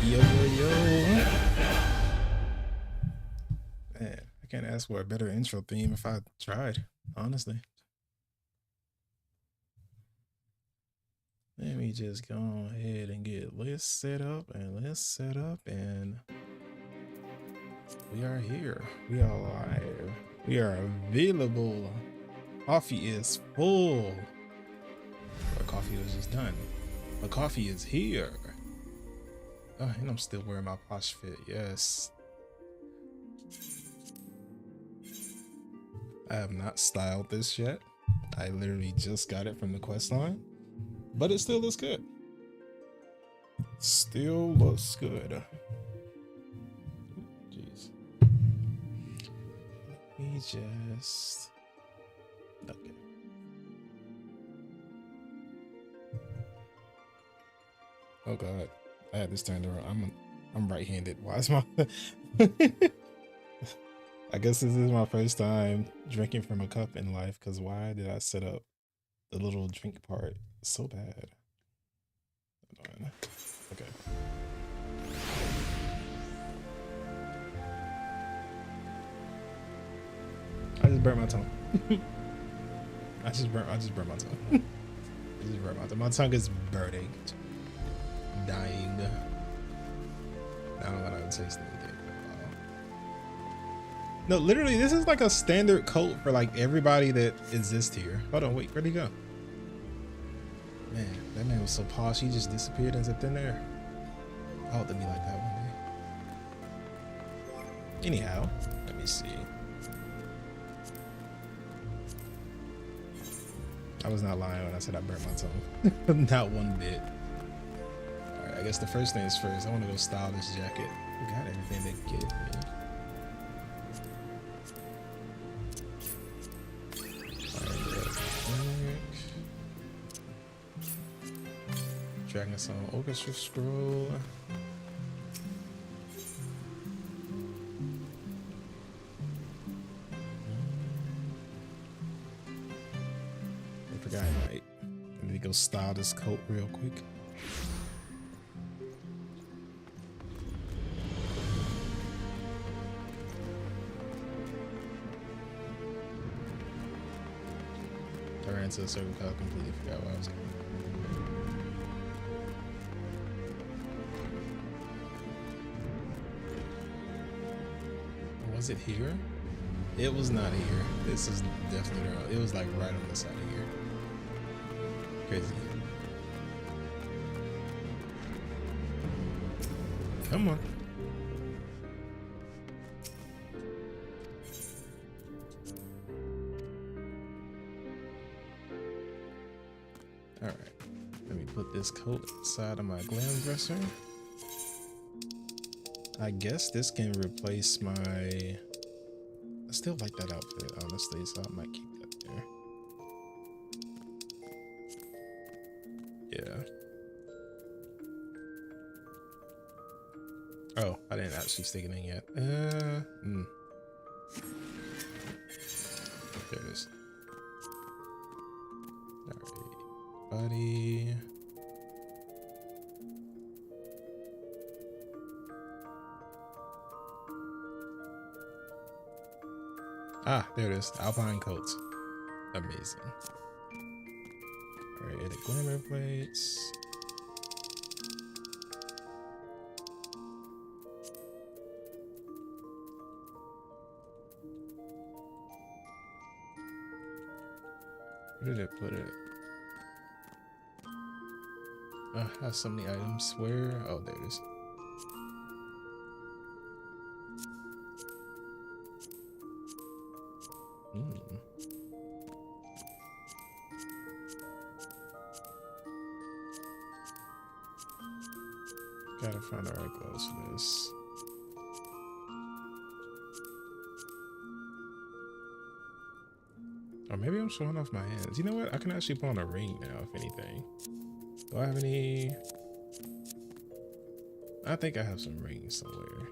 Yo, yo, yo. Man, I can't ask for a better intro theme if I tried, honestly. Let me just go ahead and get list set up and we are here. We are live. We are available. Coffee is full. Our coffee was just done. The coffee is here. Oh, and I'm still wearing my posh fit. Yes. I have not styled this yet. I literally just got it from the quest line, but it still looks good. Still looks good. Jeez. Let me just. Okay. Oh God, I had this turned around. I'm right-handed. Why is my? I guess this is my first time drinking from a cup in life. Cause why did I set up the little drink part so bad? Hold on. Okay. I just burnt my tongue. I just burnt my tongue. I just burnt my tongue. My tongue is burning. Dying. I don't want to taste anything. No, literally, this is like a standard coat for like everybody that exists here. Hold on, wait, where'd he go? Man, that man was so posh, he just disappeared into thin air. I hope to be like that one day. Anyhow, let me see. I was not lying when I said I burnt my tongue. Not one bit. Alright, I guess the first thing is first. I want to go style this jacket. We got everything they give me. Dragon Song Orchestra Scroll. I forgot I might. Let me go style this coat real quick. I ran to a circle call, completely forgot where I was going. Was it here? It was not here. This is definitely wrong. It was like right on the side of here. Crazy. Come on. Alright. Let me put this coat inside of my glam dresser. I guess this can replace my. I still like that outfit, honestly, so I might keep that there. Yeah. Oh, I didn't actually stick it in yet. There it is. Alright, buddy. Ah, there it is. Alpine coats. Amazing. Alright, edit glamour plates. Where did it put it? I have so many items. Where? Oh, there it is. Gotta find the right clothes for this. Or maybe I'm showing off my hands. You know what? I can actually put on a ring now, if anything. Do I have any? I think I have some rings somewhere.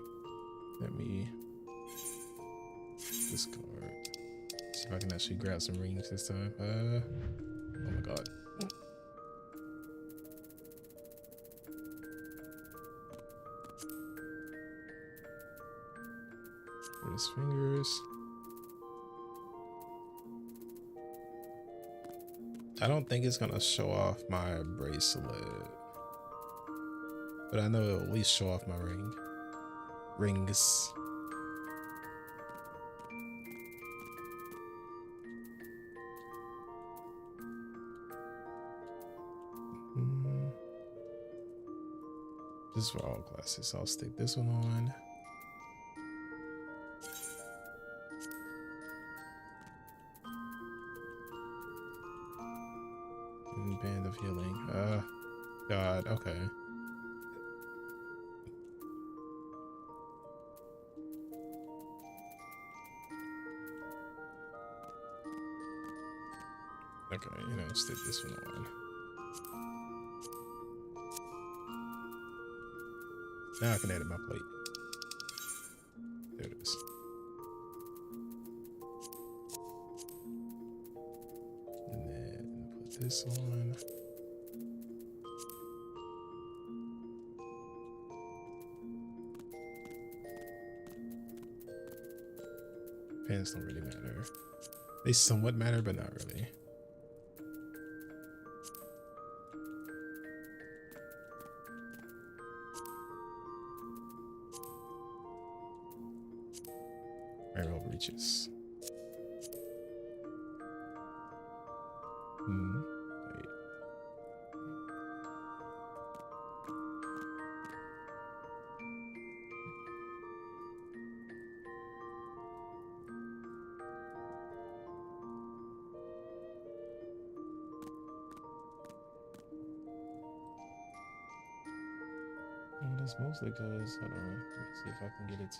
Let me discard. See if I can actually grab some rings this time. Oh my God. Put his fingers. I don't think it's gonna show off my bracelet, but I know it'll at least show off my rings. This is for all classes. I'll stick this one on. And band of healing. God, okay. Okay, you know, stick this one on. Now I can edit my plate. There it is. And then put this on. Pants don't really matter. They somewhat matter, but not really. Arrow reaches. Wait. Well, this mostly because, hold on, let me see if I can get it to.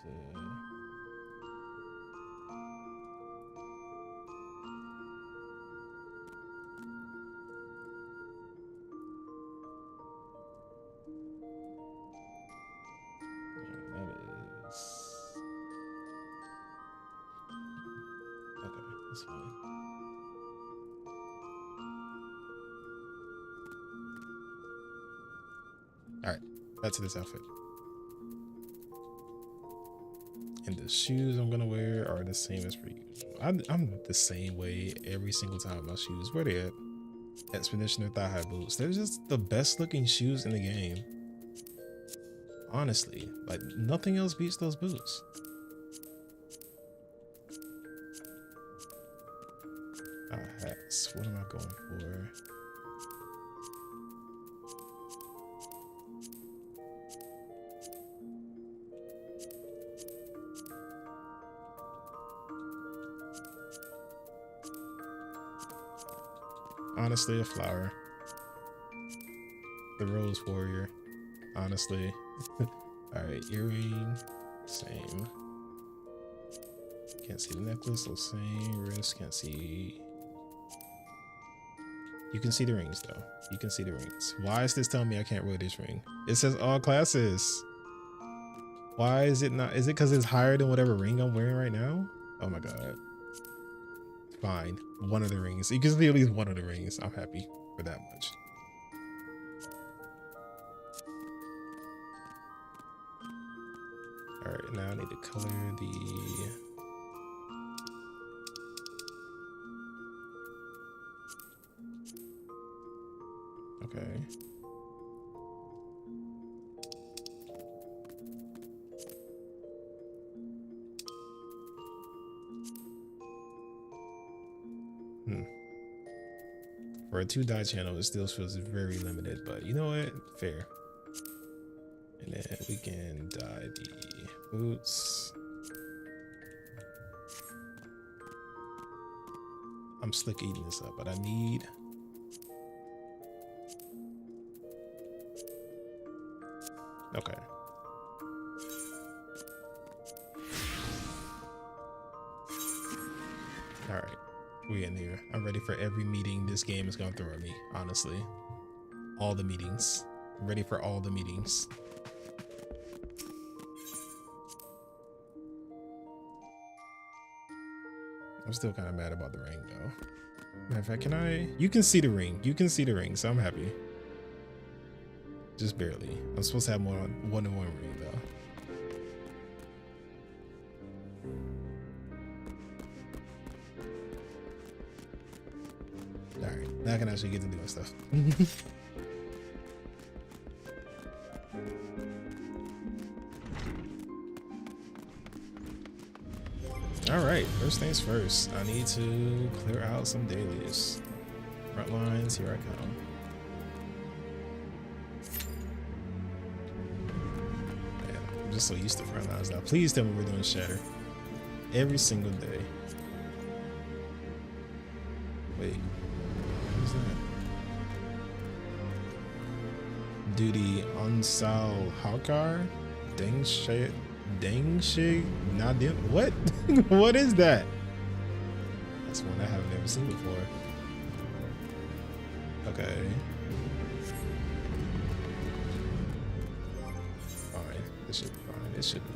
That's fine. All right, back to this outfit. And the shoes I'm gonna wear are the same as per usual. I'm the same way every single time. My shoes, where they at? Expedition or thigh high boots. They're just the best looking shoes in the game. Honestly, like nothing else beats those boots. Hats. What am I going for? Honestly, a flower. The Rose Warrior. Honestly. Alright, earring. Same. Can't see the necklace. So same. Wrist. Can't see. You can see the rings though. You can see the rings. Why is this telling me I can't wear this ring? It says all classes. Why is it not? Is it because it's higher than whatever ring I'm wearing right now? Oh my god. Fine. One of the rings. You can see at least one of the rings. I'm happy for that much. All right, now I need to color the. Okay. For a 2-dye channel, it still feels very limited, but you know what? Fair. And then we can dye the boots. I'm slick eating this up, but I need. Okay. All right, we in here. I'm ready for every meeting this game is gonna throw at me, honestly. All the meetings. I'm ready for all the meetings. I'm still kind of mad about the ring though. Matter of fact, can I? You can see the ring. You can see the ring, so I'm happy. Just barely. I'm supposed to have more one-to-one ring though. Now I can actually get to doing stuff. All right, first things first. I need to clear out some dailies. Front lines, here I come. Man, I'm just so used to front lines now. Please tell me we're doing shatter every single day. Wait, who's that? Duty Unsal Hawkar? Deng shit. Dengshi Nadim. What? What is that? That's one I haven't ever seen before. Okay. Fine. This should be fine. This should be.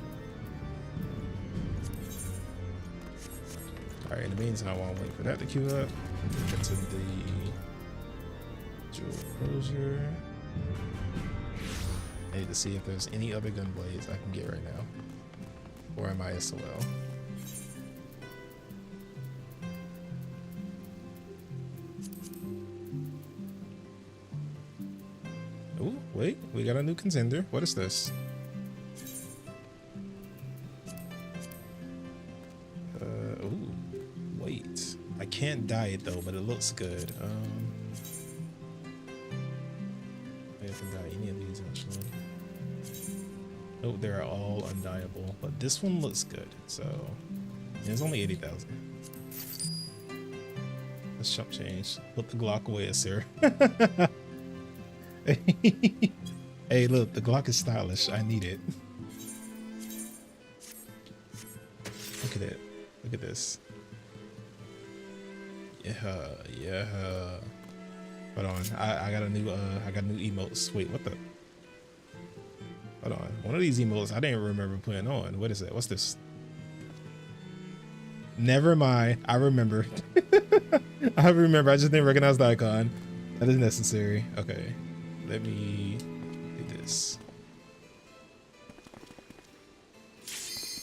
Alright, in the meantime, I'll wait for that to queue up. Get to the jewel closure. I need to see if there's any other gun blades I can get right now. Or am I SOL? Ooh, wait, we got a new contender. What is this? Ooh, wait. I can't dye it though, but it looks good. I haven't dyed any of these actually. Oh, they're all undyeable, but this one looks good. So it's only 80,000. Let's shop change. Put the Glock away, sir. Hey, look, the Glock is stylish. I need it. Look at it. Look at this. Yeah, yeah. Hold on. I got a new emotes. Wait, what the? Hold on. One of these emotes I didn't remember putting on. What is it? What's this? Never mind. I remember. I remember. I just didn't recognize the icon. That is necessary. Okay. Let me do this.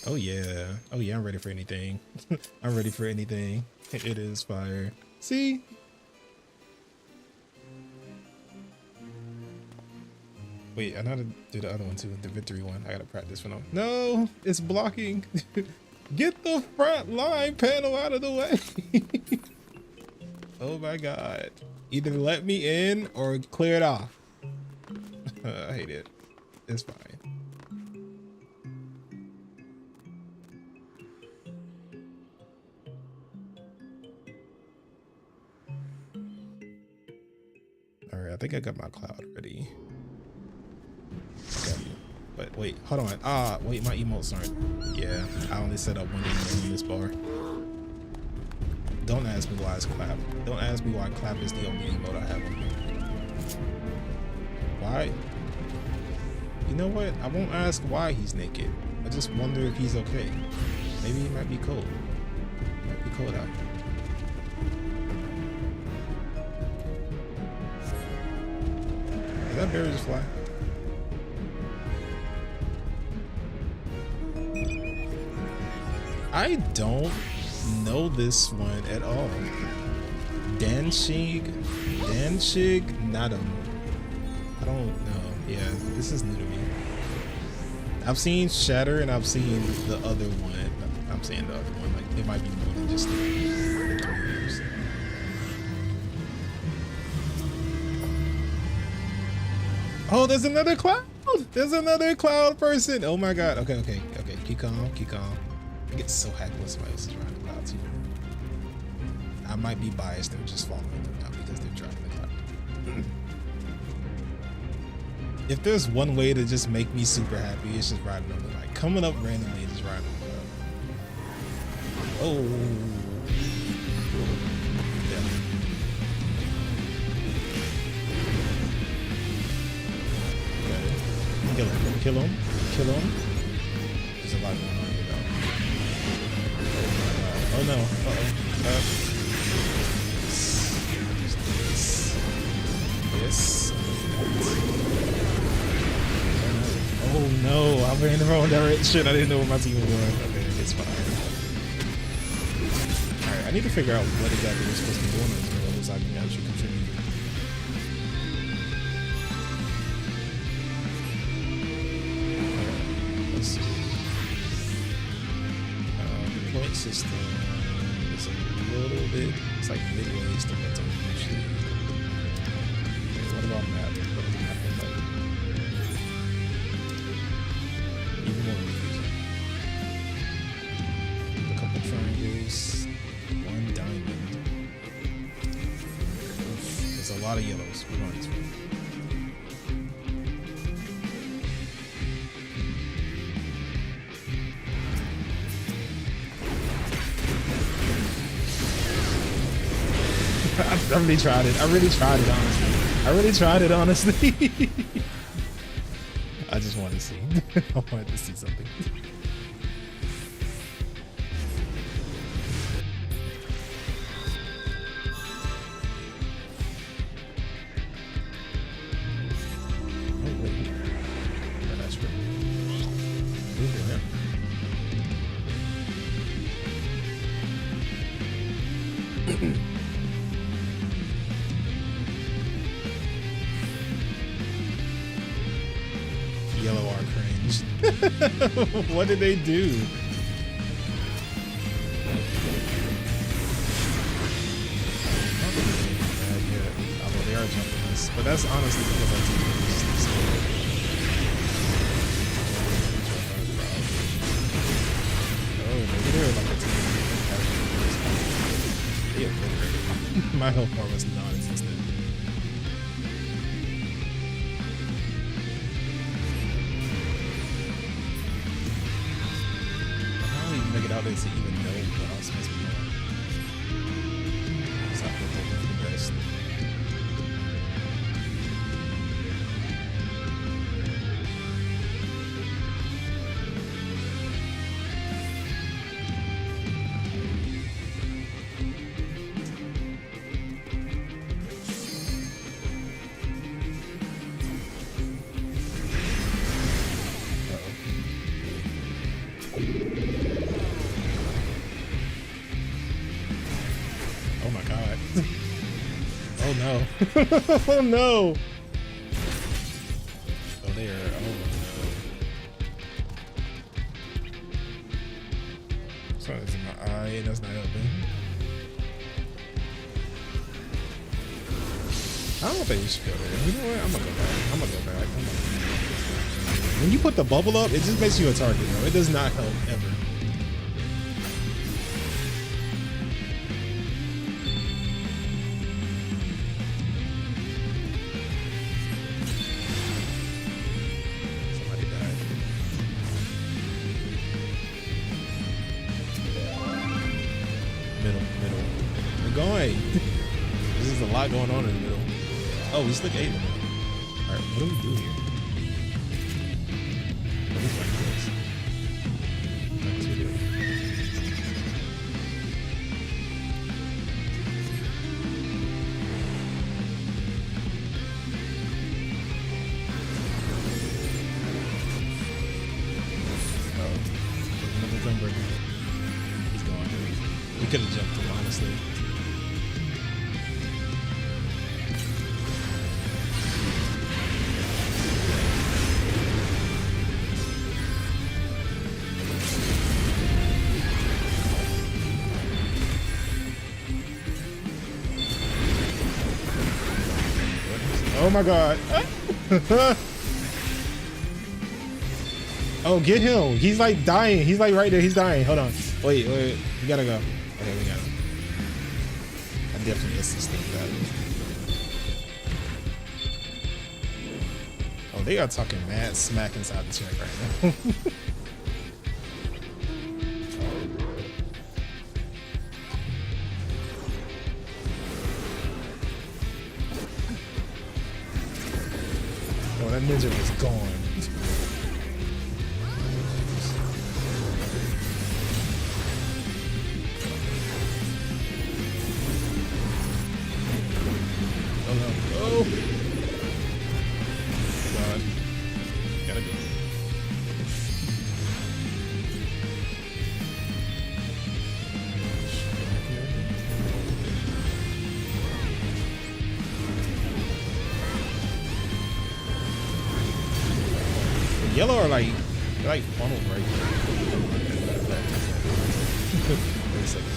Oh yeah. Oh yeah, I'm ready for anything. I'm ready for anything. It is fire. See? Wait, I know how to do the other one too, the victory one. I gotta practice for now. No, it's blocking. Get the front line panel out of the way. Oh my god. Either let me in or clear it off. I hate it. It's fine. All right, I think I got my cloud ready. But wait, hold on. Ah, wait, my emotes aren't. Yeah, I only set up one emote on this bar. Don't ask me why it's clap. Don't ask me why clap is the only emote I have on here. Why? You know what? I won't ask why he's naked. I just wonder if he's okay. Maybe he might be cold. Might be cold out here. Is that bear just fly? I don't know this one at all. Danshig Nadam. I don't know. Yeah, this is new to me. I've seen Shatter and I've seen the other one. I'm saying the other one. Like it might be more than just the 3 years. Oh, there's another cloud. There's another cloud person. Oh my god. Okay, okay, okay. Keep calm. Keep calm. I get so happy when somebody else is driving the cloud too. I might be biased. They're just following them now because they're driving the cloud. If there's one way to just make me super happy, it's just riding on them. Like coming up randomly and just riding on the cloud. Oh. Yeah. Okay. Kill him. Kill him. Kill him. There's a lot going on here though. Oh no. Uh-oh. Yes. Oh no, I ran in the wrong direction. I didn't know where my team was going. Okay, it's fine. Alright, I need to figure out what exactly we're supposed to be doing on these levels so I can actually contribute. system is a little bit, it's like midways to what's usually. What about map? What does the map look like? Even more confusing. A couple triangles, one diamond. Oof, there's a lot of yellows. We're going this way. I really tried it. I really tried it, honestly. I just wanted to see. I wanted to see something. Oh, wait. Oh, that's true. Move around. Yellow are cringe. What did they do? Although they are jumping us, but that's honestly because our team is slow. Oh, maybe they're like a team. Yeah, my health bar was non-existent. Make it out there to even know what else must be on. It's not looking for the best. Oh my god. Oh no. Oh no. Oh there. Oh no. Something's in my eye. That's not helping. I don't think we should go there. You know what? I'm gonna go back. When you put the bubble up, it just makes you a target, bro. It does not help ever. Middle. We're going. This is a lot going on in the middle. Oh, we still 8 in the middle. Alright, what do we do here? What is this? That's what we do. Oh, another zone breaker. He's gone. We could have jumped him, honestly. Oh my god. Oh, get him. He's like dying. He's like right there. He's dying. Hold on. Wait. We gotta go. Okay, we got him. I definitely assisted that. Oh, they are talking mad smack inside the chat right now. Oh, that ninja was gone. Oh no. Oh! God. Gotta go. Yellow are like, they're like funneled right here. Wait a second.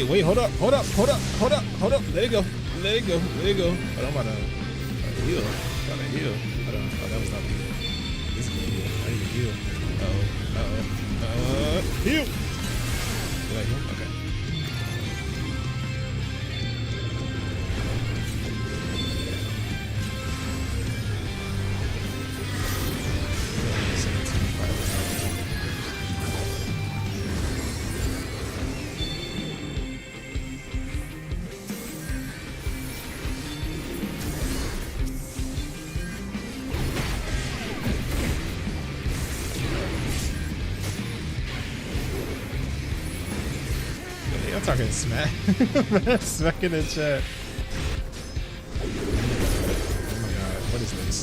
Wait, hold up. Let it go. Hold on, I'm about to heal. Hold on. Oh, that was not me. This is me. I need to heal. Heal. Did I heal? Okay. I'm talking smack. Smack in the chat. Oh my god, what is this?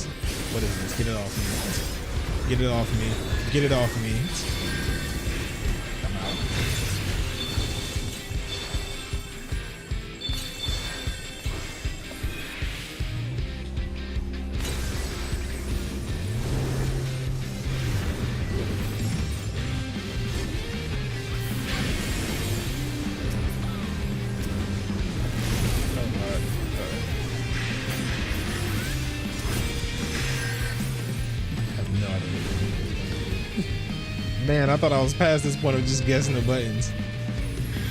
Get it off me. Get it off me. I'm out. Man, I thought I was past this point of just guessing the buttons.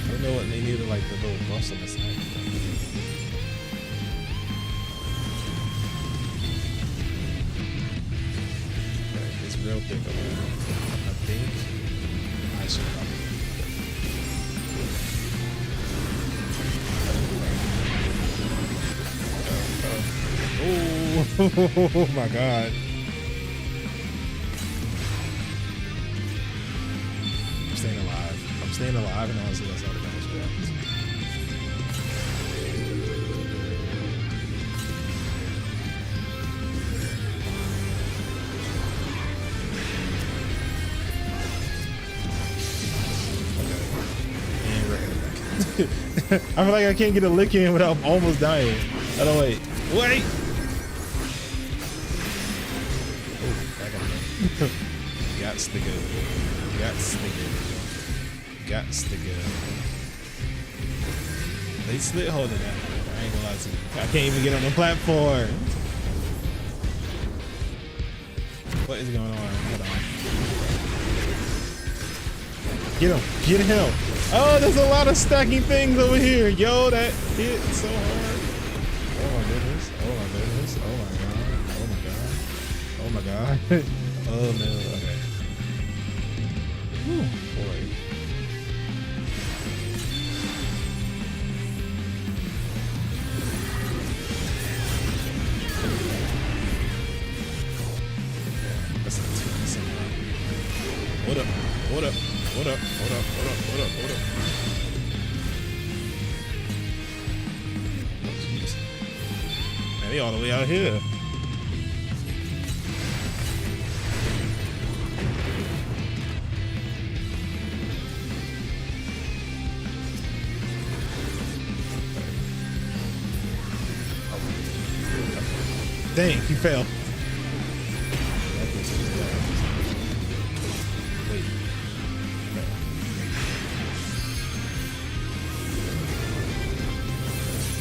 I don't know what they needed, like the little buffs on the side. It's real thick over there. I think I should probably. Oh my god. I'm staying alive, and honestly, that's all that matters for us. Okay. And we're headed back. I feel like I can't get a lick in without almost dying. I don't wait. Wait! Oh, I got it. Gots to go. They slit holding that. I ain't gonna lie to you. I can't even get on the platform. What is going on? Hold on. Get him. Oh, there's a lot of stacking things over here. Yo, that hit so hard. Oh my goodness. Oh my god. Oh no. Okay. Whew, boy. Hold up. Oh, jeez. Man, they all the way out here. Dang, he fell.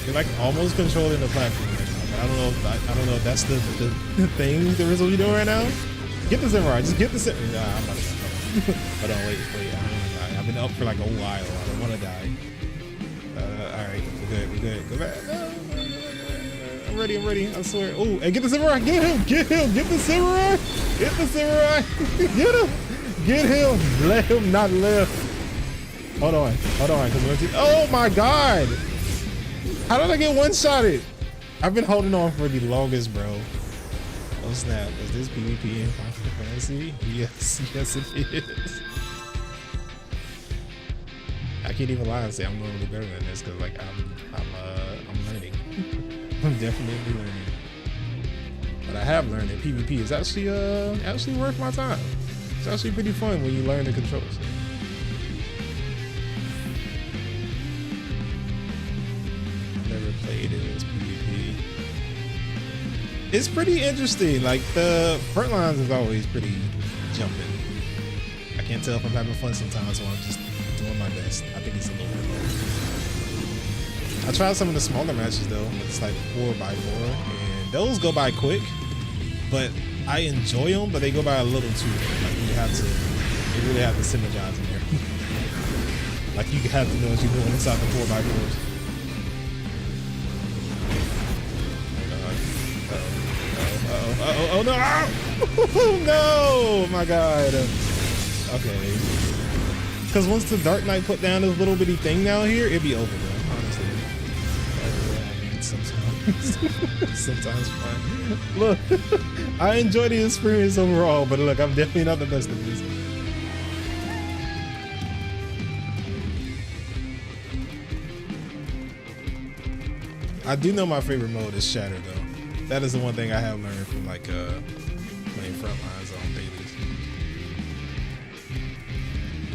You're like almost controlling the platform right now. I don't know if that's the thing they're supposed to be doing right now. Get the samurai. Just get the samurai. Nah, I'm not gonna. Hold on, wait. I don't want to die. I've been up for like a while. I don't want to die. All right, we're good. Go back. No. I'm ready. I swear. Oh, and get the samurai. Get him. Get the samurai. Get him. Let him not live. Hold on. Oh my god. How did I get one-shotted? I've been holding on for the longest, bro. Oh snap, is this PvP in Final Fantasy? Yes it is. I can't even lie and say I'm doing really better than this, because like I'm learning. I'm definitely learning. But I have learned that PvP is actually worth my time. It's actually pretty fun when you learn the controls. Played it as PvP. It's pretty interesting. Like the front lines is always pretty jumping. I Can't tell if I'm having fun sometimes, so I'm just doing my best. I think it's a little bit low. I tried some of the smaller matches though. It's like 4x4, and those go by quick. But I enjoy them, but they go by a little too. Like you really have to synergize in there. Like you have to know what you're doing inside the 4x4s. Oh no! Oh no! Oh my god! Okay. Because once the Dark Knight put down this little bitty thing down here, it'd be over though. Honestly. Sometimes fine. Look, I enjoy the experience overall, but look, I'm definitely not the best at this. I do know my favorite mode is Shatter though. That is the one thing I have learned from like playing Frontlines on dailies.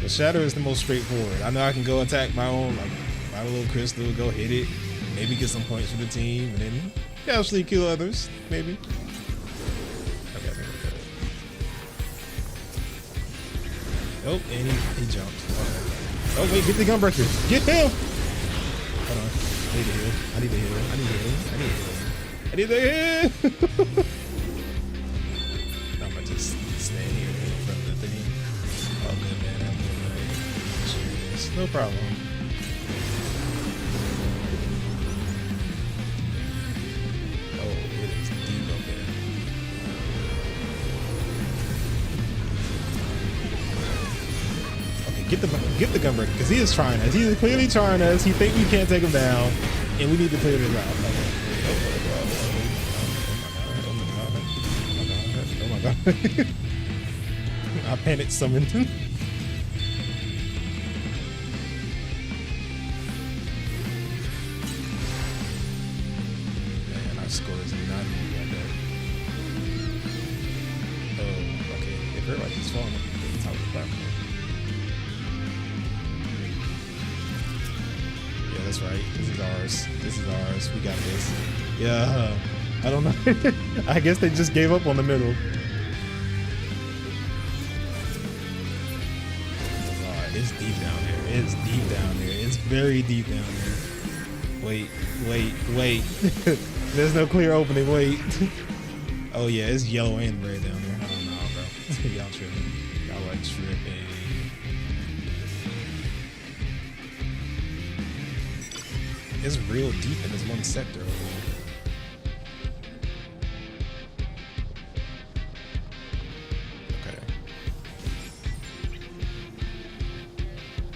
The Shatter is the most straightforward. I know I can go attack my own, like buy a little crystal, go hit it, maybe get some points for the team, and then actually kill others, maybe. Okay, I think we're good. Oh, and he jumped. Okay. Oh wait, get the gunbreaker. Get him! Hold on. I need to heal. I need to heal. I need to heal. I need to heal. I need to heal. I'm gonna just stand here in front of the thing. Oh good man, I'm doing right. Sure it is. No problem. Get the gunbreaker, because he is trying us. He is clearly trying us. He think we can't take him down, and we need to clear this out. Oh my god! I panicked summoned. Man, our score is not even like that. Oh, okay. It hurt like he's falling at the top of the platform. That's right. This is ours. This is ours. We got this. Yeah. I don't know. I guess they just gave up on the middle. Oh, it's deep down there. It's deep down there. It's very deep down there. Wait. There's no clear opening. Wait. Oh yeah, it's yellow and red down there. I don't know, bro. Y'all tripping. Y'all like tripping. It's real deep in this one sector over here. Okay.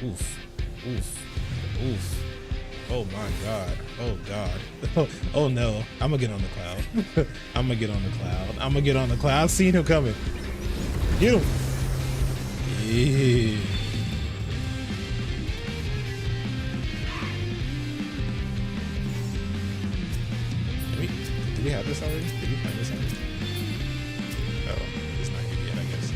Oof. Oh my god. Oh god. Oh no. I'm gonna get on the cloud. I'm gonna get on the cloud. I've seen him coming. Get him. Yeah. Did we have this already? Did we find this already? Oh, it's not here yet, I guess.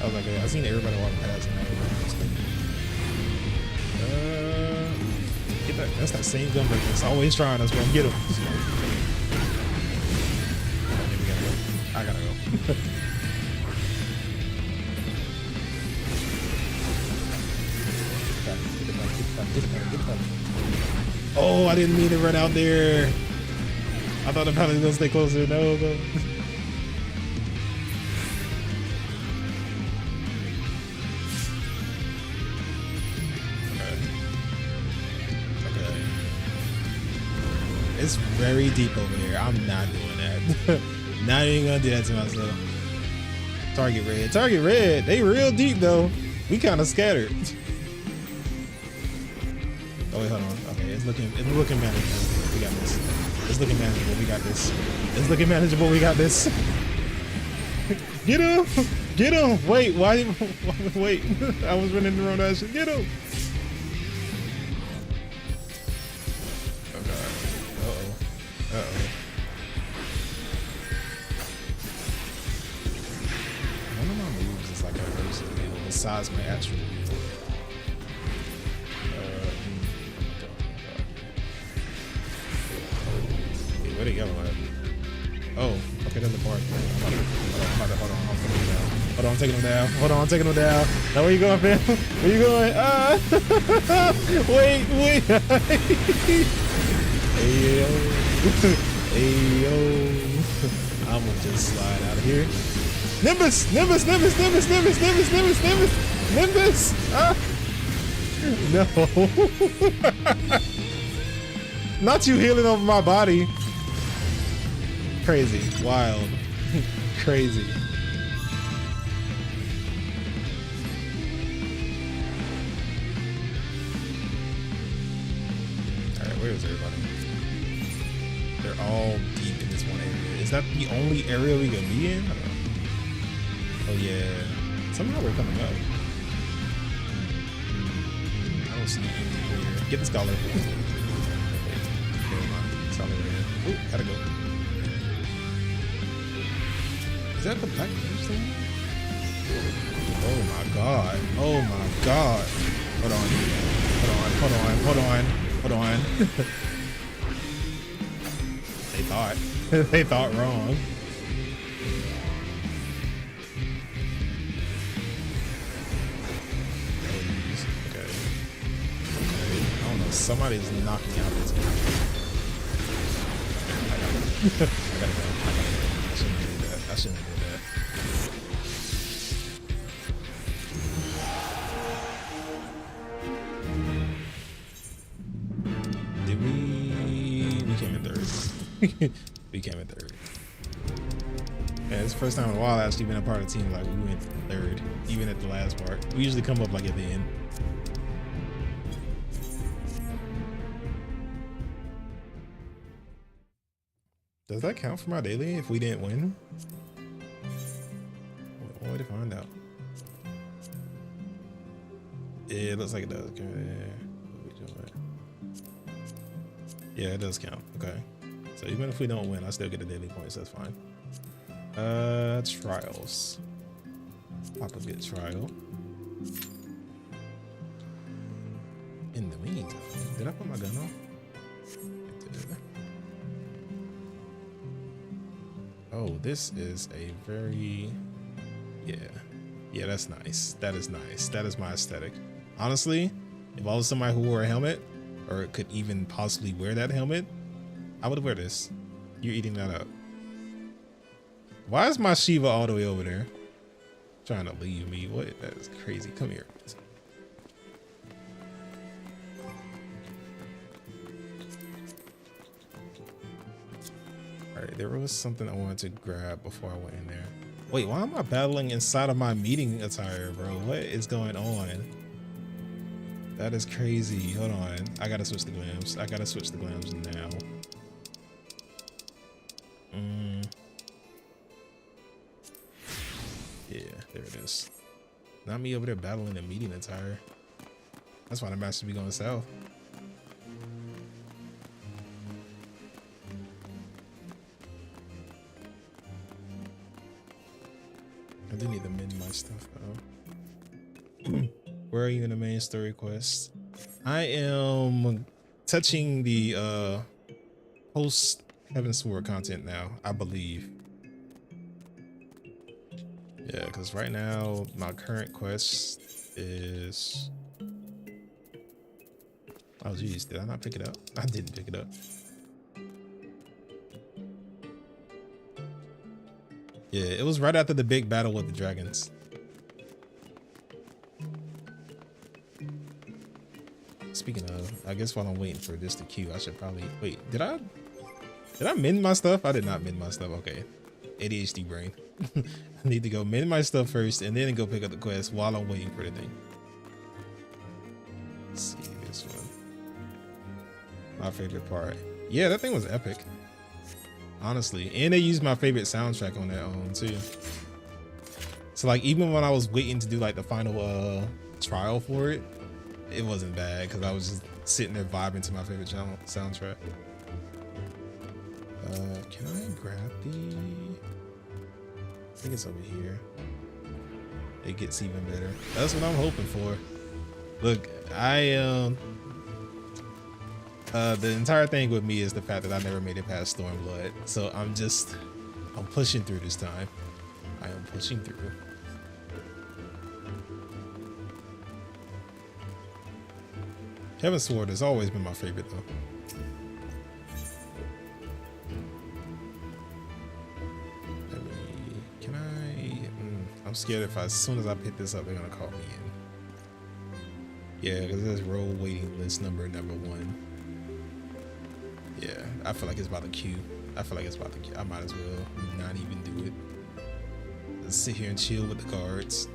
I was like, I've seen everybody walk past and get that. That's that same gunbreaker. It's always trying us, bro. Get him. Okay, we gotta go. I gotta go. Get it back. Oh, I didn't mean to run out there. I thought the paladin was gonna stay closer. No. Okay. It's very deep over here. I'm not doing that. Not even gonna do that to myself. Target red. They real deep though. We kind of scattered. Oh wait, hold on. Okay, it's looking manageable. We got this. It's looking manageable. We got this. It's looking manageable. We got this. Get him! Get him! Wait, why? Wait, I was running the wrong direction. Get him! Oh god. Uh-oh. One of my moves is like a person besides my actual move. Where'd he go? Oh, okay. check out the bar. Hold on, I'm taking him down. Hold on, I'm taking him down. Now where you going, fam? Where you going? Wait. Ayo. Ayo. I'm gonna just slide out of here. Nimbus! Ah! No. Not you healing over my body. Crazy. Wild. Crazy. Alright, where is everybody? They're all deep in this one area. Is that the only area we can be in? I don't know. Oh yeah. Somehow we're coming up. I don't see anything here. Get the scholar. Scholar right here. Ooh, gotta go. Is that the black mage thing? Oh my god. Oh my god. Hold on. They thought wrong. Okay. I don't know. Somebody's knocking out this guy. I gotta go. I shouldn't have did that. We came in third. We came in third. Yeah, it's the first time in a while I've actually been a part of the team like we went third, even at the last part. We usually come up like at the end. Does that count for my daily if we didn't win? One way to find out. Yeah, it looks like it does. Okay. Yeah, it does count. Okay. So even if we don't win, I still get the daily points. That's fine. Trials. Pop a good trial. In the meantime, did I put my gun on? Oh, this is a very, yeah, that's nice. That is nice. That is my aesthetic. Honestly, if I was somebody who wore a helmet or could even possibly wear that helmet, I would wear this. You're eating that up. Why is my Shiva all the way over there? Trying to leave me. What? That is crazy. Come here. All right, there was something I wanted to grab before I went in there. Wait, why am I battling inside of my meeting attire, bro? What is going on? That is crazy. Hold on. I gotta switch the glams. I gotta switch the glams now. Yeah, there it is. Not me over there battling a meeting attire. That's why the match should be going south. I do need to mend my stuff though. Where are you in the main story quest? I am touching the post Heaven Sword content now, I believe. Yeah, because right now my current quest is, oh geez, did I not pick it up? I didn't pick it up. Yeah, it was right after the big battle with the dragons. Speaking of, I guess while I'm waiting for this to queue, I should probably wait. Did I mend my stuff? I did not mend my stuff. Okay, ADHD brain. I need to go mend my stuff first and then go pick up the quest while I'm waiting for the thing. Let's see this one. My favorite part. Yeah, that thing was epic. Honestly, and they used my favorite soundtrack on that one too. So like even when I was waiting to do like the final trial for it, it wasn't bad because I was just sitting there vibing to my favorite soundtrack. Can I grab the? I think it's over here. It gets even better. That's what I'm hoping for. Look, I the entire thing with me is the fact that I never made it past Stormblood. So I'm just I'm pushing through this time. I am pushing through. Heaven's Sword has always been my favorite though. Can I? I'm scared if as soon as I pick this up, they're gonna call me in. Yeah, because this role waiting list number 1. Yeah, I feel like it's about to queue. I might as well not even do it. Let's sit here and chill with the cards.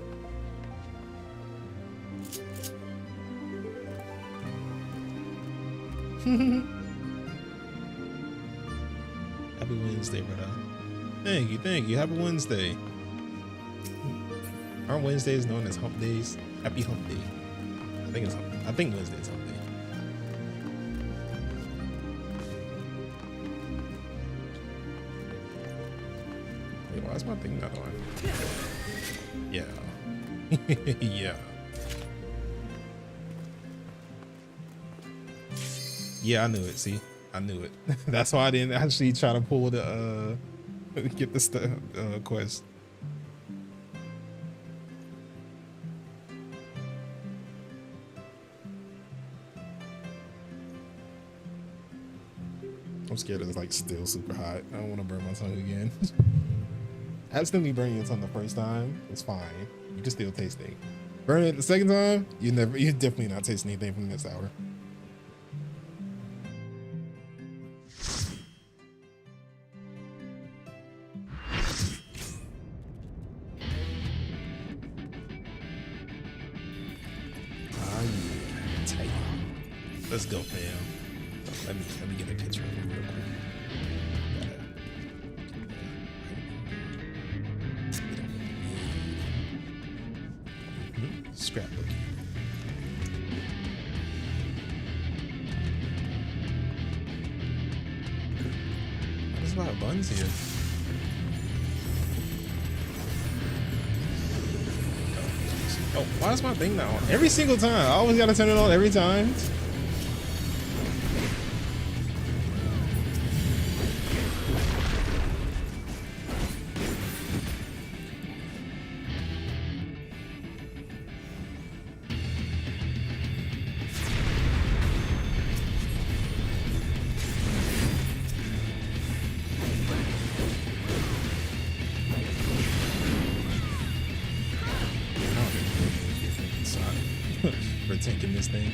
Happy Wednesday, brother. Thank you. Happy Wednesday. Aren't Wednesdays known as hump days? Happy hump day. I think Wednesday is hump day. Wait, why is my thing not on? Yeah. Yeah. Yeah, I knew it. See, I knew it. That's why I didn't actually try to pull the get the quest. I'm scared it's like still super hot. I don't want to burn my tongue again. Accidentally burning your tongue the first time, it's fine. You can still taste it. Burn it the second time, you're definitely not tasting anything from this hour. Let's go, fam. Let me get a picture of him real quick. Scrapbook. There's a lot of buns here. Oh, why is my thing not on? Every single time. I always gotta turn it on every time. For taking this thing.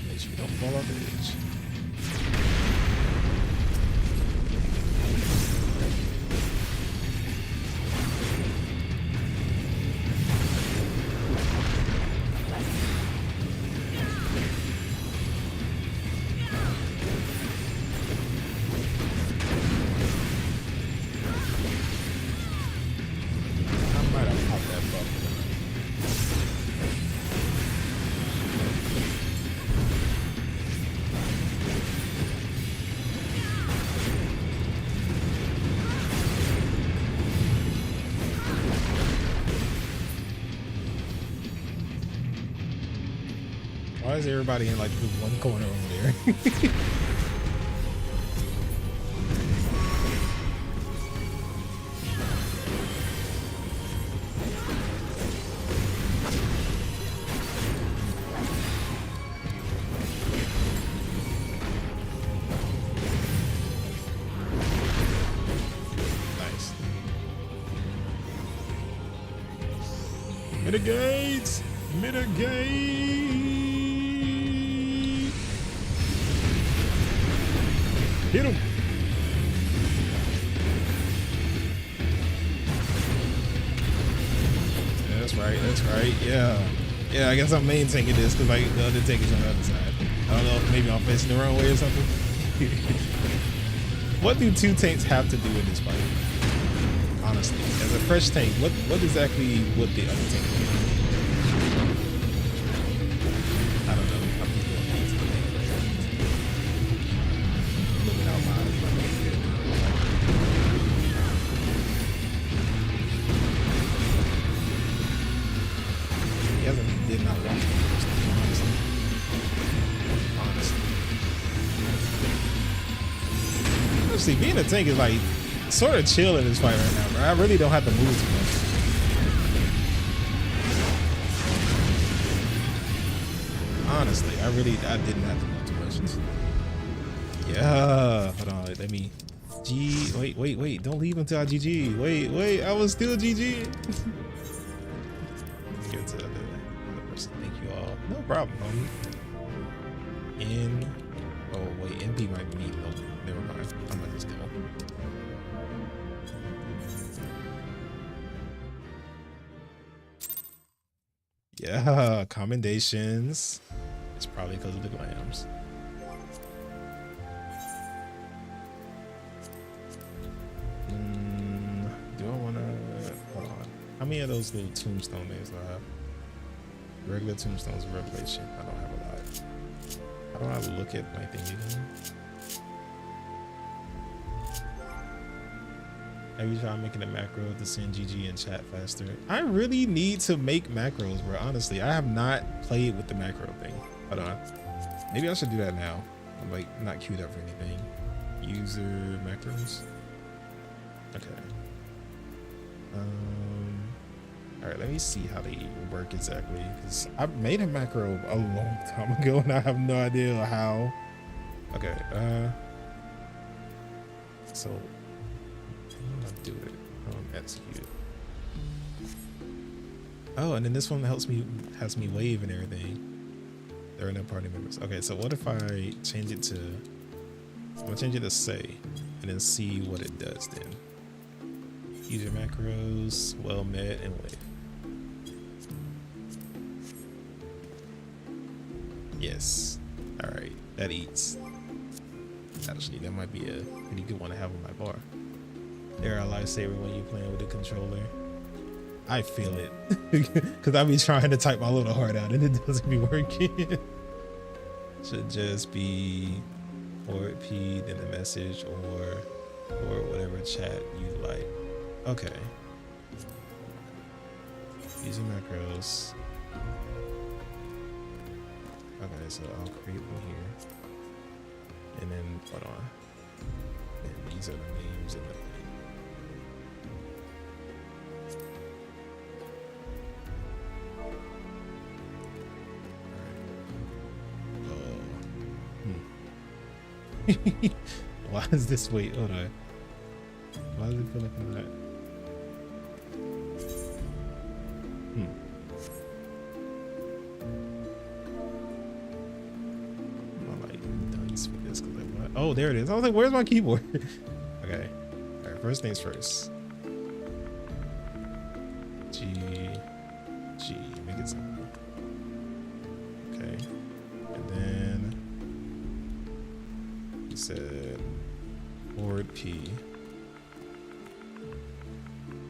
Make sure you don't fall off the edge. I might have popped that bubble. Why is everybody in like the one corner over there? Nice. Mitigate! Mitigate! Hit him. Yeah, that's right. That's right. Yeah. Yeah, I guess I'm main tanking this because like the other tank is on the other side. I don't know if maybe I'm facing the wrong way or something. What do two tanks have to do in this fight? Honestly, as a fresh tank, what exactly would the other tank do? I don't know. I'm just doing things. Looking out loud. He did not watch me, honestly. Honestly, being a tank is like sort of chill in this fight right now, bro. I really don't have to move too much. Honestly, I didn't have to move too much. Yeah, hold on, let me. Wait, don't leave until I GG. Wait, I was still GG. Let's get to the other person. Thank you all. No problem, homie. Oh wait, MP might be me. Nope, never mind. I'm gonna just go. Yeah, commendations. It's probably because of the glams. Do I want to? Hold on. How many of those little tombstone names do I have? Regular tombstones of revelation. I don't have a lot. How do I look at my thing again? Have you tried making a macro to send GG and chat faster? I really need to make macros, bro. Honestly, I have not played with the macro thing. Hold on. Maybe I should do that now. I'm like not queued up for anything. User macros. Okay. All right, let me see how they work exactly, because I made a macro a long time ago and I have no idea how. Okay, so I'm gonna do it. Execute. Oh, and then this one has me wave and everything. There are no party members. Okay, so what if I change it to? I'm gonna change it to say, and then see what it does then. User macros, well met, and wave. Yes. All right, that eats. Actually, that might be a pretty good one to have on my bar. They're a lifesaver when you're playing with the controller. I feel it, because I be trying to type my little heart out and it doesn't be working. Should just be forward P, then the message, or whatever chat you like. Okay. Using macros. Okay, so I'll create one here, and then hold on. And these are the names in the thing. Why is this? Wait, hold on. Why does it feel like that? Oh, there it is. I was like, where's my keyboard? Okay. All right, first things first. G, make it simple. Okay. And then you said forward P.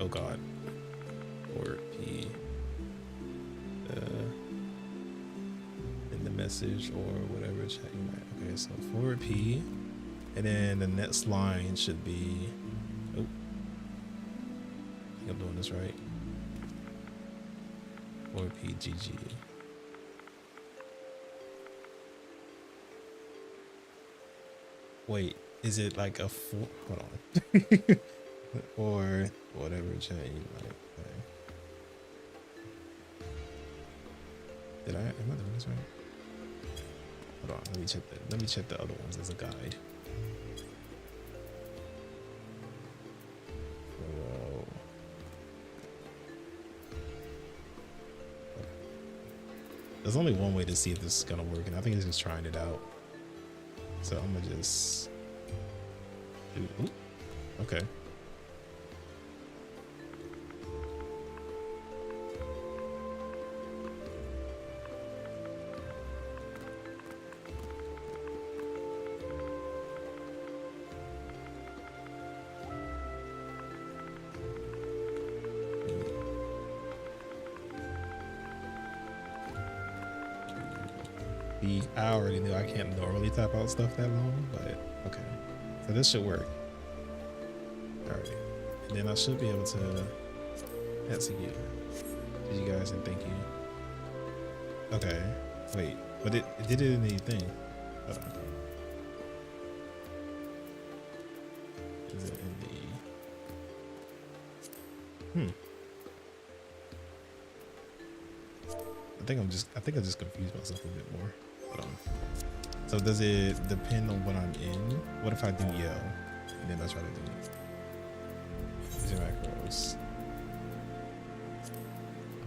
Oh God. Forward P. In the message or whatever chat you might. Okay, so forward P, and then the next line should be. Oh, I think I'm doing this right. Forward P GG. Wait, is it like a four? Hold on. Or whatever chat you like. Okay. Am I doing this right? Hold on, let me check the other ones as a guide. Whoa. Okay. There's only one way to see if this is gonna work, and I think it's just trying it out. So I'm gonna just do. Ooh, okay. I already knew I can't normally type out stuff that long, but okay. So this should work. All right, and then I should be able to execute. Did you guys and thank you. Okay, wait, but it did it in the thing. Hold on. Is it in the? I think I just confused myself a bit more. Hold on. So does it depend on what I'm in? What if I do yell and then I try to do it? These are macros.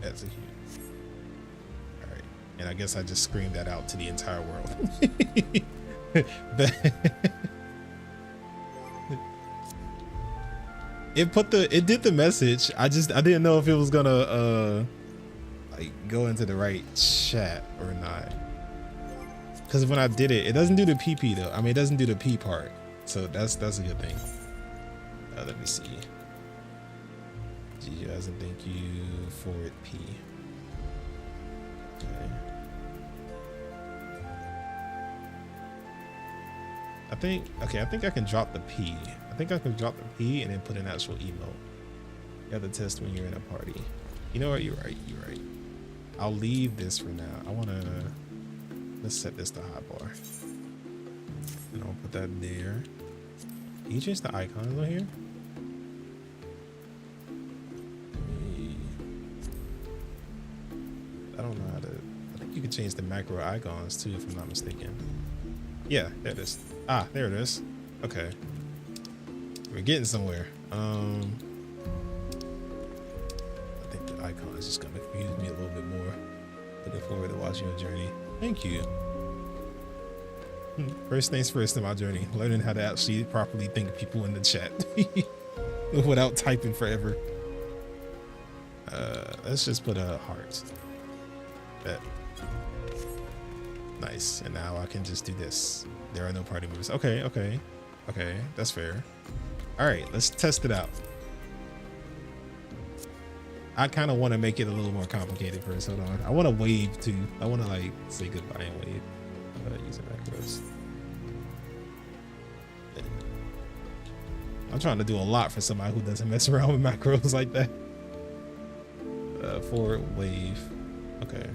Execute. All right, and I guess I just screamed that out to the entire world. It did the message. I didn't know if it was gonna like go into the right chat or not. Because when I did it, it doesn't do the PP though. I mean, it doesn't do the P part, so that's a good thing. Let me see. G guys, and thank you for it. P. Okay. I think I can drop the P. I think I can drop the P and then put an actual emote. You have to test when you're in a party. You know what? You're right. I'll leave this for now. Let's set this to hotbar. And I'll put that there. Can you change the icons on here? I don't know how to. I think you can change the macro icons too, if I'm not mistaken. Yeah, there it is. Ah, there it is. Okay. We're getting somewhere. I think the icon is just gonna confuse me a little bit more. Looking forward to watching your journey. Thank you. First things first in my journey, learning how to actually properly think people in the chat without typing forever. Let's just put a heart. That. Nice. And now I can just do this. There are no party members. Okay. That's fair. All right, let's test it out. I kind of want to make it a little more complicated first. Hold on. I want to wave too. I want to like say goodbye and wave. Using macros. I'm trying to do a lot for somebody who doesn't mess around with macros like that. Forward wave. Okay.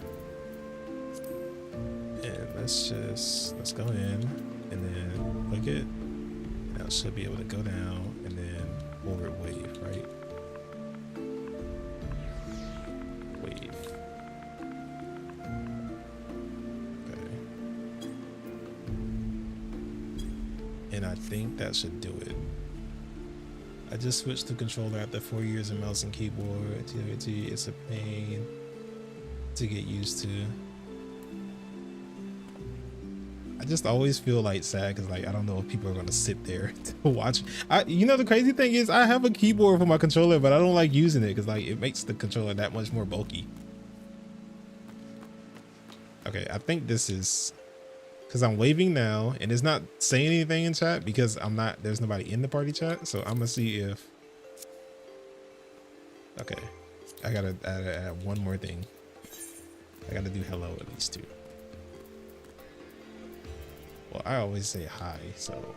And let's go in and then click it. Now it should be able to go down and then forward wave, right? Wave. Okay. And I think that should do it. I just switched to controller after 4 years of mouse and keyboard. It's a pain to get used to. I just always feel like sad because like I don't know if people are gonna sit there to watch. You know the crazy thing is I have a keyboard for my controller, but I don't like using it because like it makes the controller that much more bulky. Okay, I think this is because I'm waving now and it's not saying anything in chat because there's nobody in the party chat. So I'm gonna see if, okay, I gotta add one more thing. I gotta do hello at least too. Well, I always say hi, so.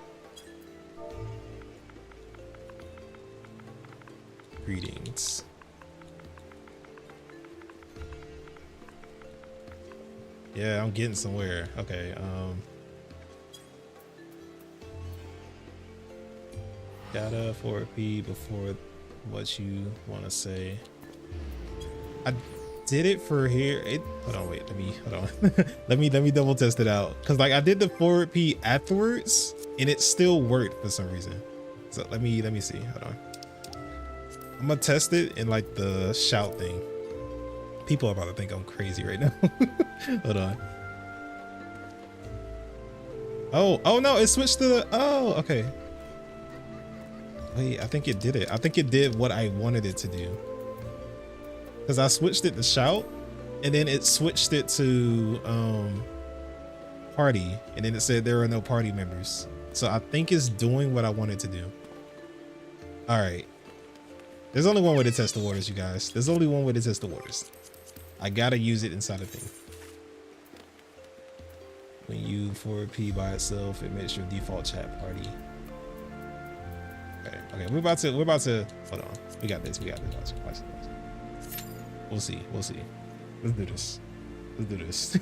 Greetings. Yeah, I'm getting somewhere. Okay, gotta forward P before what you want to say. I did it for here. Hold on, wait, hold on. let me double test it out. Cause like I did the forward P afterwards and it still worked for some reason. So let me see, hold on. I'm gonna test it in like the shout thing. People are about to think I'm crazy right now. Hold on. Oh no, it switched to the, oh, okay. Wait, I think it did it. I think it did what I wanted it to do. Because I switched it to shout and then it switched it to party and then it said there are no party members. So I think it's doing what I wanted to do. All right. There's only one way to test the waters, you guys. There's only one way to test the waters. I gotta use it inside a thing. When you forward P by itself, it makes your default chat party. Okay, we're about to, hold on. We got this. Watch it. We'll see. Let's do this.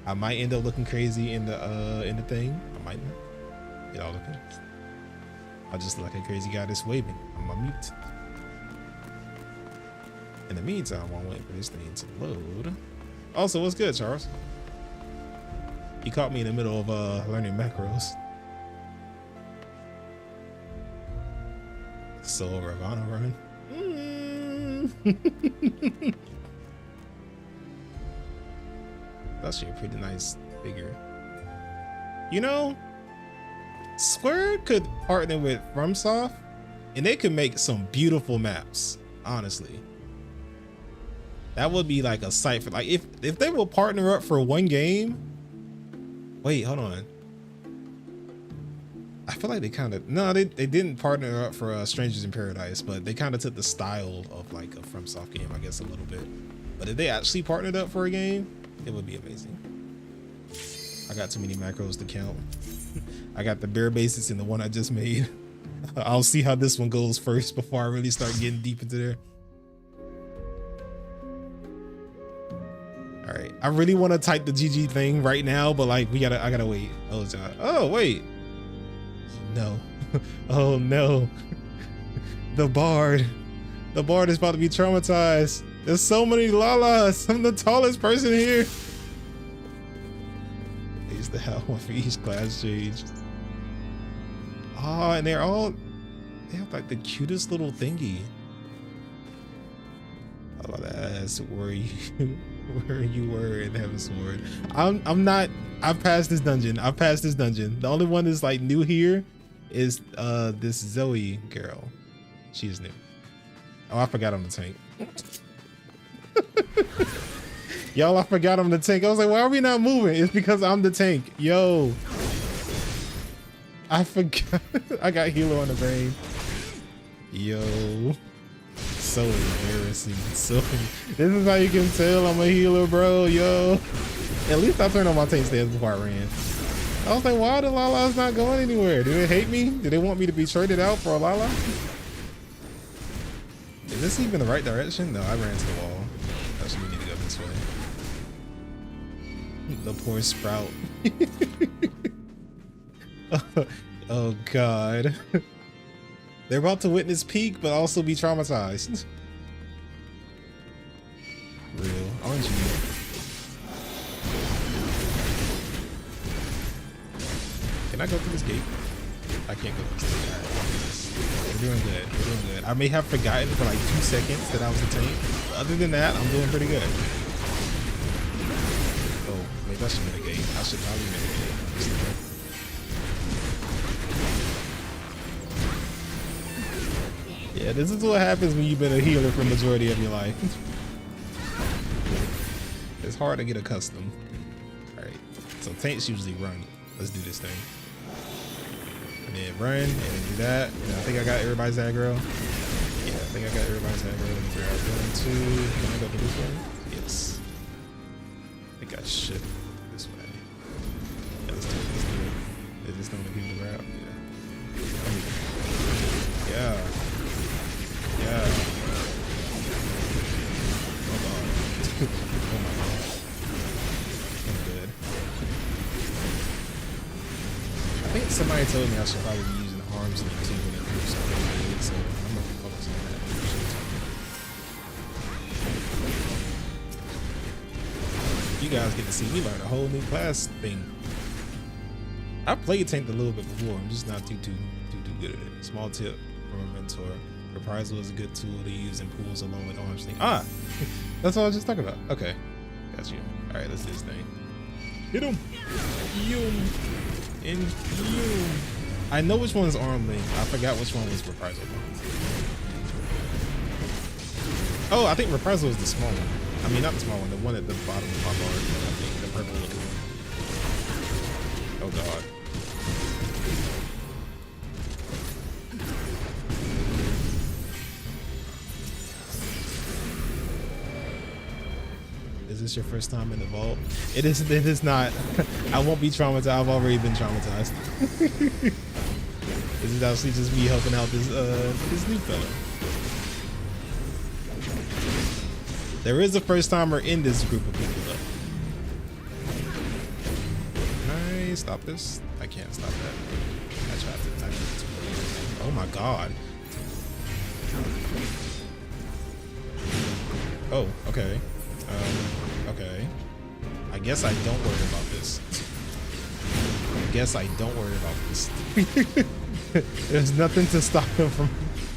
I might end up looking crazy in the thing. I might not. It all depends. I'll just look like a crazy guy that's waving. I'm on mute. In the meantime, I'll wait for this thing to load. Also, what's good, Charles? You caught me in the middle of learning macros. So Ravana run. That's actually a pretty nice figure. You know, Square could partner with FromSoft and they could make some beautiful maps, honestly. That would be like a sight for, like, if they will partner up for one game. Wait, hold on. I feel like they kind of, no, they didn't partner up for Strangers in Paradise, but they kind of took the style of like a FromSoft game, I guess, a little bit. But if they actually partnered up for a game, it would be amazing. I got too many macros to count. I got the bare basics in the one I just made. I'll see how this one goes first before I really start getting deep into there. All right, I really want to type the GG thing right now, but like I gotta wait. Oh wait. No. Oh no. The Bard is about to be traumatized. There's so many Lalas. I'm the tallest person here. They used to have one for each class change. Oh, and they have like the cutest little thingy. Oh, that's where you were in Heaven's Sword. I've passed this dungeon. The only one that's like new here is this Zoe girl. She's new. Oh, I forgot I'm the tank. Y'all, I forgot I'm the tank. I was like, why are we not moving? It's because I'm the tank. Yo. I forgot. I got healer on the brain. Yo. So embarrassing. So this is how you can tell I'm a healer, bro. Yo. At least I turned on my tank stance before I ran. I was like, why are the Lalas not going anywhere? Do they hate me? Do they want me to be traded out for a Lala? Is this even the right direction? No, I ran to the wall. Actually, we need to go this way. The poor Sprout. Oh God. They're about to witness peak, but also be traumatized. Real, aren't you? Can I go through this gate? I can't go through this gate. We're doing good. We're doing good. I may have forgotten for like 2 seconds that I was a tank. But other than that, I'm doing pretty good. Oh, maybe I should mitigate. I should probably mitigate. Yeah, this is what happens when you've been a healer for the majority of your life. It's hard to get accustomed. All right, so tanks usually run. Let's do this thing. And then run, and then do that. And I think I got everybody's aggro. Yeah, I think I got everybody's aggro. Let me grab 1 and 2. Can I go to this way? Yes. I think I should this way. Yeah, let's do it. Let's do it. Is this the only people to grab? Yeah. Yeah. Yeah. Oh God. Oh my God. I'm good. I think somebody told me I should probably be using arms and two when it comes to something, so I'm gonna focus on that. You guys get to see me learn a whole new class thing. I played tanked a little bit before. I'm just not too good at it. Small tip from a mentor. Reprisal is a good tool to use in pools along with arms thing. Ah, that's what I was just talking about. Okay, got you. All right, let's do this thing. Hit him. Yum. And yum. I know which one's arm link. I forgot which one was reprisal. Oh, I think reprisal is the small one. I mean, not the small one. The one at the bottom of my bar. I think the purple looking one. Oh God. Is this your first time in the vault? It is not. I won't be traumatized. I've already been traumatized. This is actually just me helping out this new fella. There is a first timer in this group of people though. Can I stop this? I can't stop that. I tried to type it. Oh my God. Oh, okay. Okay. I guess I don't worry about this. There's nothing to stop him from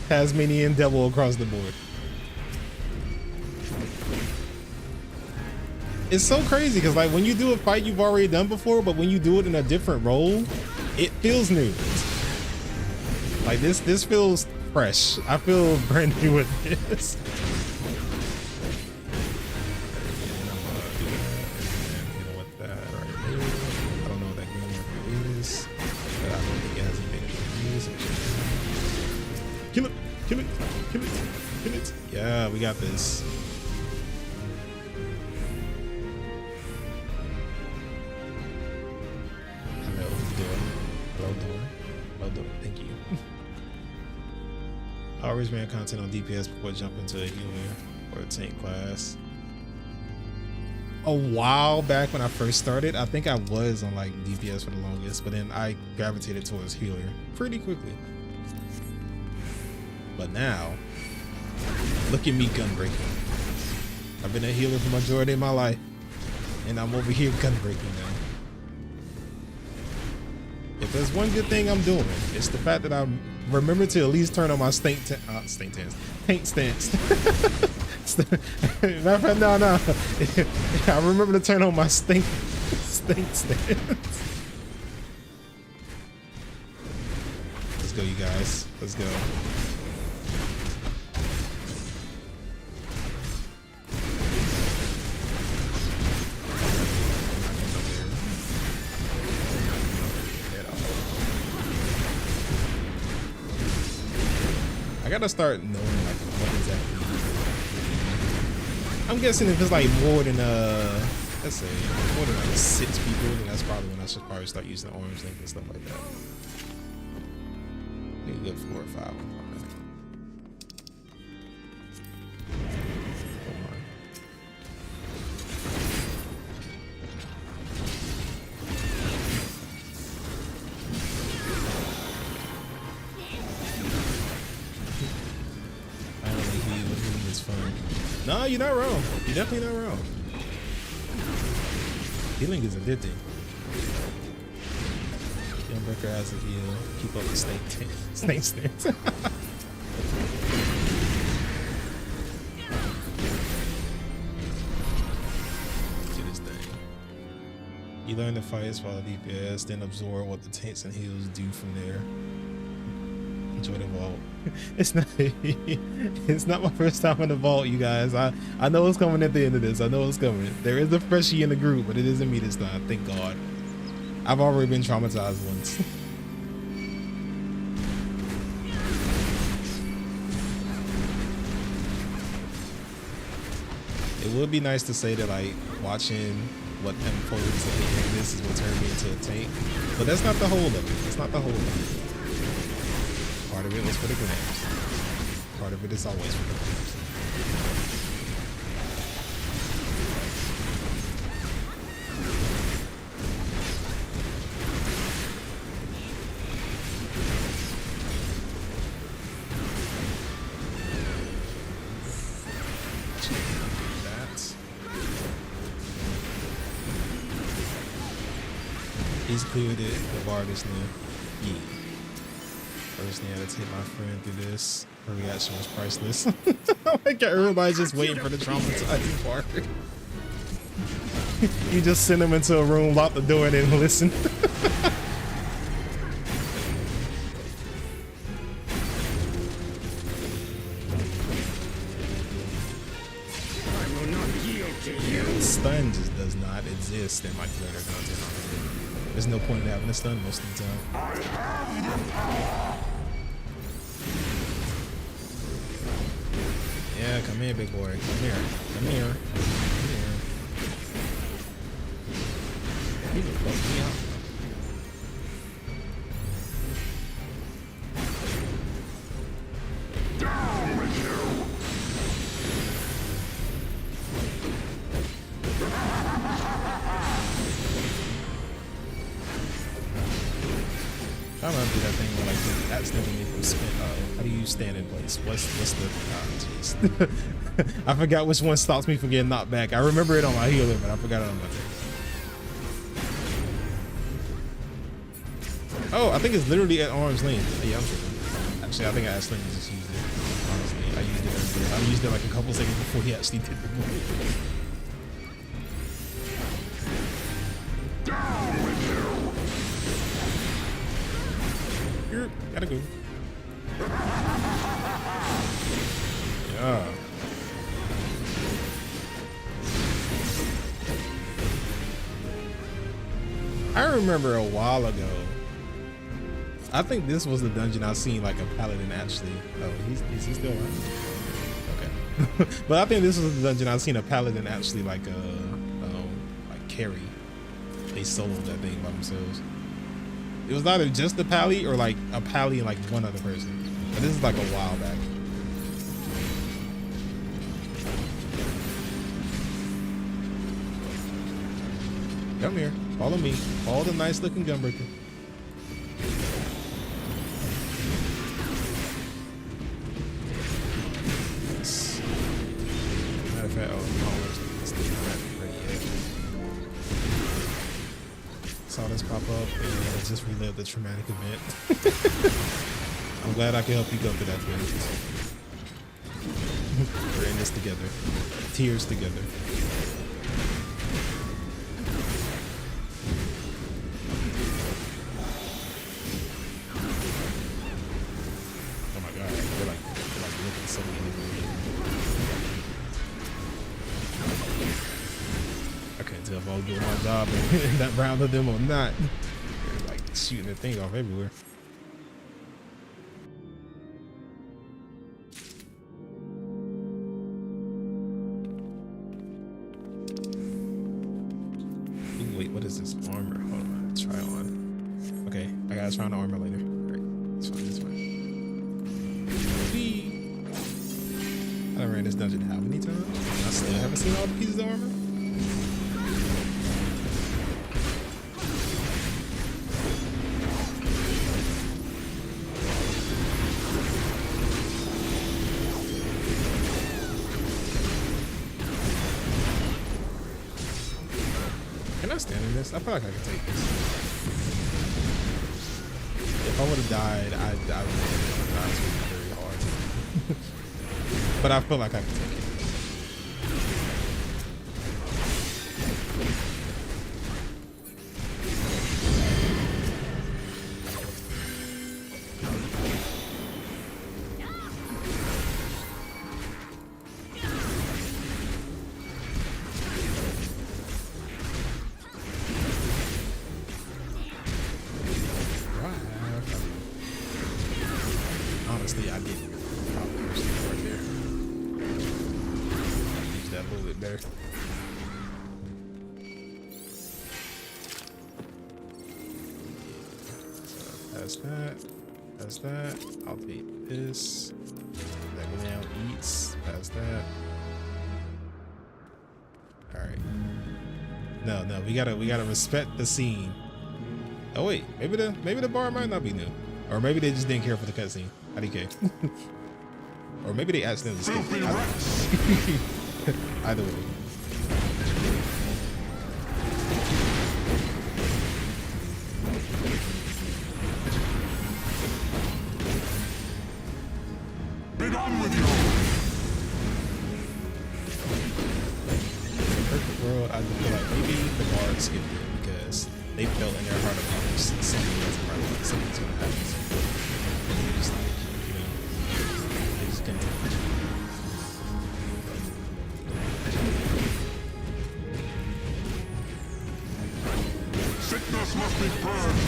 Tasmanian Devil across the board. It's so crazy because like when you do a fight you've already done before, but when you do it in a different role, it feels new. Like this feels fresh. I feel brand new with this. Kill it. Yeah, we got this. Hello, door. Thank you. I always ran content on DPS before jumping to a healer or a tank class. A while back when I first started, I think I was on like DPS for the longest, but then I gravitated towards healer pretty quickly. But now, look at me gun breaking. I've been a healer for the majority of my life, and I'm over here gun breaking now. If there's one good thing I'm doing, it's the fact that I remember to at least turn on my tank stance. Matter of fact, no. I remember to turn on my stance. Let's go, you guys. Let's go. I gotta start knowing like what exactly. I'm guessing if it's like more than let's say more than like 6 people, then that's probably when I should probably start using the orange link and stuff like that. Maybe good 4 or 5. No, you're not wrong. You're definitely not wrong. Healing is addicting. Youngbreaker has a heal. Keep up the snake stance. Do this thing. You learn to fight as follow DPS, then absorb what the tanks and heals do from there. Enjoy the vault. It's not my first time in the vault, you guys. I know it's coming at the end of this. I know it's coming. There is a freshie in the group, but it isn't me this time. Thank God. I've already been traumatized once. It would be nice to say that like watching what unfolds at the end of this is what turned me into a tank, but that's not the whole of it. That's not the whole of it. Part of it was for the grams. Part of it is always for the grams. He's cleared it. The bar is new. Yeah. First thing I had to take my friend through this. Her reaction was priceless. Like everybody's just waiting for the traumatizing part. You just send them into a room, lock the door, and then listen. I will not yield to you. Stun just does not exist in my creator content. There's no point in having a stun most of the time. Yeah, come here, big boy. Come here. Come here. Come here. He can fuck me up. Down with you. I don't do that thing where like that's never me from spin. How do you stand in place? What's the jeez. I forgot which one stops me from getting knocked back. I remember it on my healer, but I forgot it on my thing. Oh, I think it's literally at arm's length. Yeah, I'm tripping. Actually, I think I accidentally just used it. Honestly, I used it earlier. I used it like a couple seconds before he actually did the move. Gotta go. Yeah. I remember a while ago. I think this was the dungeon I seen like a paladin actually. Oh, is he still around? Okay. But I think this was the dungeon I seen a paladin actually like carry. They soloed that thing by themselves. It was either just a pally or like a pally and like one other person. But this is like a while back. Come here, follow me. Follow the nice looking gunbreaker. Yes. Matter of fact, let's do that ready yet. Saw this pop up and I just relived the traumatic event. I'm glad I can help you go through that thing. We're in this together. Tears together. Oh my god, they're like looking so many. I can't tell if I was doing my job in that round of them or not. They're like shooting the thing off everywhere. Ooh, wait, what is this armor? Hold on, try on. Okay, I gotta try on the armor later. Alright, it's fine, it's fine. Whee! I done ran this dungeon how many times? I still haven't seen all the pieces of armor. Can I stand in this? I feel like I can take this. If I would have died, I would have died very hard. But I feel like I can take it. Honestly, I didn't right there. Use that a little bit better. That's that. That's that. I'll take this. That go down, eats. Pass that. Alright. No, we gotta respect the scene. Oh wait, maybe the bar might not be new. Or maybe they just didn't care for the cutscene. IDK. Or maybe they accidentally skipped it. Either way. Be done with you. In a perfect world, I feel like maybe the bard skipped it because they felt in their heart of hearts something wasn't right. Something's gonna happen. They just like, they just didn't take it. Sickness must be purged.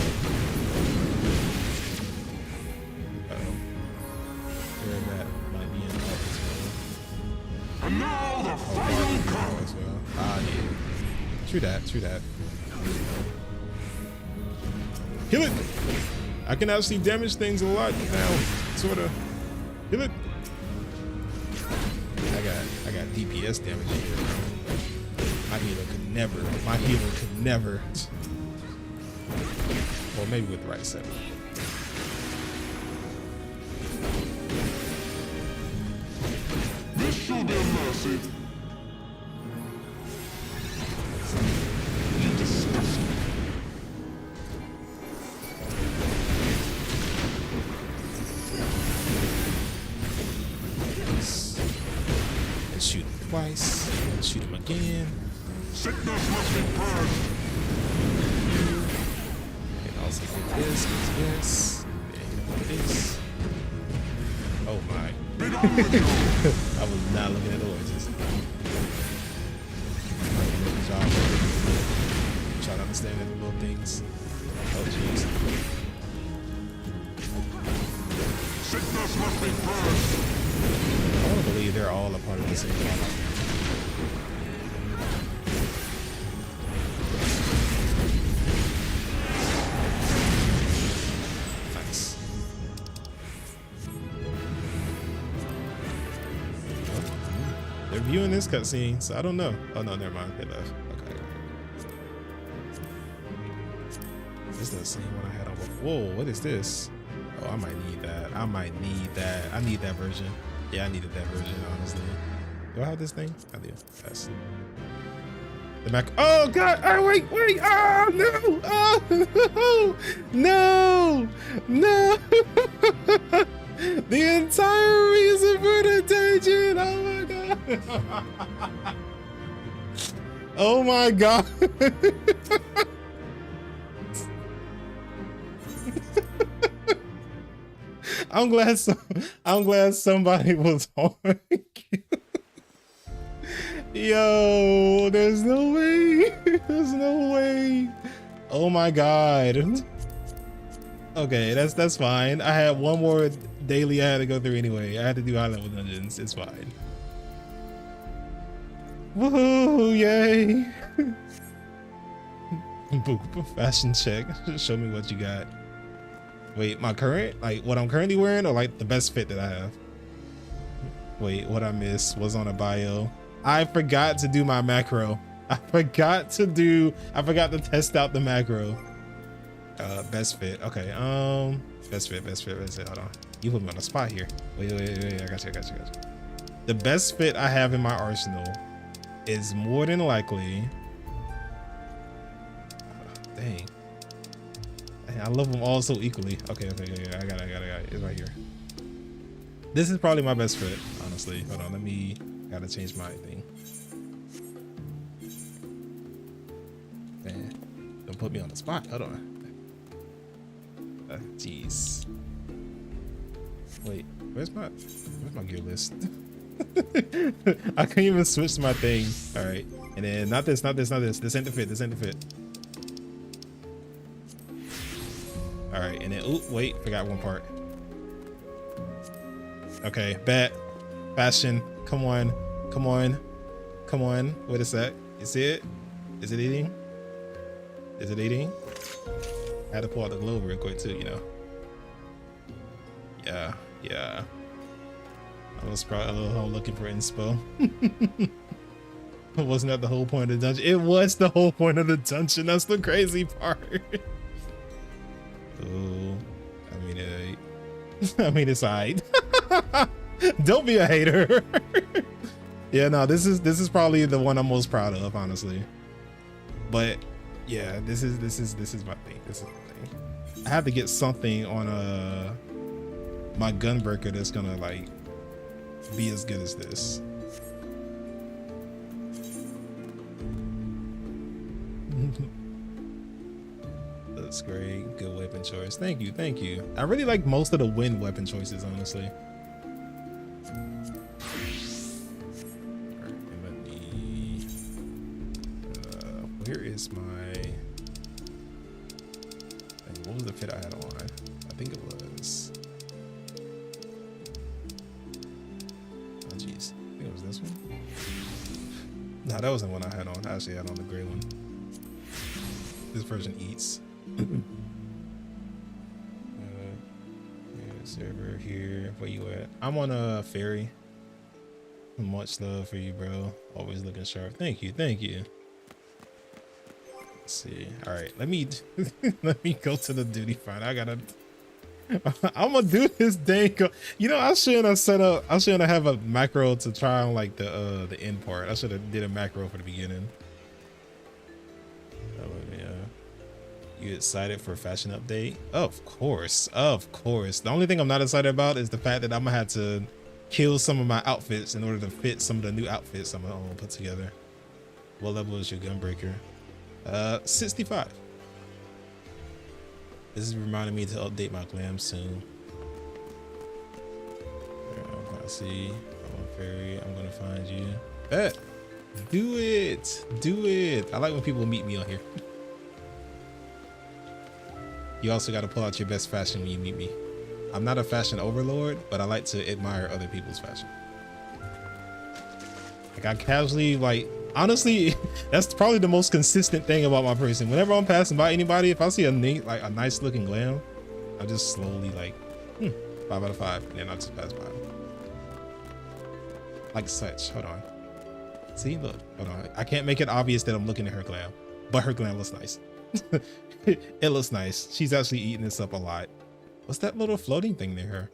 Uh-oh. Where that might be in the office as well. And now the final count. As well. Ah, yeah. True that. Kill it! I can actually damage things a lot now, sorta. Kill it! I got DPS damage here. My healer could never. Well, maybe with the right setup. acid. You disgust me. And shoot him twice. And shoot him again. Sickness must be purged. And also get this, this, and this. Oh my. Be done with you. I was not looking at the oranges. Good job. Try to understand the little things. Oh jeez. Sickness must be purged. I want to believe they're all a part of the same product. Nice. They're viewing this cutscene, so I don't know. Oh no, never mind. They left. Okay. This is the same one I had on before. Whoa, what is this? Oh, I might need that. I might need that. I need that version. Yeah, I needed that version, honestly. Do I have this thing? I do. Yes. The Mac. Oh God! Oh wait! Oh no! Oh no! No! The entire reason for the dungeon! Oh my God! Oh my God! I'm glad somebody was on cue. Yo, there's no way. There's no way. Oh my God. Okay, that's fine. I had one more daily I had to go through anyway. I had to do high level dungeons. It's fine. Woohoo, yay. Fashion check. Show me what you got. Wait, my current, like what I'm currently wearing, or like the best fit that I have? Wait, what I missed was on a bio. I forgot to do my macro. I forgot to test out the macro. Best fit. Okay. Best fit. Hold on. You put me on the spot here. Wait. I got you. The best fit I have in my arsenal is more than likely. Dang. I love them all so equally. Okay. I got it. It's right here. This is probably my best fit, honestly. Hold on. Gotta change my thing. Man, don't put me on the spot. Hold on. Jeez. Wait, where's my gear list? I can't even switch my thing. All right, and then not this. This ain't the fit. All right, and then wait, forgot one part. Okay, bet. Fashion. Come on. Wait a sec. You see it? Is it eating? I had to pull out the globe real quick too, you know. Yeah. I was probably a little looking for inspo. Wasn't that the whole point of the dungeon? It was the whole point of the dungeon. That's the crazy part. Oh, I mean, it's alright. Don't be a hater. Yeah, no, this is probably the one I'm most proud of, honestly. But yeah, this is my thing. I have to get something on my gunbreaker that's gonna like be as good as this. That's great. Good weapon choice. Thank you. I really like most of the wind weapon choices, honestly. Where is my what was the fit I had on? I think it was, oh jeez, I think it was this one. No, that wasn't the one I had on. I actually had on the gray one. This version eats. Server here. Where you at? I'm on a ferry. Much love for you, bro. Always looking sharp. Thank you. Let's see. All right, let me let me go to the duty finder. I gotta I'm gonna do this dang. You know, I shouldn't have set up. I shouldn't have a macro to try on like the end part. I should have did a macro for the beginning. Oh yeah. You excited for a fashion update? Of course, of course. The only thing I'm not excited about is the fact that I'm gonna have to kill some of my outfits in order to fit some of the new outfits I'm gonna put together. What level is your gunbreaker? 65. This is reminding me to update my glam soon. I'm gonna see. I'm a fairy. I'm gonna find you. Bet. Do it. Do it. I like when people meet me on here. You also got to pull out your best fashion when you meet me. I'm not a fashion overlord, but I like to admire other people's fashion. Like I casually honestly, that's probably the most consistent thing about my person. Whenever I'm passing by anybody, if I see a nice looking glam, I just slowly 5 out of 5, and then I just pass by. Like such. Hold on. See, look, hold on. I can't make it obvious that I'm looking at her glam, but her glam looks nice. It looks nice. She's actually eating this up a lot. What's that little floating thing near her?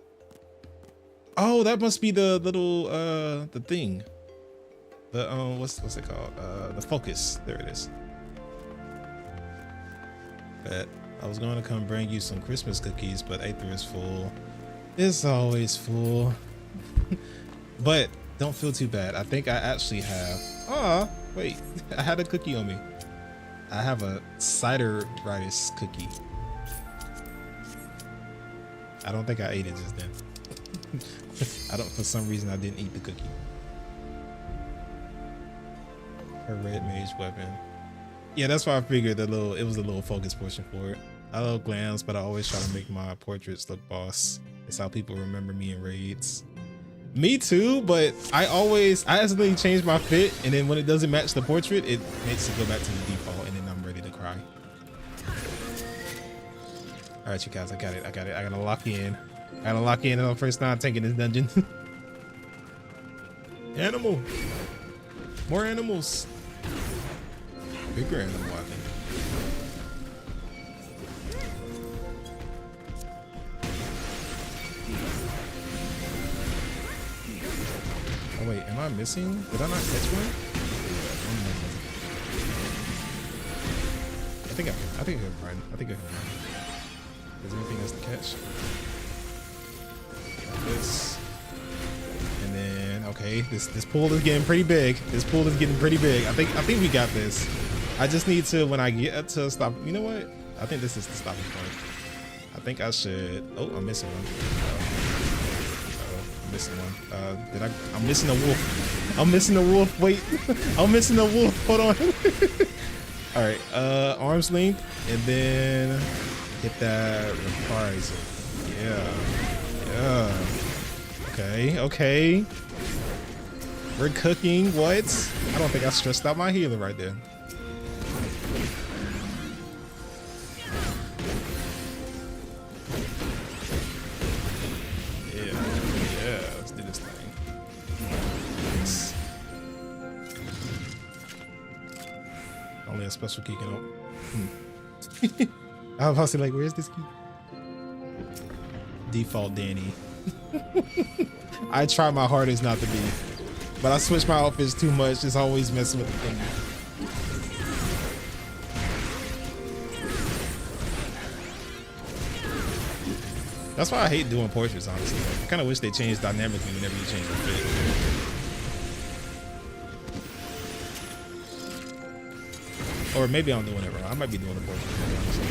Oh, that must be the little the thing. The what's it called? The focus. There it is. Bet. I was going to come bring you some Christmas cookies, but Aether is full. It's always full. But don't feel too bad. I think I actually have. Oh, wait. I had a cookie on me. I have a cider brightest cookie. I don't think I ate it just then. For some reason I didn't eat the cookie. Her red mage weapon. Yeah, that's why I figured it was a little focus portion for it. I love glams, but I always try to make my portraits look boss. It's how people remember me in raids. Me too, but I accidentally change my fit, and then when it doesn't match the portrait, it makes it go back to the default, and then I'm ready to cry. All right, you guys, I got it. I gotta lock in. I gotta lock in on the first time taking this dungeon. Animal. More animals. Bigger animal, I think. Oh wait, am I missing? Did I not catch one? I think I can run. I think I can run. Is there anything else to catch? This. And then okay, this pool is getting pretty big. This pool is getting pretty big. I think we got this. I just need to, when I get to stop, you know what? I think this is the stopping point. I think I should. Oh, I'm missing one. I'm missing one. I'm missing a wolf. I'm missing a wolf. Wait, I'm missing a wolf. Hold on. All right, arm's length, and then hit that reprisal. Yeah. Okay. We're cooking. What? I don't think I stressed out my healer right there. Yeah. Let's do this thing. Nice. Only a special key can open. I was about to say, like, where's this key? Default Danny. I try my hardest not to be, but I switch my outfits too much. Just always messing with the thing. That's why I hate doing portraits, honestly. I kind of wish they changed dynamically whenever you change the fit. Or maybe I'm doing it wrong. I might be doing a portrait, honestly.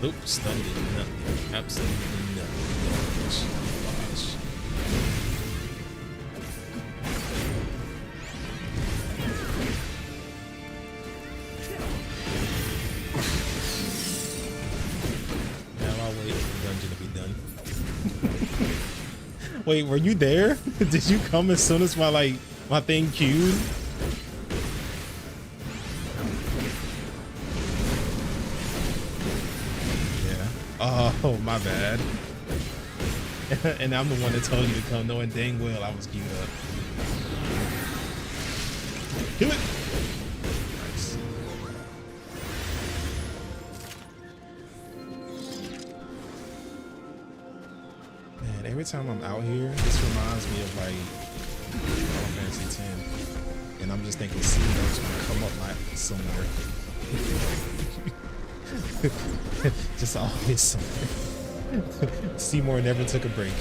Nope, stunned did nothing. Absolutely nothing. Gosh. Now I'll wait for the dungeon to be done. Wait, were you there? Did you come as soon as my thing queued? Oh, my bad. And I'm the one that told you to come, knowing dang well I was queued up. Kill it! Nice. Man, every time I'm out here, this reminds me of like Final Fantasy X. And I'm just thinking Seymour's gonna come up my somewhere. Just always somewhere. Seymour never took a break.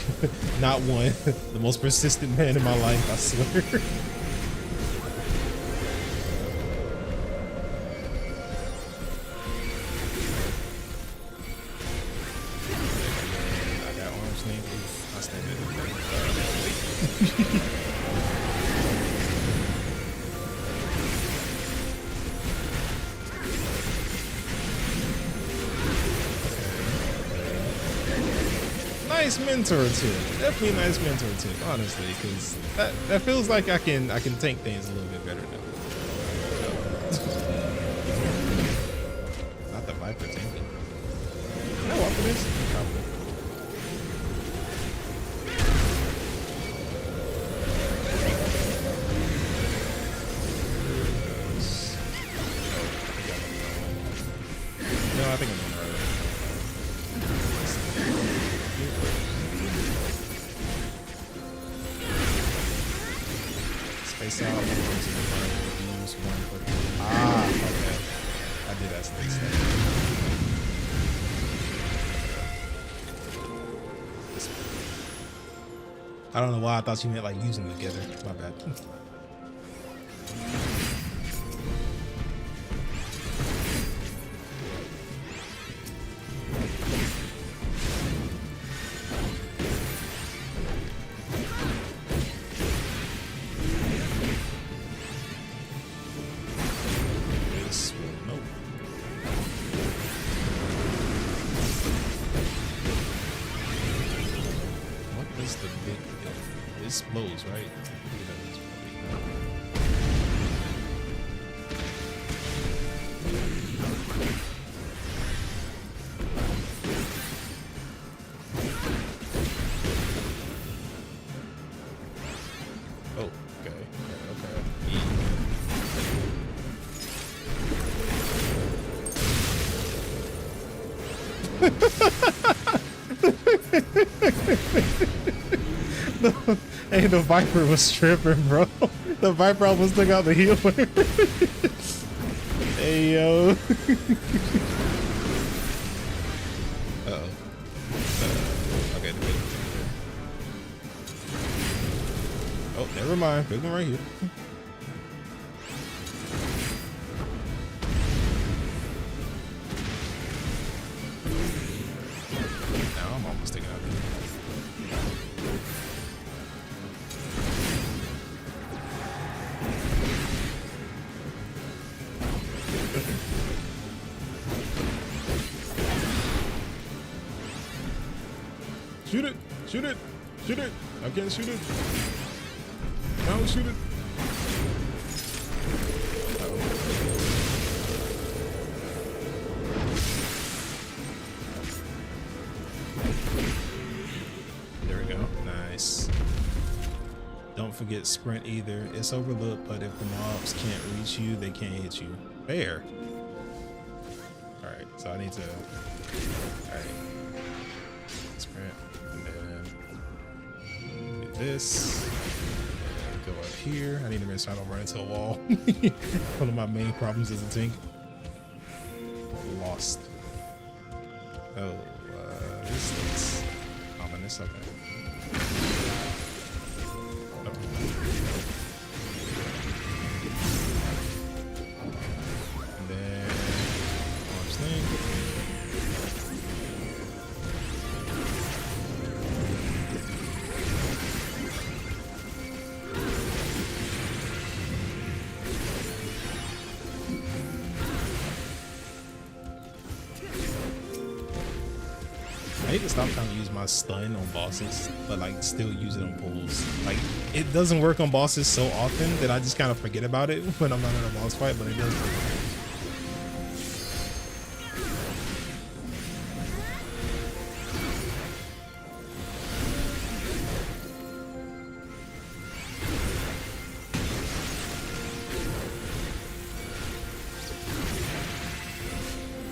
Not one. The most persistent man in my life, I swear. I got arm sling. I stand it. Nice mentor tip. Definitely a nice mentor tip, honestly, because that feels like I can tank things a little bit better now. Not the Viper tanking. Can I walk for this? Probably. No, I think I'm doing alright. Space out. Ah, okay. I did that snake step. I don't know why I thought you meant like using them together. My bad. This blows, right? Oh, okay. Hey, the Viper was tripping, bro. The Viper almost took out the healer. Hey, yo. Uh-oh. Okay, the big one. Oh, never mind. Big one right here. Now I'm almost taking out the healer. Shoot it! Shoot it! Shoot it! I can't shoot it! Don't shoot it! Uh-oh. There we go. Nice. Don't forget sprint either. It's overlooked, but if the mobs can't reach you, they can't hit you. Fair. Alright, so I need to... Alright. Sprint. This, go up here. I need to make sure I don't run into a wall. One of my main problems as a tank. Lost. Oh, this looks ominous. Okay. Oh. And then arm sling. I need to stop trying to use my stun on bosses, but like still use it on pulls. Like it doesn't work on bosses so often that I just kind of forget about it when I'm not in a boss fight, but it does work.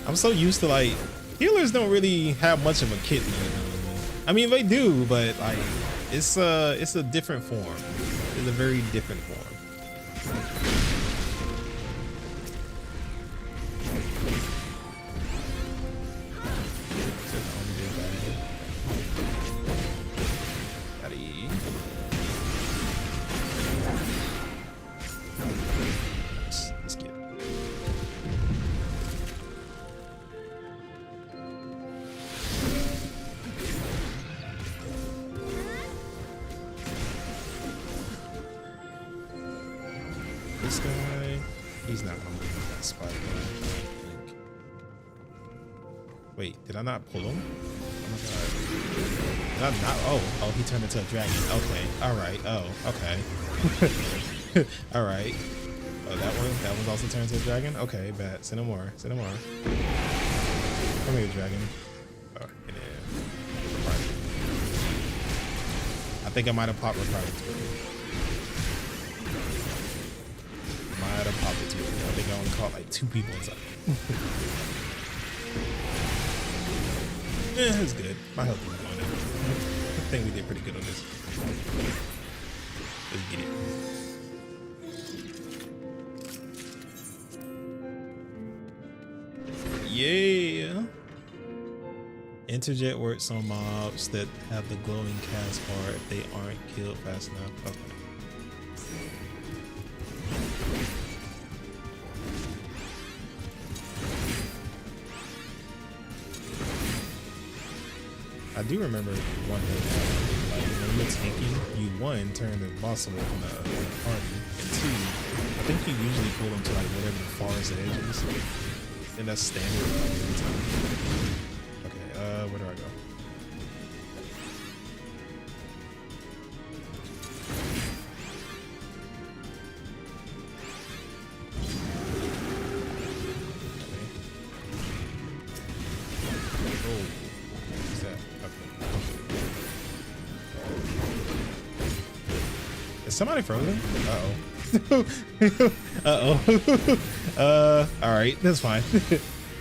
I'm so used to like healers don't really have much of a kit. I mean they do, but like it's a different form. It's a very different form. This guy, he's not gonna move in that spot. I think. Wait, did I not pull him? Oh my god. Did I not? Oh, he turned into a dragon. Okay, all right. Oh, okay. All right. Oh, that one also turned into a dragon. Okay, bad. Send him more. Send him more. Come here, dragon. Oh, yeah. I think I might have popped Ricardo. Might have popped it too. I think I only caught like 2 people inside. Yeah, it's good. My health is going down. I think we did pretty good on this. Let's get it. Yeah. Interjet works on mobs that have the glowing cast bar if they aren't killed fast enough. Okay. I do remember one thing, like when you're tanking, you one, turn the boss away from the party, and 2, I think you usually pull them to like whatever the farthest edge is, and that's standard like, every time. Okay, where do I go? Somebody frozen? Uh-oh. All right, that's fine.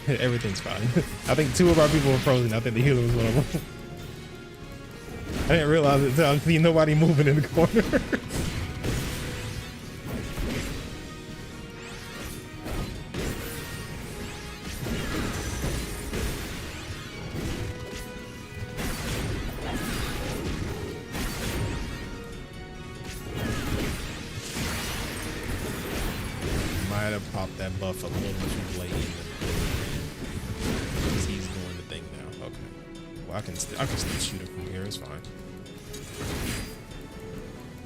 Everything's fine. I think 2 of our people were frozen. I think the healer was one of them. I didn't realize it until I see nobody moving in the corner. Might have popped that buff a little too late because he's doing the thing now. Okay, well I can still shoot him from here. It's fine.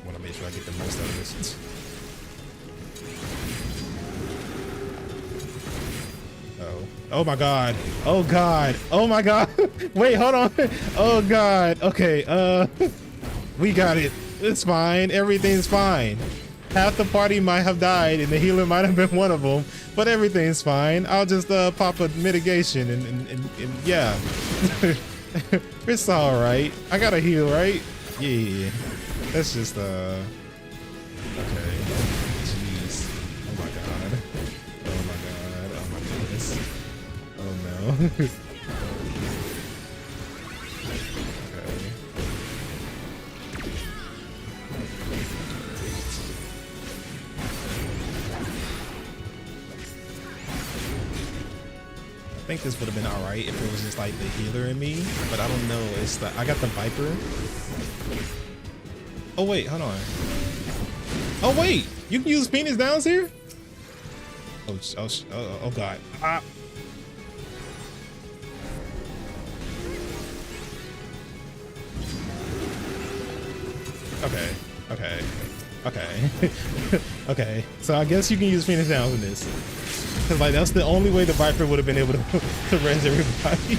Want to make sure I get the most out of this. Oh my god. Oh god. Oh my god. Wait, hold on. Oh god. Okay. We got it. It's fine. Everything's fine. Half the party might have died and the healer might have been one of them, but everything's fine. I'll just pop a mitigation and yeah. It's all right. I got a heal, right? Yeah. That's just okay. Jeez. Oh my god. Oh my god. Oh my goodness. Oh no. I think this would have been all right if it was just like the healer in me, but I don't know. It's the I got the Viper. Oh wait, hold on. Oh wait, you can use Phoenix Downs here? Oh god. Ah. Okay. Okay. So I guess you can use Phoenix Downs in this. Cause like that's the only way the Viper would have been able to res everybody.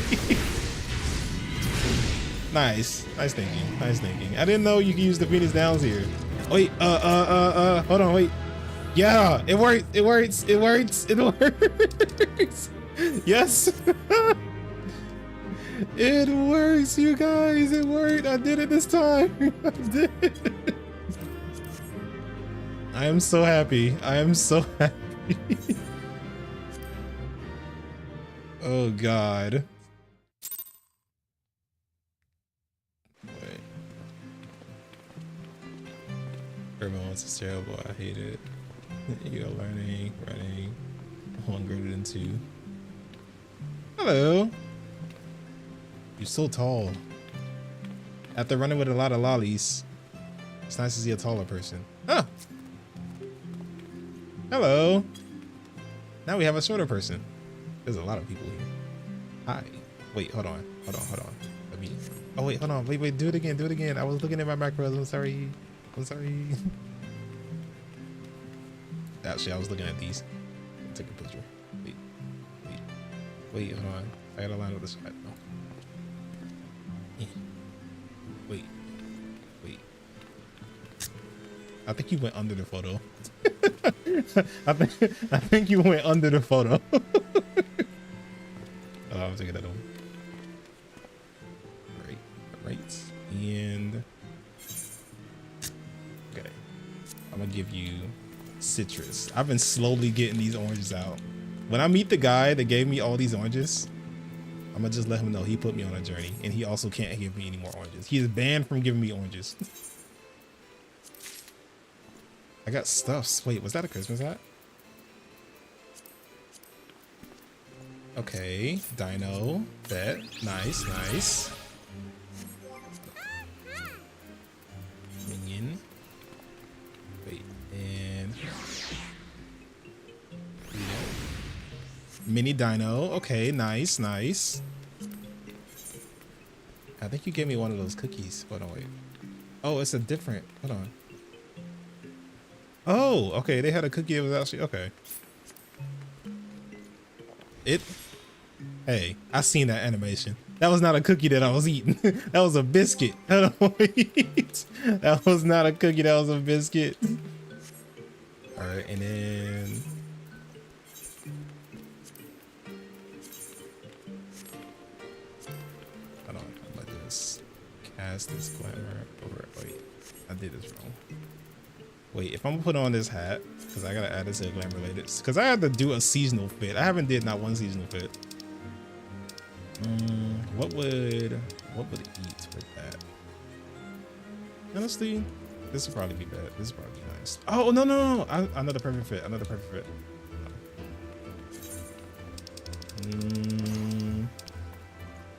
Nice thinking. I didn't know you could use the Phoenix Downs here. Wait, hold on, wait. Yeah, it works. Yes. It works, you guys. It worked. I did it this time. I did it. I am so happy. Oh God. Wait. Urban Ones is terrible. I hate it. You're learning, running. 1 greater than 2. Hello. You're so tall. After running with a lot of lollies, it's nice to see a taller person. Oh. Hello. Now we have a shorter person. There's a lot of people here. Hi. Wait, hold on. Let me. Oh wait, hold on. Wait. Do it again. I was looking at my macros. I'm sorry. Actually, I was looking at these. Take a picture. Wait, hold on. I gotta line up this side. No. Wait. I think you went under the photo. I think you went under the photo. I'm taking that on. Right. And okay. I'm gonna give you citrus. I've been slowly getting these oranges out. When I meet the guy that gave me all these oranges, I'm gonna just let him know he put me on a journey, and he also can't give me any more oranges. He is banned from giving me oranges. I got stuffs. Wait, was that a Christmas hat? Okay, dino, bet, nice. Minion. Wait, and mini dino. Okay, nice. I think you gave me one of those cookies. Hold on, wait. Oh, it's a different. Hold on. Oh, okay. They had a cookie that was actually okay. Hey, I seen that animation. That was not a cookie that I was eating. That was a biscuit. Hold on, wait. That was not a cookie. That was a biscuit. All right, and then. Hold on. I'm gonna just cast this glamour over. Wait, I did this wrong. Wait, if I'm gonna put on this hat, because I gotta add this to glam related, because I had to do a seasonal fit. I haven't did not one seasonal fit. What would it eat with that? Honestly, this would probably be bad. This would probably be nice. Oh no! Another perfect fit.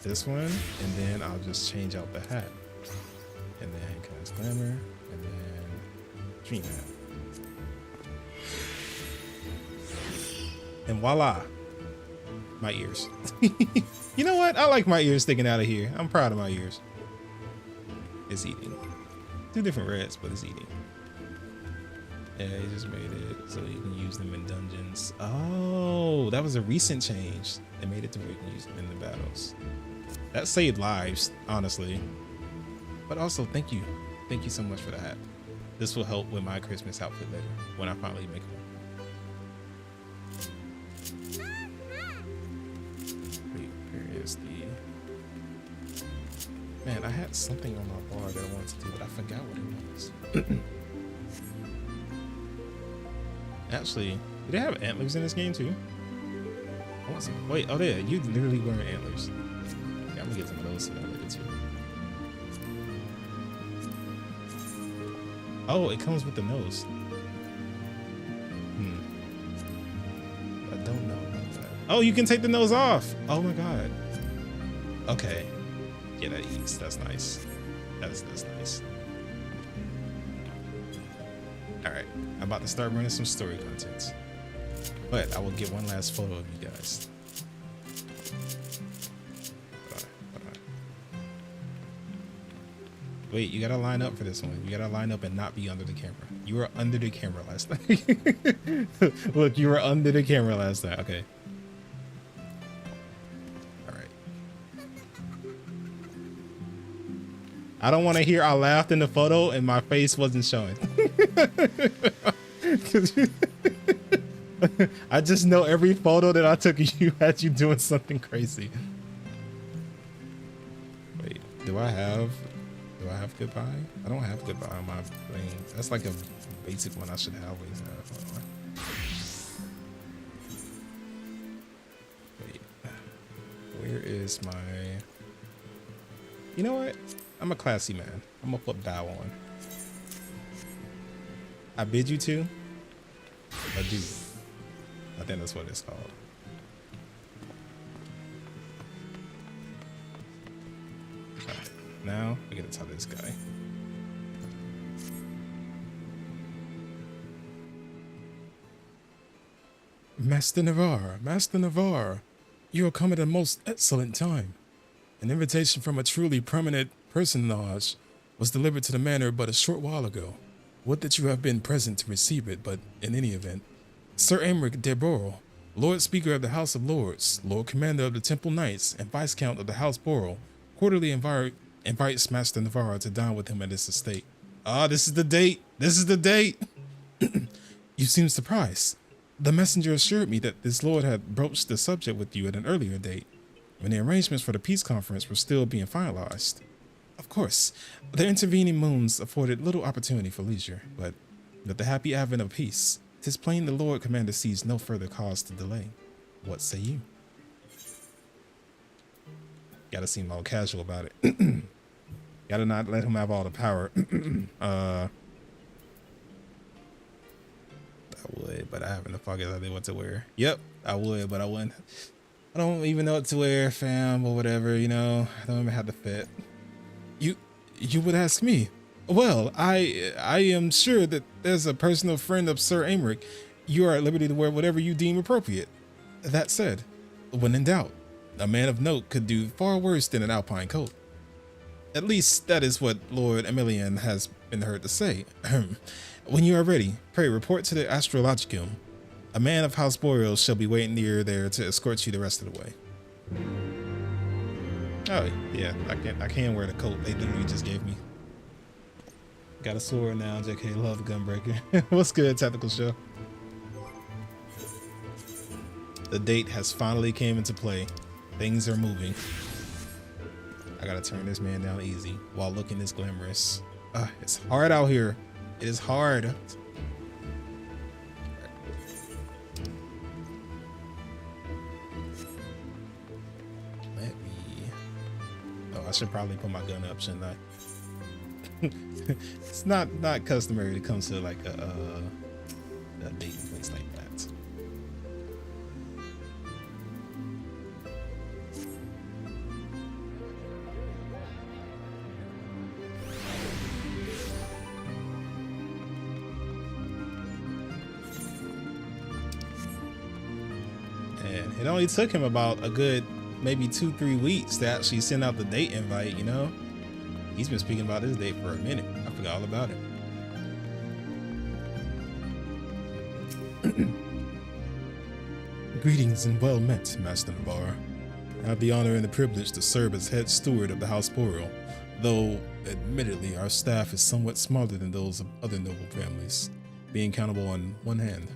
This one, and then I'll just change out the hat, and then cast glamour, and then dream hat, and voila, my ears. You know what? I like my ears sticking out of here. I'm proud of my ears. It's eating. 2 different reds, but it's eating. Yeah, he just made it so you can use them in dungeons. Oh, that was a recent change. They made it to where you can use them in the battles. That saved lives, honestly. But also, thank you. Thank you so much for the hat. This will help with my Christmas outfit later when I finally make one. Man, I had something on my bar that I wanted to do, but I forgot what it was. Actually, do they have antlers in this game too? I want some. Wait, oh yeah, you literally wearing antlers. Yeah, I'm gonna get some of those so that later too. Oh, it comes with the nose. I don't know about that. Oh, you can take the nose off. Oh my god. Okay. Yeah, that eats. That's nice. That's nice. All right, I'm about to start running some story content, but I will get one last photo of you guys. Hold on. Wait, you gotta line up for this one. You gotta line up and not be under the camera. You were under the camera last time. Look, you were under the camera last time. Okay. I don't want to hear I laughed in the photo and my face wasn't showing. I just know every photo that I took of you had you doing something crazy. Wait, do I have goodbye? I don't have goodbye on my thing. That's like a basic one I should always have. Hold on. Wait. is my... You know what? I'm a classy man. I'm gonna put bow on. I bid you to. Adieu. I think that's what it's called. Okay, now we get to tell this guy. Master Navarre, you are come at a most excellent time. An invitation from a truly prominent personage was delivered to the manor but a short while ago. Would that you have been present to receive it, but in any event, Sir Aymeric de Borel, Lord Speaker of the House of Lords, Lord Commander of the Temple Knights, and Viscount of the House Borel, quarterly invites Master Navarre to dine with him at his estate. Ah, this is the date. This is the date. You seem surprised. The messenger assured me that this lord had broached the subject with you at an earlier date, when the arrangements for the peace conference were still being finalized. Of course, the intervening moons afforded little opportunity for leisure, but with the happy advent of peace, 'tis plain the Lord Commander sees no further cause to delay. What say you? Gotta seem all casual about it. Gotta not let him have all the power. I would, but I haven't the fucking idea what to wear. Yep, I would, but I wouldn't. I don't even know what to wear, fam, or whatever, you know. I don't even have the fit. You would ask me. Well, I am sure that as a personal friend of Sir Aymeric, you are at liberty to wear whatever you deem appropriate. That said, when in doubt, a man of note could do far worse than an alpine coat. At least that is what Lord Emilian has been heard to say. When you are ready, pray report to the Astrologicum. A man of House Boreal shall be waiting near there to escort you the rest of the way. Oh yeah, I can wear the coat they literally just gave me. Got a sword now, JK, love Gunbreaker. What's good, Tactical Show? The date has finally came into play. Things are moving. I gotta turn this man down easy while looking this glamorous. It's hard out here. It is hard. Let me... Oh, I should probably put my gun up, shouldn't I? It's not customary to come to like a dating place like that. And it only took him about a good maybe 2-3 weeks to actually send out the date invite, you know? He's been speaking about this date for a minute. I forgot all about it. Greetings and well met, Master Navarre. I have the honor and the privilege to serve as head steward of the House Boreal, though admittedly our staff is somewhat smaller than those of other noble families, being countable on one hand.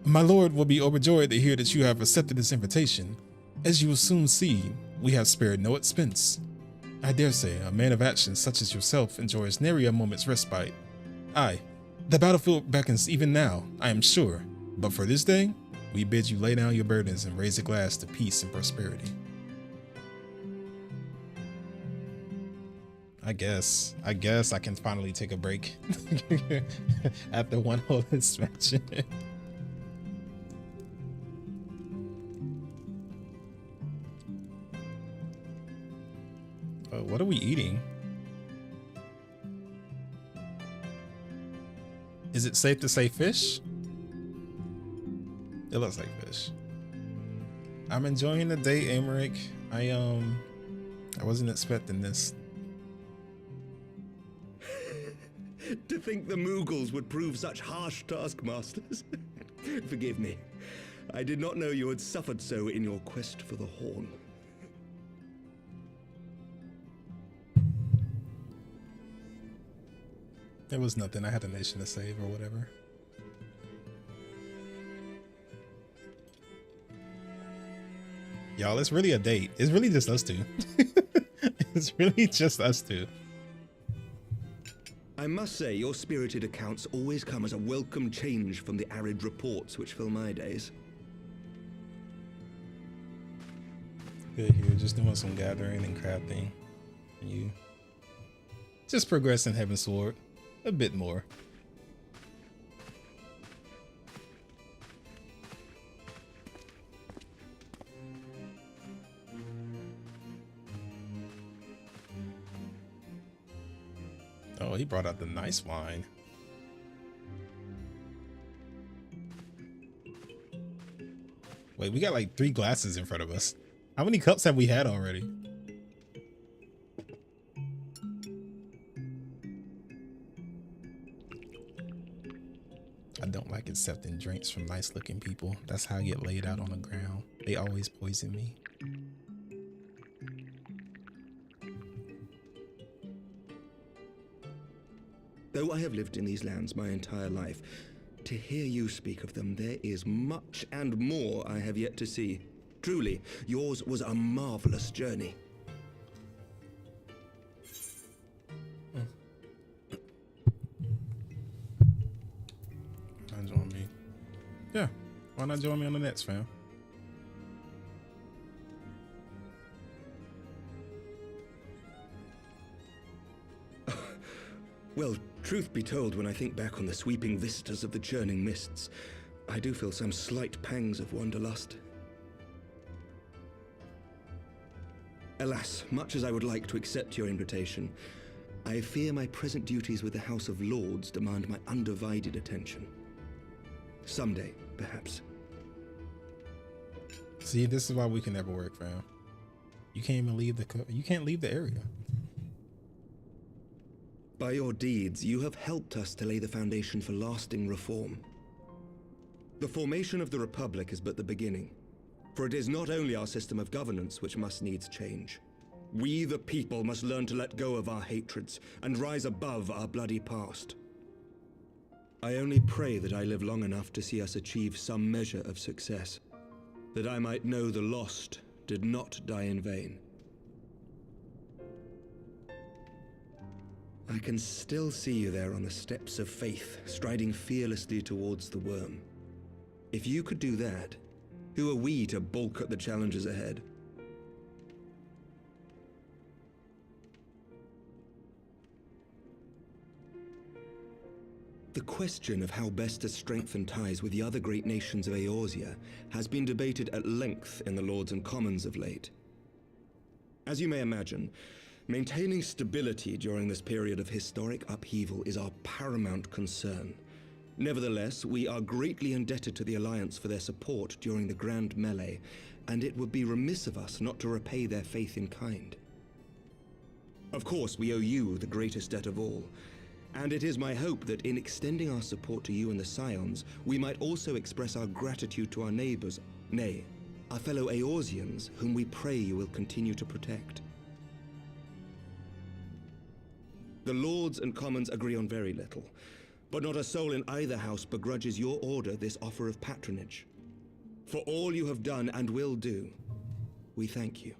My lord will be overjoyed to hear that you have accepted this invitation. As you will soon see, we have spared no expense. I dare say, a man of action such as yourself enjoys nary a moment's respite. Aye, the battlefield beckons even now, I am sure, but for this day, we bid you lay down your burdens and raise a glass to peace and prosperity. I guess I can finally take a break after one whole inspection. What are we eating? Is it safe to say fish? It looks like fish. I'm enjoying the day, Aymeric. I wasn't expecting this. To think the Moogles would prove such harsh taskmasters. Forgive me. I did not know you had suffered so in your quest for the horn. There was nothing. I had a nation to save or whatever. Y'all, it's really a date. It's really just us two. It's really just us two. I must say, your spirited accounts always come as a welcome change from the arid reports which fill my days. Good here, just doing some gathering and crafting. And you just progressing Heaven Sword a bit more. Oh, he brought out the nice wine. Wait, we got like 3 glasses in front of us. How many cups have we had already? I don't like accepting drinks from nice looking people. That's how I get laid out on the ground. They always poison me. Though I have lived in these lands my entire life, to hear you speak of them, there is much and more I have yet to see. Truly, yours was a marvelous journey. Join me. Yeah, why not join me on the next, fam? Well, truth be told, when I think back on the sweeping vistas of the churning mists, I do feel some slight pangs of wanderlust. Alas, much as I would like to accept your invitation, I fear my present duties with the House of Lords demand my undivided attention. Someday, perhaps. See, this is why we can never work, fam. You can't even leave the area. By your deeds, you have helped us to lay the foundation for lasting reform. The formation of the Republic is but the beginning, for it is not only our system of governance which must needs change. We, the people, must learn to let go of our hatreds and rise above our bloody past. I only pray that I live long enough to see us achieve some measure of success, that I might know the lost did not die in vain. I can still see you there on the steps of faith, striding fearlessly towards the worm. If you could do that, who are we to balk at the challenges ahead? The question of how best to strengthen ties with the other great nations of Eorzea has been debated at length in the Lords and Commons of late. As you may imagine, maintaining stability during this period of historic upheaval is our paramount concern. Nevertheless, we are greatly indebted to the Alliance for their support during the Grand Melee, and it would be remiss of us not to repay their faith in kind. Of course, we owe you the greatest debt of all, and it is my hope that in extending our support to you and the Scions, we might also express our gratitude to our neighbors, nay, our fellow Eorzeans, whom we pray you will continue to protect. The Lords and Commons agree on very little, but not a soul in either house begrudges your order this offer of patronage. For all you have done and will do, we thank you.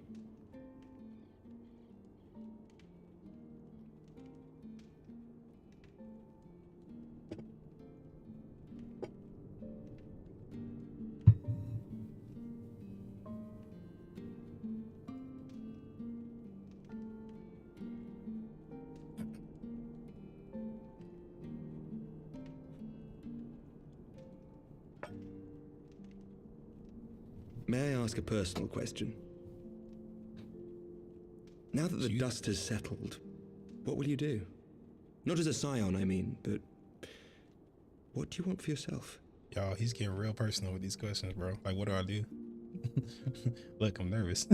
May I ask a personal question? Now that the dust has settled, what will you do? Not as a scion, I mean, but what do you want for yourself? Y'all, he's getting real personal with these questions, bro. Like, what do I do? Look, I'm nervous.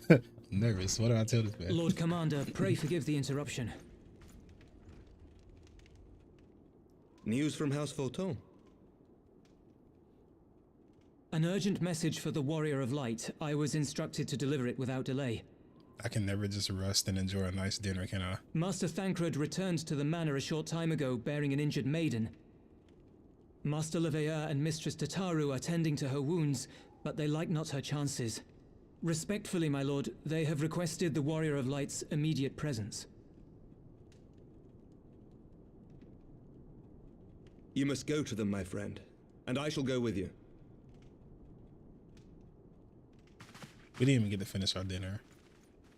I'm nervous. What do I tell this man? Lord Commander, pray forgive the interruption. News from House Fulton. An urgent message for the Warrior of Light. I was instructed to deliver it without delay. I can never just rest and enjoy a nice dinner, can I? Master Thancred returned to the manor a short time ago bearing an injured maiden. Master Leveilleur and Mistress Tataru are tending to her wounds, but they like not her chances. Respectfully, my lord, they have requested the Warrior of Light's immediate presence. You must go to them, my friend, and I shall go with you. We didn't even get to finish our dinner.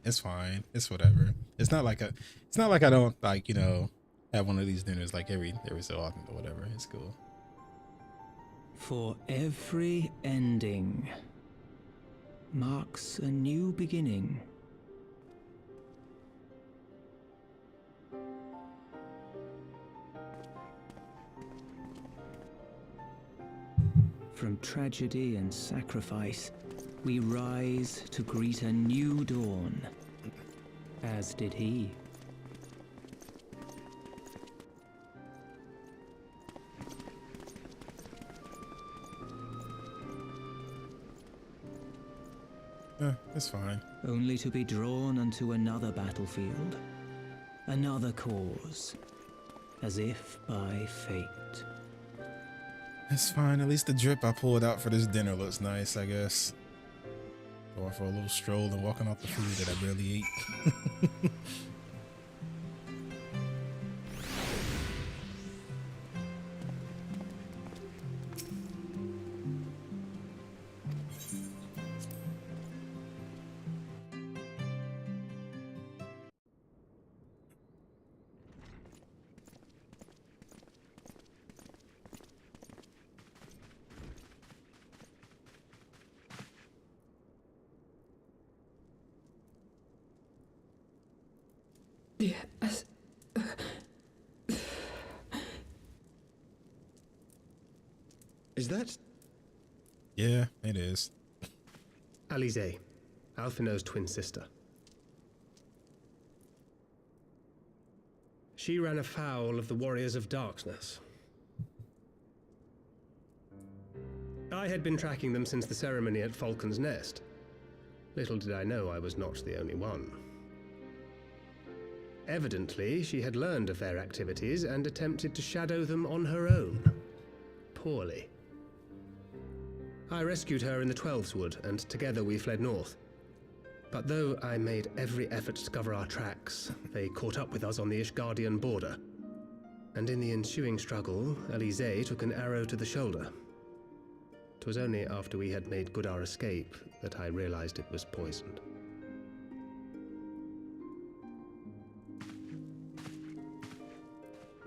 It's fine. It's whatever. It's not like I don't like, you know, have one of these dinners like every so often or whatever. It's cool. For every ending marks a new beginning. From tragedy and sacrifice, we rise to greet a new dawn, as did he. It's fine. Only to be drawn onto another battlefield, another cause, as if by fate. It's fine. At least the drip I pulled out for this dinner looks nice, I guess. Going for a little stroll and walking off the food that I barely ate. Yes. Is that... Yeah, it is. Alize, Alphino's twin sister. She ran afoul of the Warriors of Darkness. I had been tracking them since the ceremony at Falcon's Nest. Little did I know I was not the only one. Evidently, she had learned of their activities and attempted to shadow them on her own. Poorly. I rescued her in the Twelveswood, and together we fled north. But though I made every effort to cover our tracks, they caught up with us on the Ishgardian border. And in the ensuing struggle, Alize took an arrow to the shoulder. 'Twas only after we had made good our escape that I realized it was poisoned.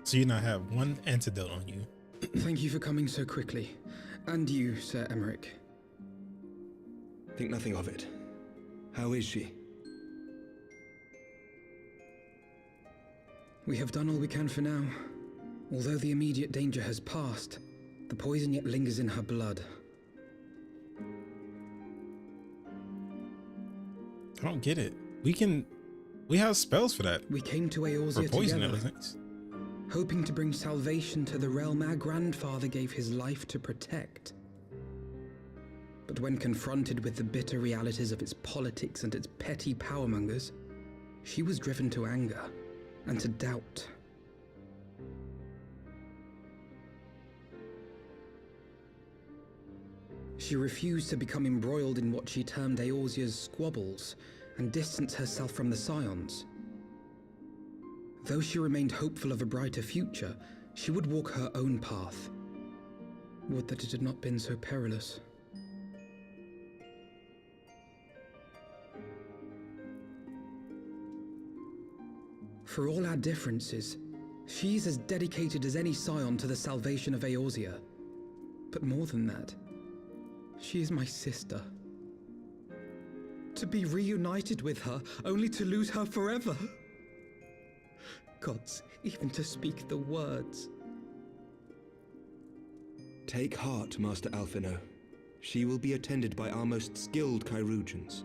So you now have one antidote on you. Thank you for coming so quickly. And you, Sir Emmerich. Think nothing of it. How is she? We have done all we can for now. Although the immediate danger has passed, the poison yet lingers in her blood. I don't get it. We have spells for that. We came to For Eorzea poison, together, at least. hoping to bring salvation to the realm our grandfather gave his life to protect. But when confronted with the bitter realities of its politics and its petty powermongers, she was driven to anger and to doubt. She refused to become embroiled in what she termed Eorzea's squabbles and distance herself from the Scions. Though she remained hopeful of a brighter future, she would walk her own path. Would that it had not been so perilous. For all our differences, she's as dedicated as any Scion to the salvation of Eorzea. But more than that, she is my sister. To be reunited with her, only to lose her forever. Gods, even to speak the words. Take heart, Master Alphino. She will be attended by our most skilled Chirurgeons.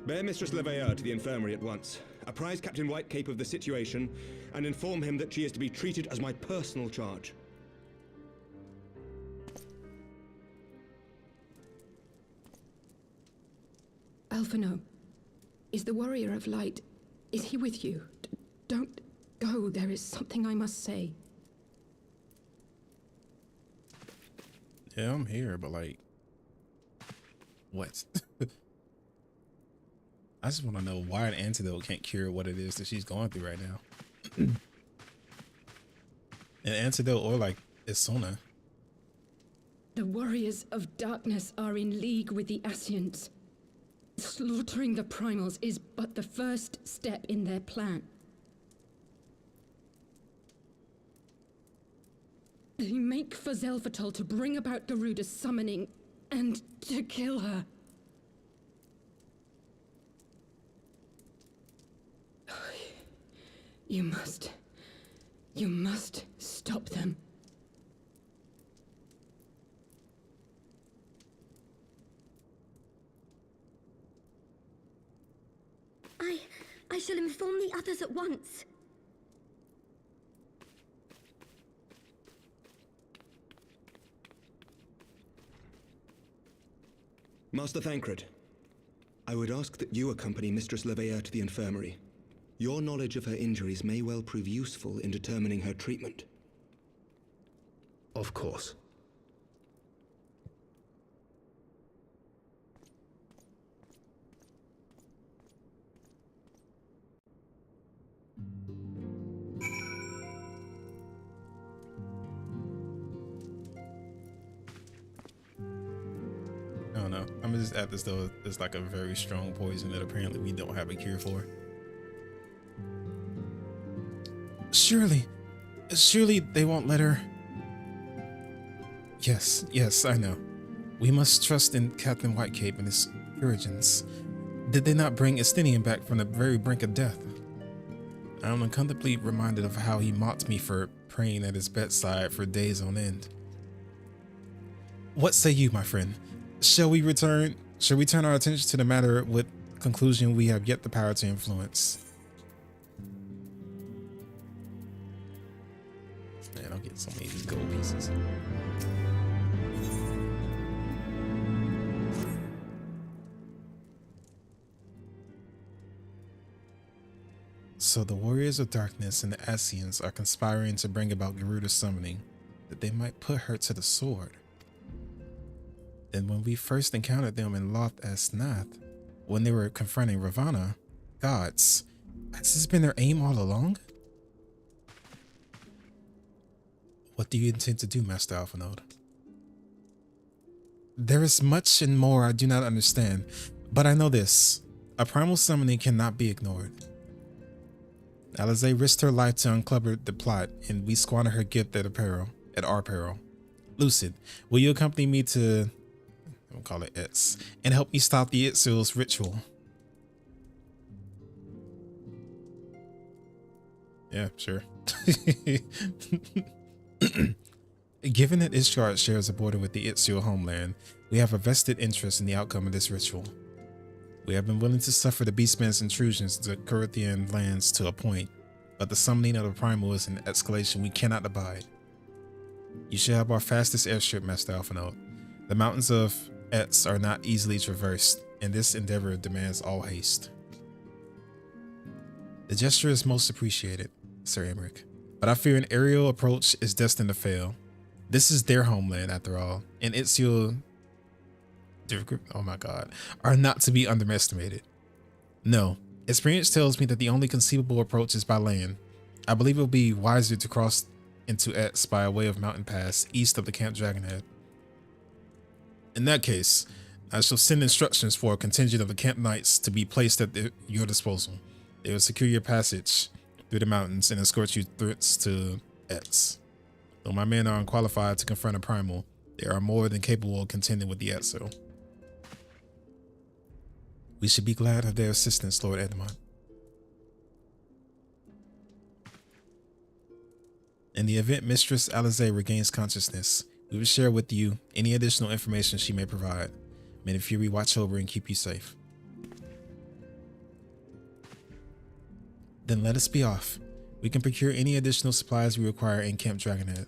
Bear Mistress Leveilleur to the infirmary at once. Apprise Captain Whitecape of the situation, and inform him that she is to be treated as my personal charge. Alphino, is the Warrior of Light, is he with you? Don't go, there is something I must say. Yeah, I'm here, but like, what? I just want to know why an antidote can't cure what it is that she's going through right now. An antidote or like Isona. The warriors of darkness are in league with the Ascians. Slaughtering the primals is but the first step in their plan. They make for Zelvatol to bring about Garuda's summoning and to kill her. You must stop them. I shall inform the others at once. Master Thancred, I would ask that you accompany Mistress Leveilleur to the infirmary. Your knowledge of her injuries may well prove useful in determining her treatment. Of course. I don't know. I'm just at this though. It's like a very strong poison that apparently we don't have a cure for. Surely they won't let her. Yes, I know. We must trust in Captain Whitecape and his Curigens. Did they not bring Estinian back from the very brink of death? I am uncomfortably reminded of how he mocked me for praying at his bedside for days on end. What say you, my friend? Shall we turn our attention to the matter with conclusion we have yet the power to influence? Man, I'll get so many of these gold pieces. So the warriors of darkness and the Ascians are conspiring to bring about Garuda's summoning, that they might put her to the sword. Then when we first encountered them in Loth Nath, when they were confronting Ravana, gods, has this been their aim all along? What do you intend to do, Master Alphanode? There is much and more I do not understand, but I know this. A primal summoning cannot be ignored. Alize risked her life to uncover the plot, and we squander her gift at our peril. Lucid, will you accompany me to... We'll call it Itz, and help me stop the Itzul's ritual? Yeah, sure. Given that Ishgard shares a border with the Itzul homeland, we have a vested interest in the outcome of this ritual. We have been willing to suffer the Beastman's intrusions into Corinthian lands to a point, but the summoning of the primal is an escalation we cannot abide. You shall have our fastest airstrip, Master Alphanode. The mountains of Etz are not easily traversed, and this endeavor demands all haste. The gesture is most appreciated, Sir Emmerich, but I fear an aerial approach is destined to fail. This is their homeland, after all, and Itzul, oh my god, are not to be underestimated. No, experience tells me that the only conceivable approach is by land. I believe it will be wiser to cross into Etz by way of mountain pass east of the Camp Dragonhead. In that case, I shall send instructions for a contingent of the camp knights to be placed at your disposal. They will secure your passage through the mountains and escort you thence to Etz. Though my men are unqualified to confront a primal, they are more than capable of contending with the Etzel. We should be glad of their assistance, Lord Edmond. In the event Mistress Alize regains consciousness, we will share with you any additional information she may provide. May the Fury watch over and keep you safe. Then let us be off. We can procure any additional supplies we require in Camp Dragonhead.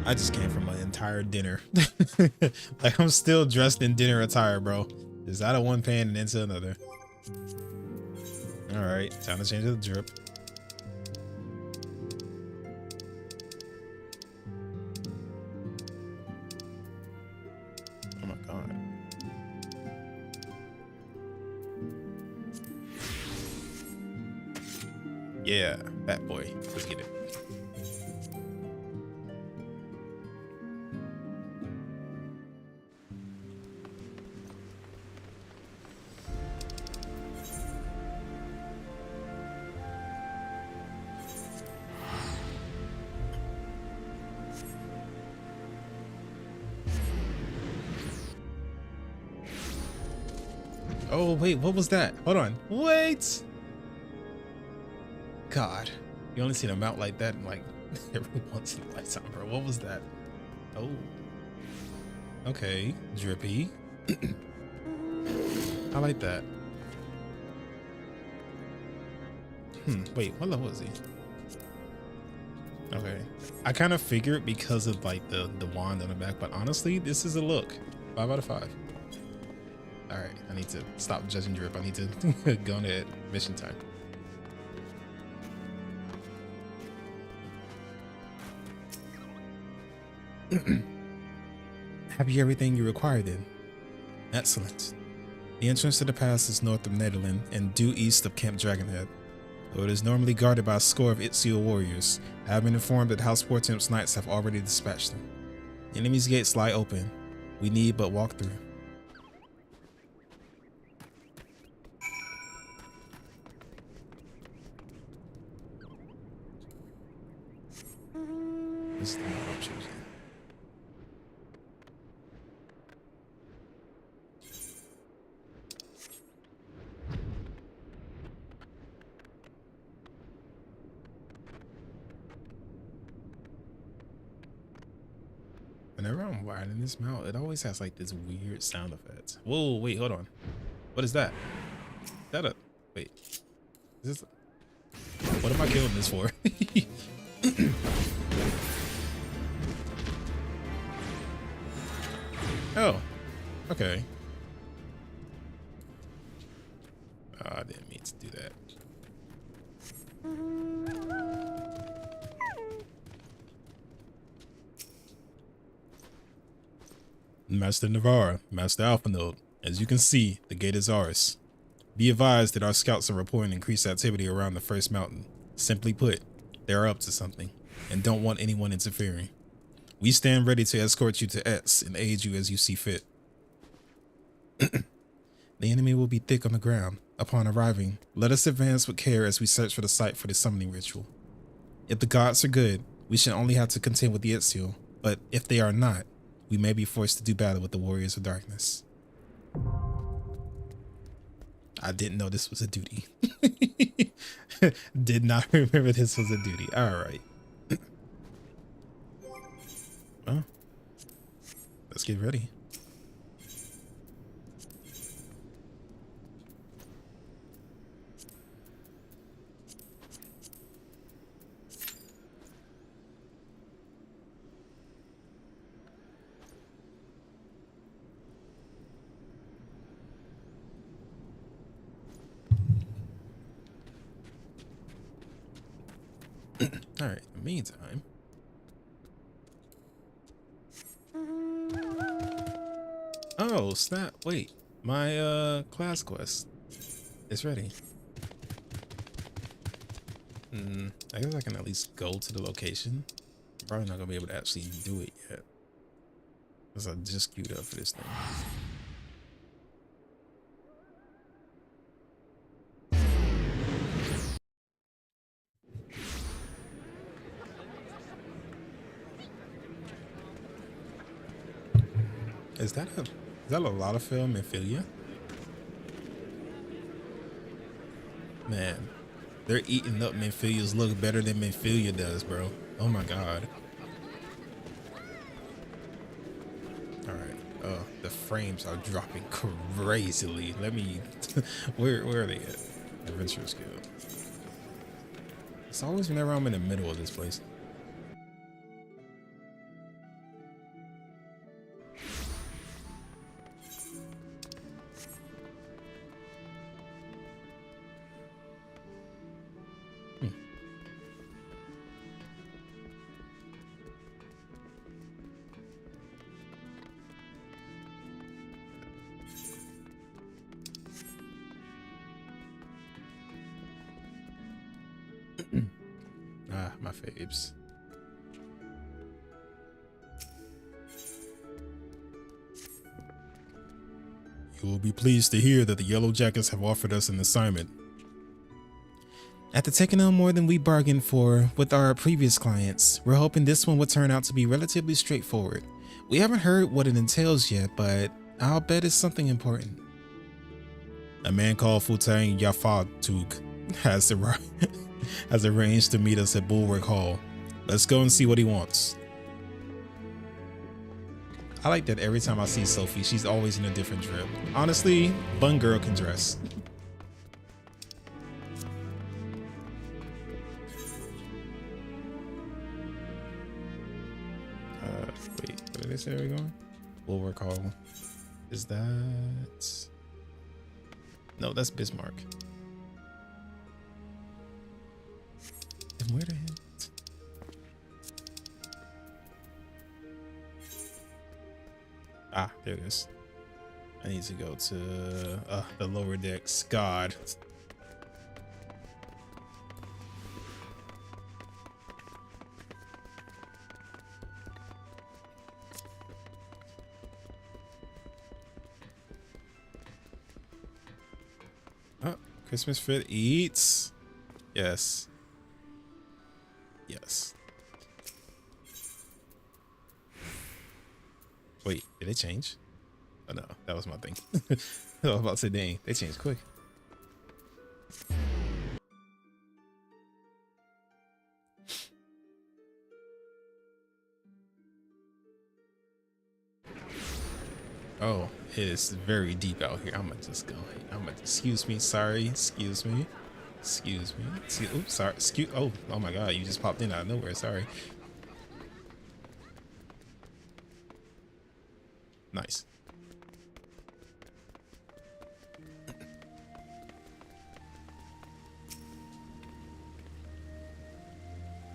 I just came from an entire dinner. Like, I'm still dressed in dinner attire, bro. Just out of one pan and into another. All right, time to change the drip. Oh my god. Yeah, fat boy. Let's get it. Oh, wait, what was that? Hold on. Wait. God, you only see them out like that in like every once in a lifetime, bro. What was that? Oh. Okay, drippy. I like that. Wait, what level is he? Okay. I kind of figured because of like the wand on the back, but honestly, this is a look. 5 out of 5. All right, I need to stop judging drip. I need to go on to mission time. Have you everything you require then? Excellent. The entrance to the pass is north of Netherland and due east of Camp Dragonhead. Though it is normally guarded by a score of Itziel warriors, I have been informed that House Portemp's knights have already dispatched them. The enemy's gates lie open. We need but walk through. This is the one I'm choosing. Whenever I'm riding this mount, it always has like this weird sound effect. Whoa, wait, hold on. What is that? Is that a wait? Is this? What am I killing this for? Oh, okay. Oh, I didn't mean to do that. Master Navarre, Master Alphanode, as you can see, the gate is ours. Be advised that our scouts are reporting increased activity around the first mountain. Simply put, they are up to something and don't want anyone interfering. We stand ready to escort you to X and aid you as you see fit. The enemy will be thick on the ground. Upon arriving, let us advance with care as we search for the site for the summoning ritual. If the gods are good, we should only have to contend with the Itziel, but if they are not, we may be forced to do battle with the Warriors of Darkness. I didn't know this was a duty. Did not remember this was a duty. All right. Well, let's get ready. All right, in the meantime. Oh, snap. Wait, my class quest is ready. I guess I can at least go to the location. Probably not gonna be able to actually do it yet, because I just queued up for this thing. Is that a lot of film in Philia? Man, they're eating up Minfilia's look better than Minfilia does, bro. Oh my god. Alright. Oh, the frames are dropping crazily. Let me where are they at? Adventure skill. It's always whenever I'm in the middle of this place. my faves. You will be pleased to hear that the Yellow Jackets have offered us an assignment. After taking on more than we bargained for with our previous clients, we're hoping this one will turn out to be relatively straightforward. We haven't heard what it entails yet, but I'll bet it's something important. A man called Futang Yafatug has arranged to meet us at Bulwark Hall. Let's go and see what he wants. I like that every time I see Sophie, she's always in a different drip. Honestly, Bun Girl can dress. Wait, where did they say we're going? Bulwark Hall. Is that... No, that's Bismarck. And where the hell? Ah, there it is. I need to go to the lower decks. God. Oh, Christmas Fit eats. Yes. Yes. Wait, did they change? Oh no, that was my thing. I was about to say, dang, they changed quick. Oh, it is very deep out here. I'm gonna just go. Excuse me, sorry, excuse me. Oops, sorry, oh my god, you just popped in out of nowhere, sorry. Nice.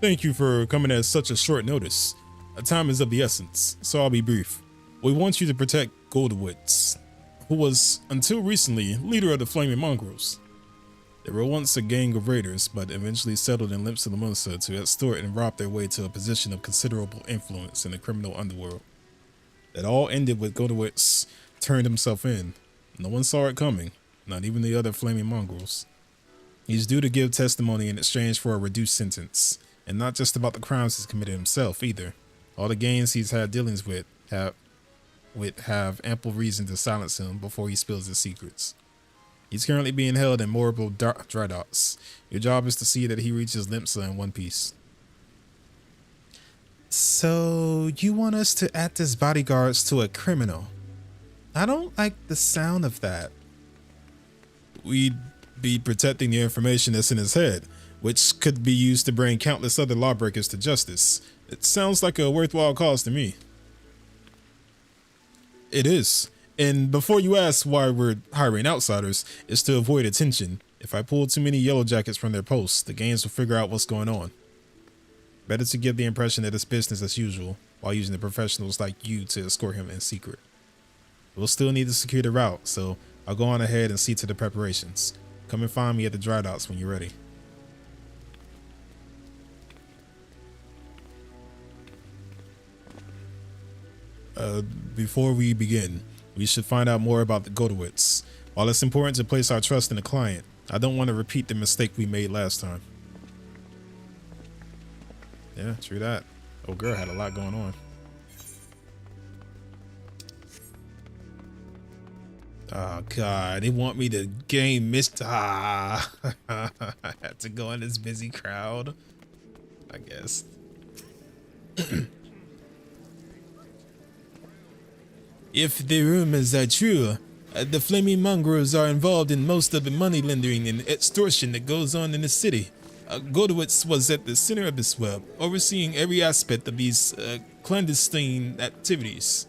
Thank you for coming at such a short notice. Time is of the essence, so I'll be brief. We want you to protect Goldwitz, who was, until recently, leader of the Flaming Mongrels. They were once a gang of raiders, but eventually settled in Limps of the Munsa to extort and rob their way to a position of considerable influence in the criminal underworld. It all ended with Goldwitz turned himself in. No one saw it coming, not even the other Flaming Mongrels. He's due to give testimony in exchange for a reduced sentence, and not just about the crimes he's committed himself either. All the gangs he's had dealings with have ample reason to silence him before he spills his secrets. He's currently being held in Morable Dry Docks. Your job is to see that he reaches Limpsa in one piece. So you want us to act as bodyguards to a criminal? I don't like the sound of that. We'd be protecting the information that's in his head, which could be used to bring countless other lawbreakers to justice. It sounds like a worthwhile cause to me. It is. And before you ask why we're hiring outsiders, it's to avoid attention. If I pull too many Yellow Jackets from their posts, the gangs will figure out what's going on. Better to give the impression that it's business as usual, while using the professionals like you to escort him in secret. We'll still need to secure the route, so I'll go on ahead and see to the preparations. Come and find me at the dry docks when you're ready. Before we begin, we should find out more about the Godowitz. While it's important to place our trust in the client, I don't want to repeat the mistake we made last time. Yeah, true that. Oh, girl had a lot going on. Oh God, they want me to game Mr. I had to go in this busy crowd, I guess. If the rumors are true, the Flaming Mongrels are involved in most of the money laundering and extortion that goes on in the city. Godowitz was at the center of this web, overseeing every aspect of these clandestine activities.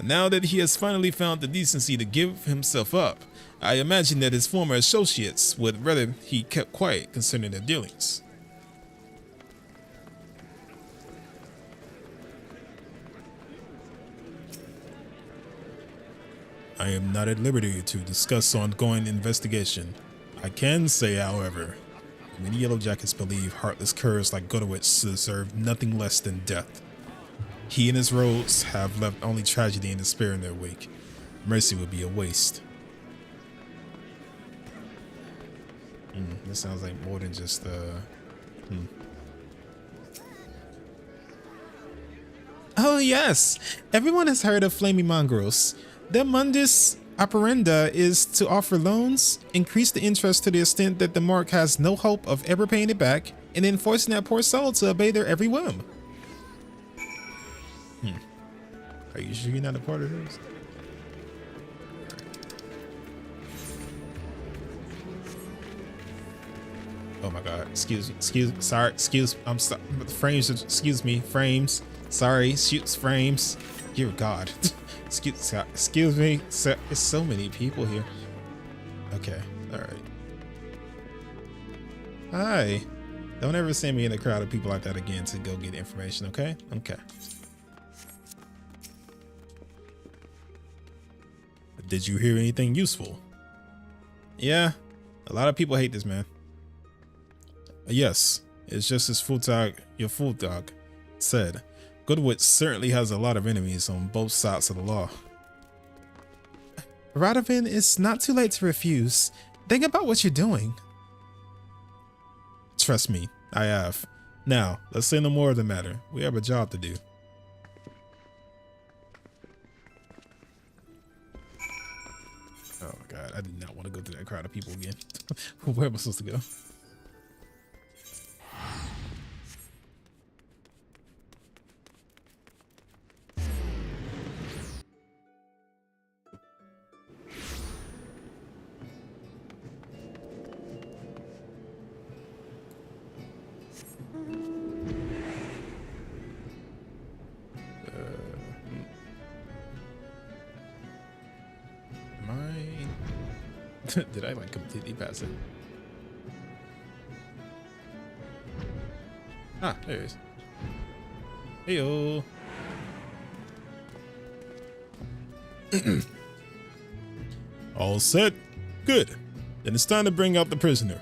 Now that he has finally found the decency to give himself up, I imagine that his former associates would rather he kept quiet concerning their dealings. I am not at liberty to discuss ongoing investigation. I can say, however, Many Yellow Jackets believe heartless curs like Godowitz deserve nothing less than death. He and his rogues have left only tragedy and despair in their wake. Mercy would be a waste. This sounds like more than just Oh yes, everyone has heard of Flaming Mongrels. Their mundus operandi is to offer loans, increase the interest to the extent that the mark has no hope of ever paying it back, and then forcing that poor soul to obey their every whim. Are you sure you're not a part of this? Oh my god, I'm sorry, frames, excuse me, frames, sorry, shoots, frames, dear god. excuse me, there's so many people here. Okay, all right. Hi, don't ever send me in a crowd of people like that again to go get information, okay? Okay. Did you hear anything useful? Yeah, a lot of people hate this man. Yes, it's just as your fool dog said. Goodwood certainly has a lot of enemies on both sides of the law. Radovan, it's not too late to refuse. Think about what you're doing. Trust me, I have. Now, let's say no more of the matter. We have a job to do. Oh my god, I did not want to go through that crowd of people again. Where am I supposed to go? Did I like completely pass it? Ah, there it is. Heyo. All set? Good. Then it's time to bring out the prisoner.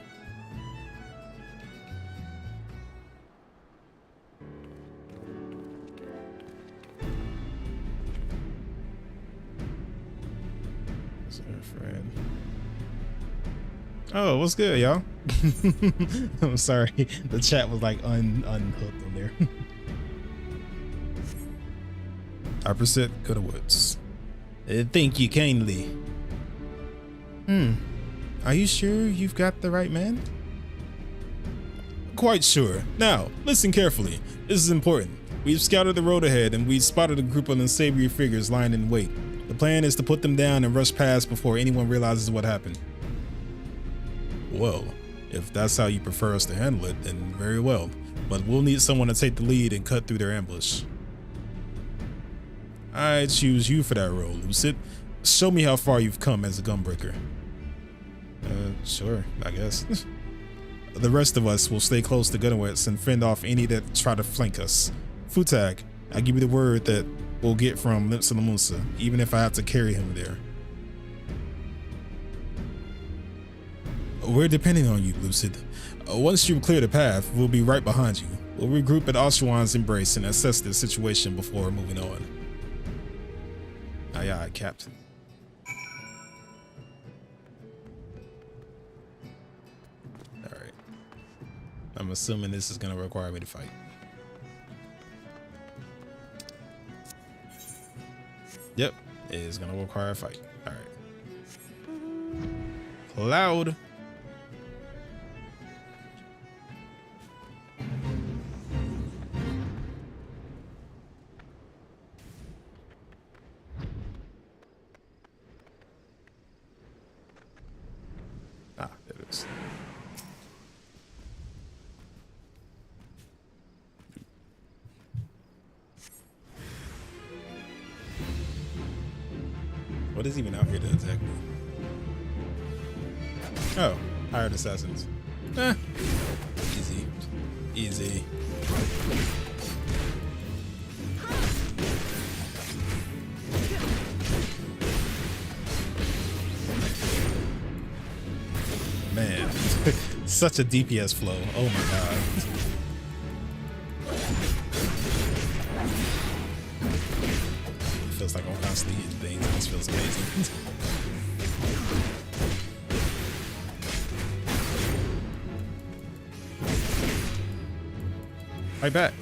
Oh, what's good, y'all? I'm sorry, the chat was like unhooked on there. I present Goodwoods. Thank you kindly. Are you sure you've got the right man? Quite sure. Now, listen carefully. This is important. We've scouted the road ahead and we've spotted a group of unsavory figures lying in wait. The plan is to put them down and rush past before anyone realizes what happened. Well, if that's how you prefer us to handle it, then very well. But we'll need someone to take the lead and cut through their ambush. I choose you for that role, Lucid. Show me how far you've come as a gunbreaker. Sure, I guess. The rest of us will stay close to Gunowitz and fend off any that try to flank us. Futag, I give you the word that we'll get from Limsa Lamunsa, even if I have to carry him there. We're depending on you, Lucid. Once you clear the path, we'll be right behind you. We'll regroup at Oshawan's embrace and assess the situation before moving on. Aye, aye, Captain. Alright. I'm assuming this is going to require me to fight. Yep, it is going to require a fight. Alright. Cloud. Ah, there it is. What is even out here to attack me? Oh, hired assassins. Easy. Easy. Man, Such a DPS flow. Oh my god. Feels like I'm constantly hitting things. This feels amazing. Right back.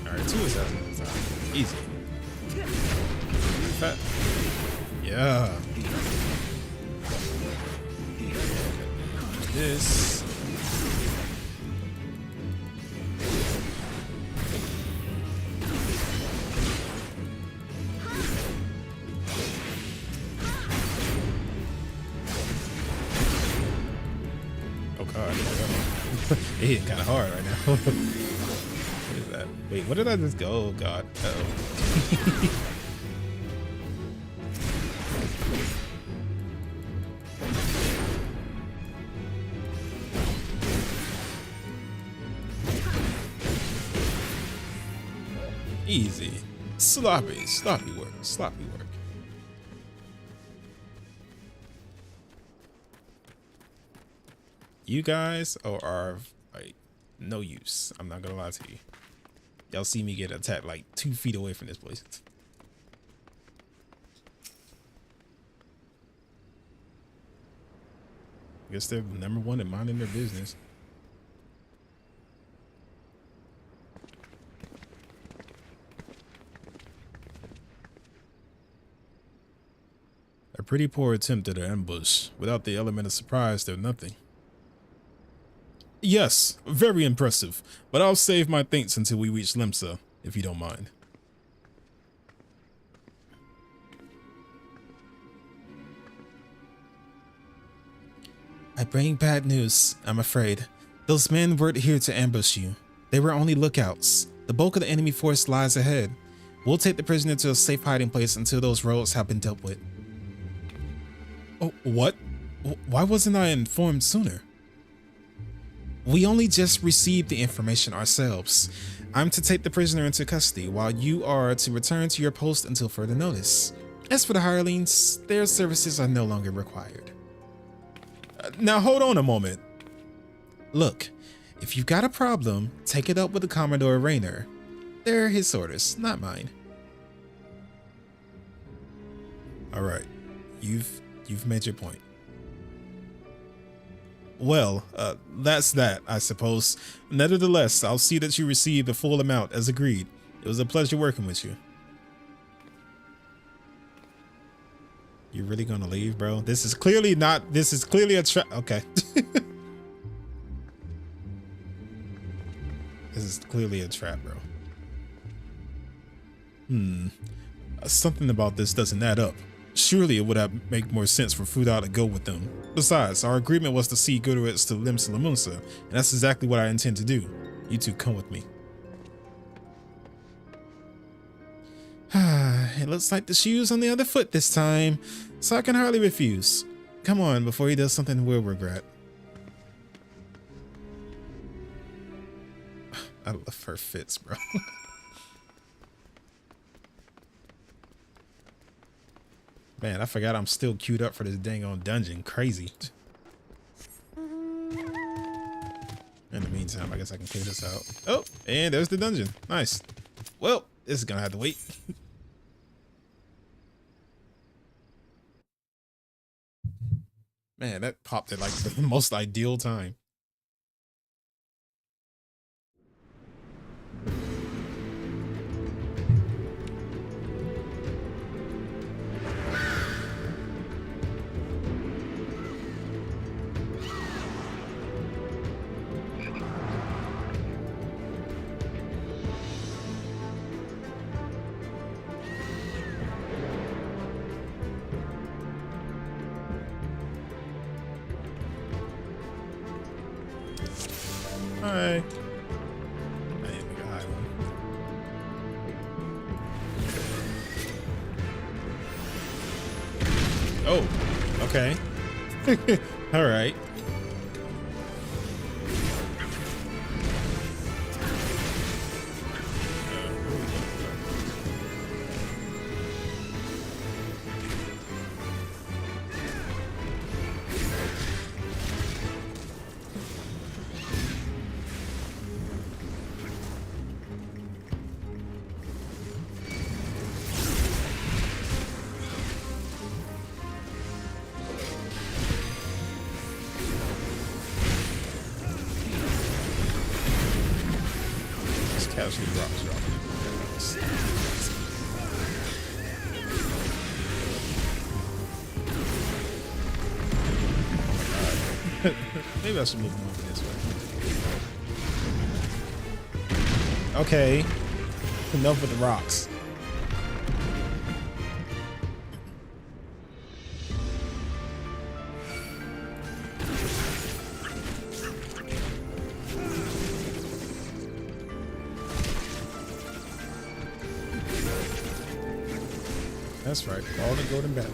Alright, 2 assassins. Easy. Fat. Yeah. This. Oh god. It hitting kind of hard right now. What is that? Wait, what did I just go? Oh god. Uh-oh. Easy. Sloppy work. Sloppy work. You guys are like no use. I'm not gonna lie to you. Y'all see me get attacked like 2 feet away from this place. I guess they're number one and minding their business. A pretty poor attempt at an ambush. Without the element of surprise, they're nothing. Yes, very impressive, but I'll save my thanks until we reach Limsa, if you don't mind. I bring bad news, I'm afraid. Those men weren't here to ambush you. They were only lookouts. The bulk of the enemy force lies ahead. We'll take the prisoner to a safe hiding place until those roads have been dealt with. Oh, what? Why wasn't I informed sooner? We only just received the information ourselves. I'm to take the prisoner into custody, while you are to return to your post until further notice. As for the hirelings, their services are no longer required. Now hold on a moment. Look, if you've got a problem, take it up with the Commodore Rayner. They're his orders, not mine. Alright, you've made your point. Well, that's that, I suppose. Nevertheless, I'll see that you receive the full amount as agreed. It was a pleasure working with you. You're really gonna leave, bro? This is clearly a trap. Okay. This is clearly a trap, bro. Something about this doesn't add up. Surely it would have make more sense for Fuda to go with them. Besides, our agreement was to see Gurewitz to Limsa Lamunsa, and that's exactly what I intend to do. You two come with me. It looks like the shoe's on the other foot this time, so I can hardly refuse. Come on, before he does something we'll regret. I love her fits, bro. Man, I forgot I'm still queued up for this dang on dungeon. Crazy. In the meantime, I guess I can clear this out. Oh, and there's the dungeon. Nice. Well, this is gonna have to wait. Man, that popped at like the most ideal time. Hi. I didn't make a high one. Oh, okay. All right. Casually rocks. Maybe I should move him over this way. Okay. Enough with the rocks. That's right, all the golden bat.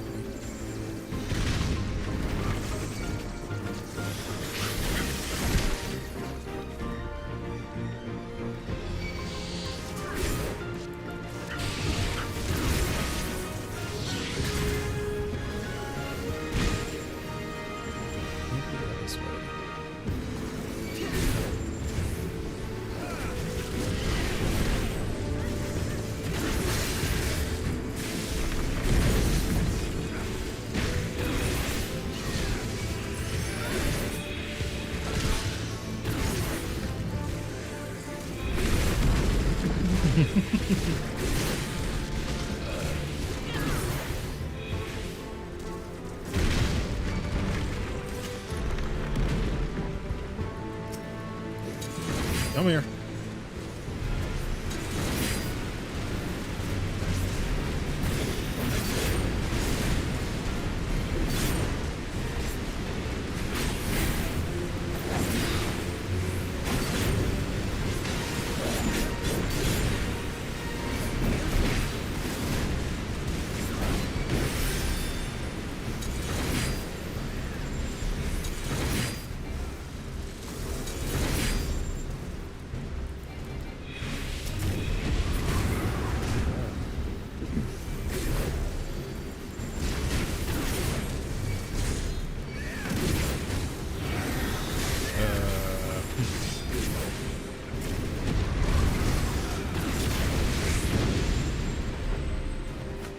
Come here.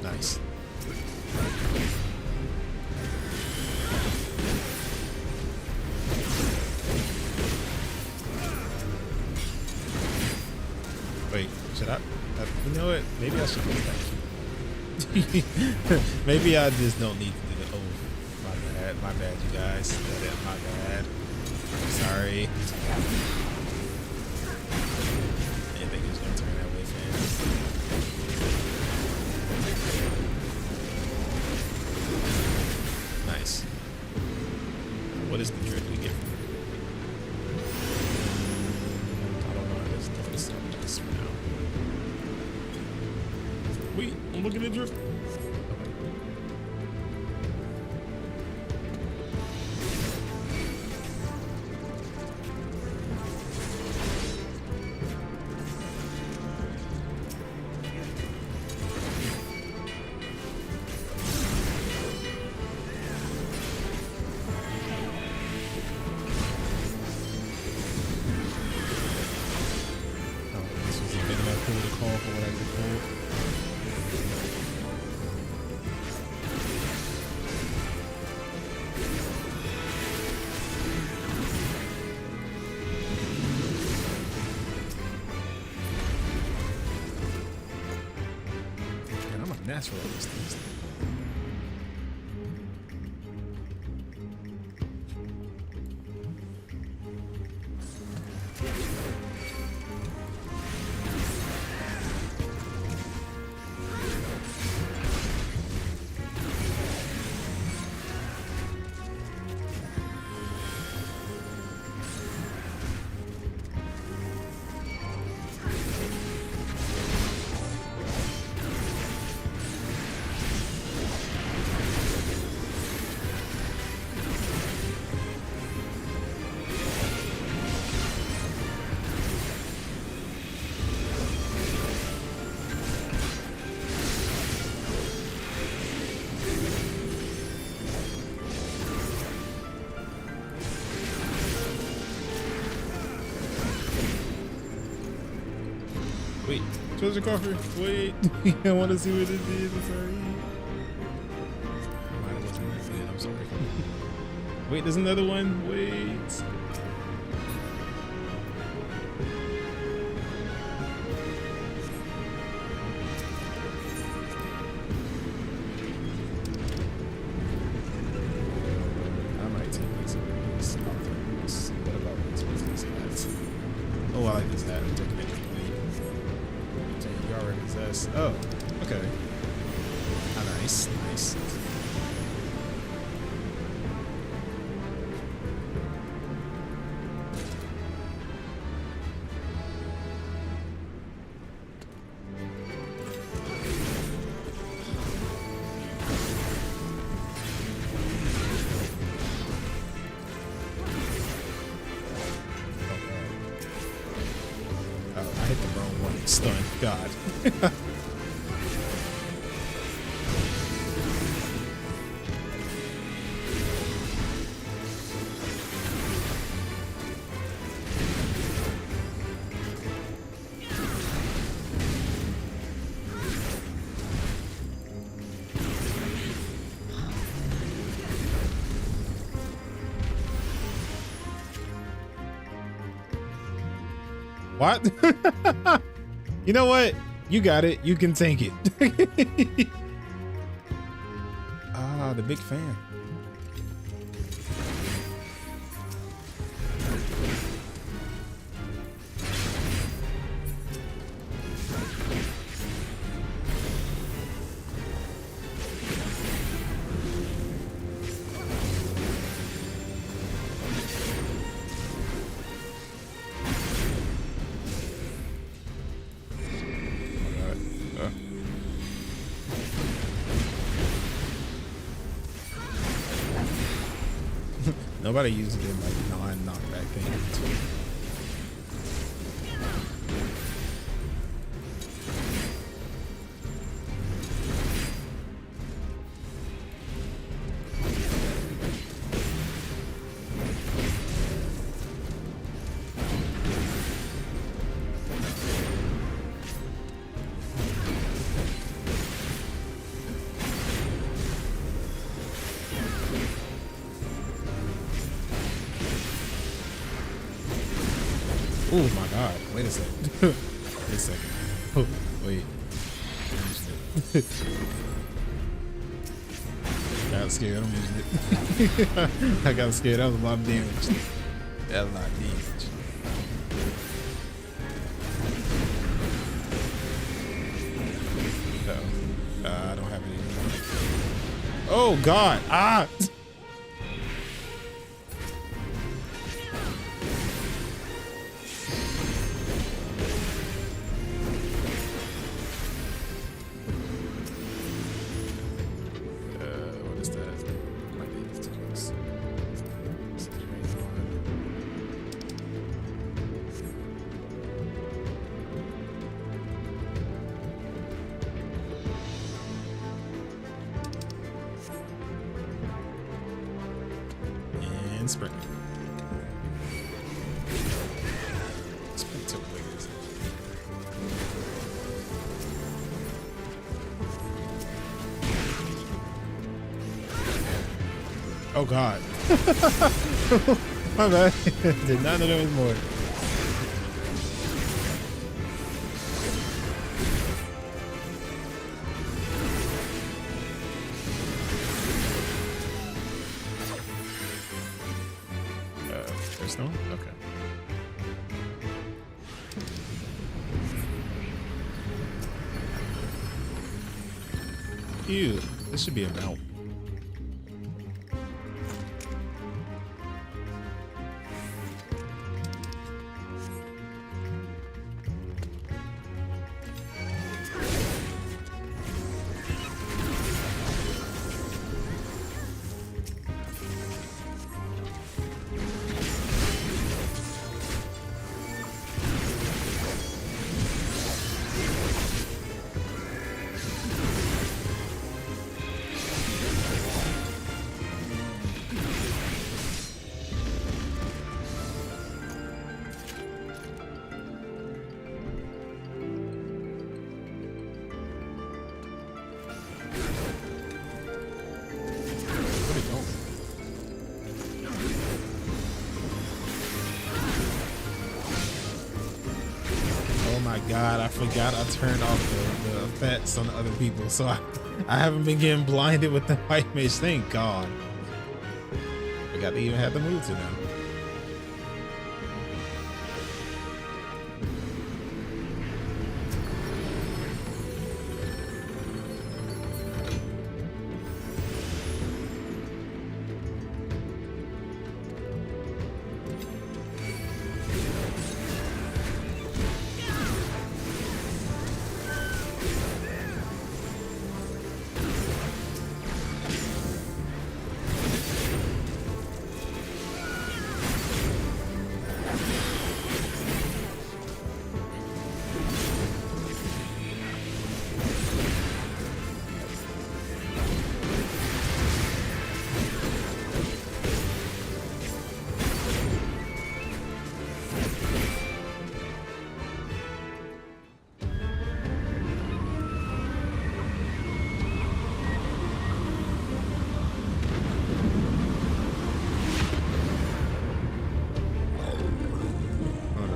Nice. Wait, should I? You know what? Maybe I should go back. Maybe I just don't need to do the. Oh, my bad, you guys. My bad. Sorry. I didn't think he was gonna turn that way, fam. Nice. What is the trick we get? I don't know. Let's definitely start with this for now. Wait, I'm looking at the drip. Natural at these things. filter coffee. Wait, I want to see what this is. I'm sorry. Mine wasn't that good. I'm sorry. Wait, there's another one. Wait. I might take these off. What about this? What's this hat? Oh, I like this hat. I'm taking it. You already possess. Oh, okay. Ah, nice, nice. Oh, I hit the wrong one. Stun. God. What? You know what? You got it. You can tank it. Ah, the big fan. Nobody uses it like non-knockback things. Oh my god, wait a second. Wait a second. Oh, wait. I got scared, I'm using it. I got scared, that was a lot of damage. That was a lot of damage. Uh-oh. I don't have any anymore. Oh god, ah! And sprint. Sprint to wiggles. Oh god. My bad. Did not know there was more. There's no one? Okay. Ew, this should be a mount. God, I forgot I turned off the effects on the other people, so I haven't been getting blinded with the white mage. Thank God. Forgot they even had the move to now.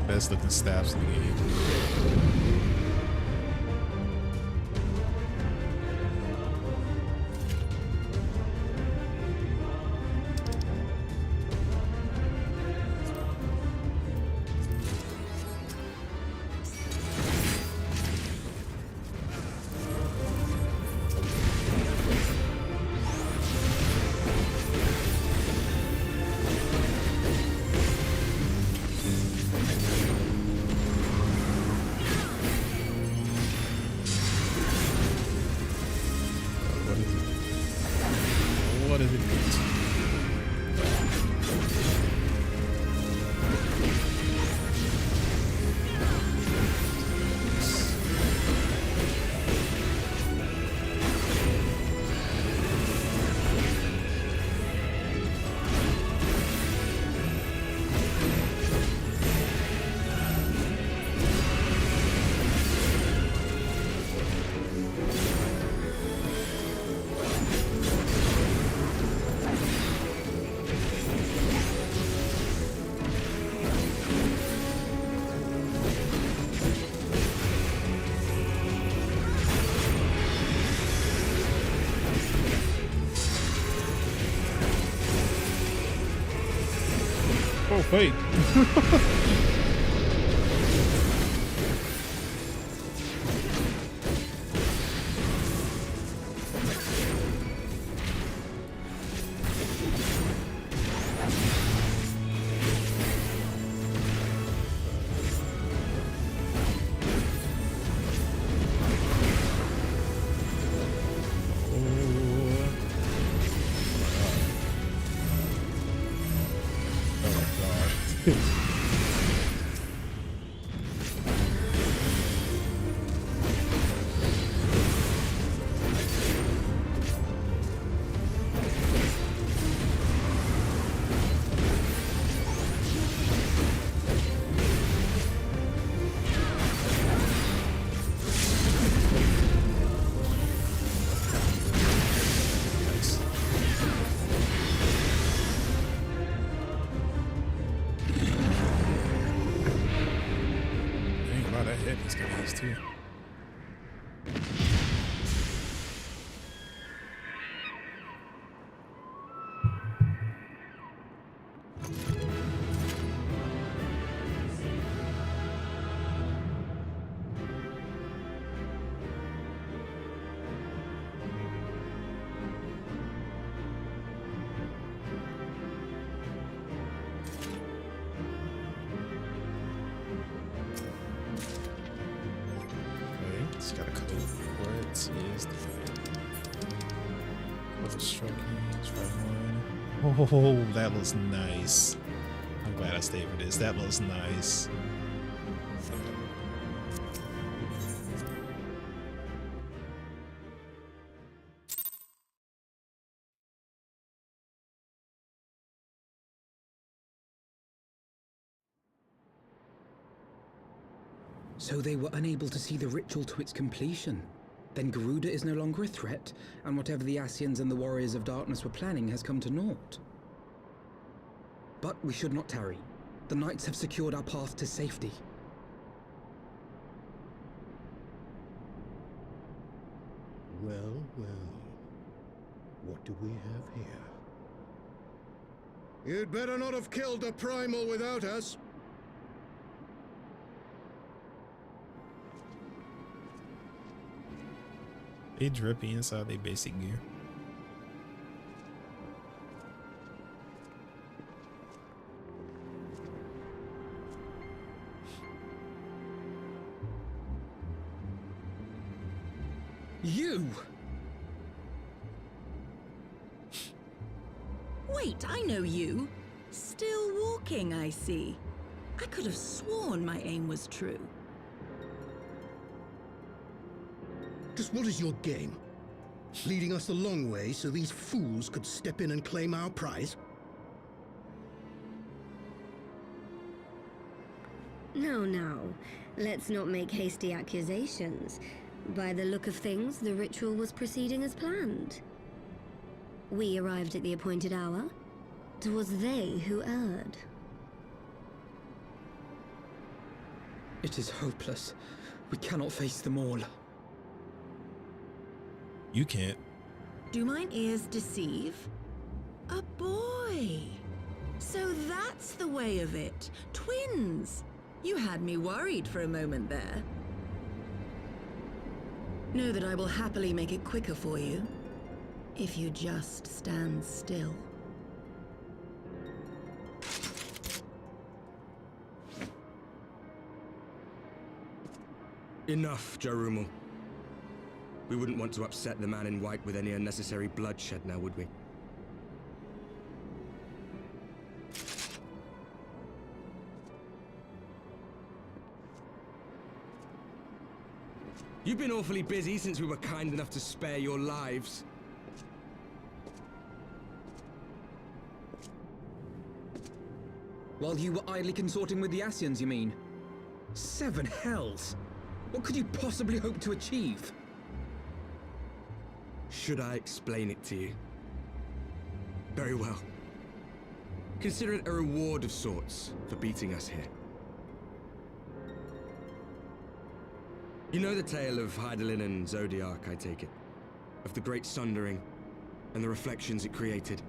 Best looking staffs in the game. What is it? Oh, wait. Too. It's got a code. What is the code? Striking, try one. Oh, that looks nice. I'm glad I stayed for this. That looks nice. So they were unable to see the ritual to its completion. Then Garuda is no longer a threat, and whatever the Ascians and the Warriors of Darkness were planning has come to naught. But we should not tarry. The Knights have secured our path to safety. Well, well. What do we have here? You'd better not have killed the primal without us. They drippy inside their basic gear. You! Wait, I know you. Still walking, I see. I could have sworn my aim was true. Just what is your game? Leading us the long way so these fools could step in and claim our prize? No. Let's not make hasty accusations. By the look of things, the ritual was proceeding as planned. We arrived at the appointed hour. 'Twas they who erred. It is hopeless. We cannot face them all. You can't. Do mine ears deceive? A boy! So that's the way of it. Twins! You had me worried for a moment there. Know that I will happily make it quicker for you, if you just stand still. Enough, Jarumal. We wouldn't want to upset the man in white with any unnecessary bloodshed now, would we? You've been awfully busy since we were kind enough to spare your lives. While you were idly consorting with the Asians, you mean? 7 hells! What could you possibly hope to achieve? Should I explain it to you? Very well. Consider it a reward of sorts for beating us here. You know the tale of Hydaelyn and Zodiac, I take it? Of the Great Sundering and the reflections it created?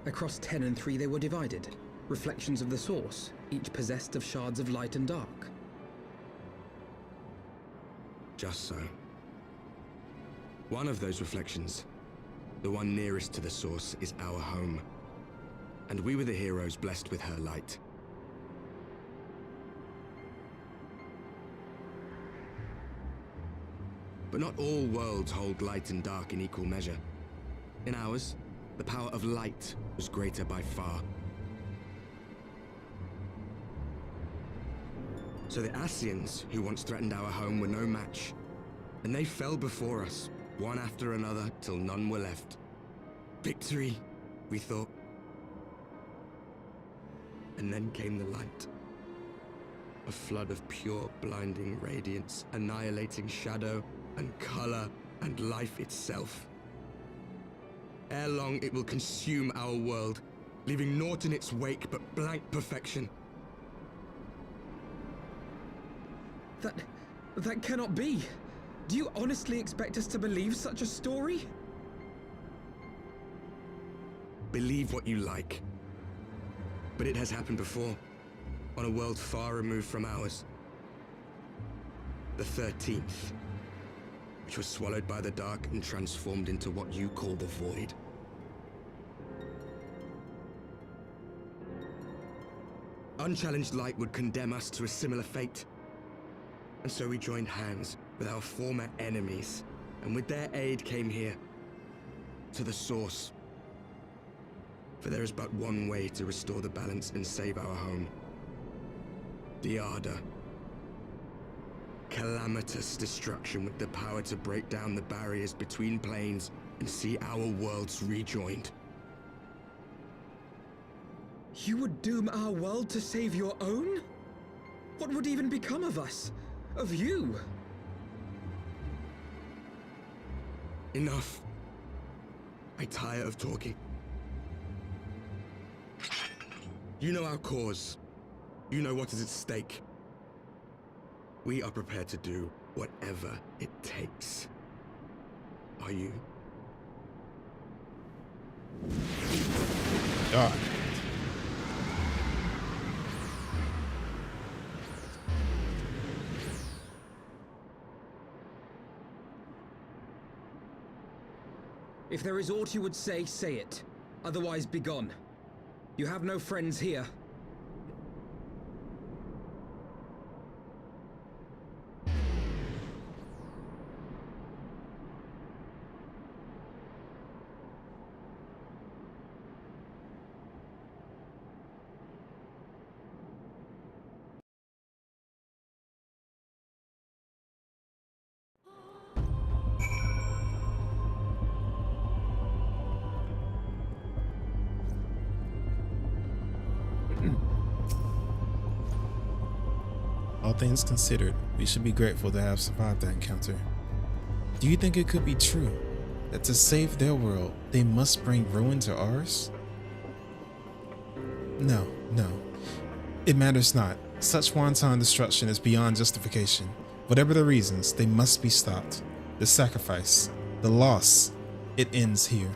Across 10 and 3 they were divided. Reflections of the source, each possessed of shards of light and dark. Just so. One of those reflections, the one nearest to the source, is our home. And we were the heroes blessed with her light. But not all worlds hold light and dark in equal measure. In ours, the power of light was greater by far. So the Asians, who once threatened our home, were no match. And they fell before us, one after another, till none were left. Victory, we thought. And then came the light. A flood of pure, blinding radiance, annihilating shadow and color and life itself. Ere long, it will consume our world, leaving naught in its wake but blank perfection. That cannot be. Do you honestly expect us to believe such a story? Believe what you like. But it has happened before, on a world far removed from ours. The 13th, which was swallowed by the dark and transformed into what you call the Void. Unchallenged light would condemn us to a similar fate. And so we joined hands with our former enemies, and with their aid came here, to the source. For there is but one way to restore the balance and save our home. The Ardor. Calamitous destruction with the power to break down the barriers between planes and see our worlds rejoined. You would doom our world to save your own? What would even become of us? Of you? Enough. I tire of talking. You know our cause. You know what is at stake. We are prepared to do whatever it takes. Are you? God. If there is aught you would say, say it. Otherwise, begone. You have no friends here. All things considered, we should be grateful to have survived that encounter. Do you think it could be true that to save their world, they must bring ruin to ours? No, no. It matters not. Such wanton destruction is beyond justification. Whatever the reasons, they must be stopped. The sacrifice, the loss, it ends here.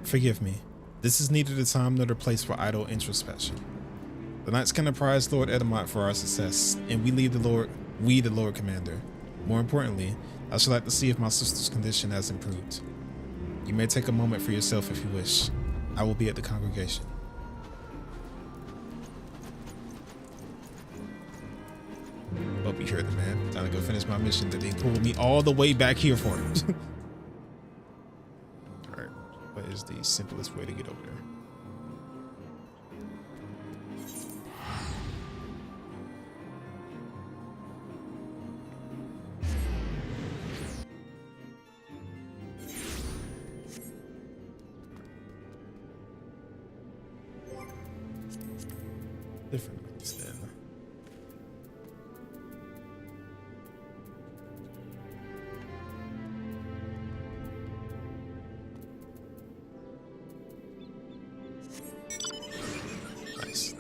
Forgive me. This is neither the time nor the place for idle introspection. The Knights can apprise Lord Edelmont for our success, and we the Lord Commander. More importantly, I should like to see if my sister's condition has improved. You may take a moment for yourself if you wish. I will be at the congregation. Hope you heard the man. Time to go finish my mission that they pulled me all the way back here for. Alright, what is the simplest way to get over there? Different ones then. Nice.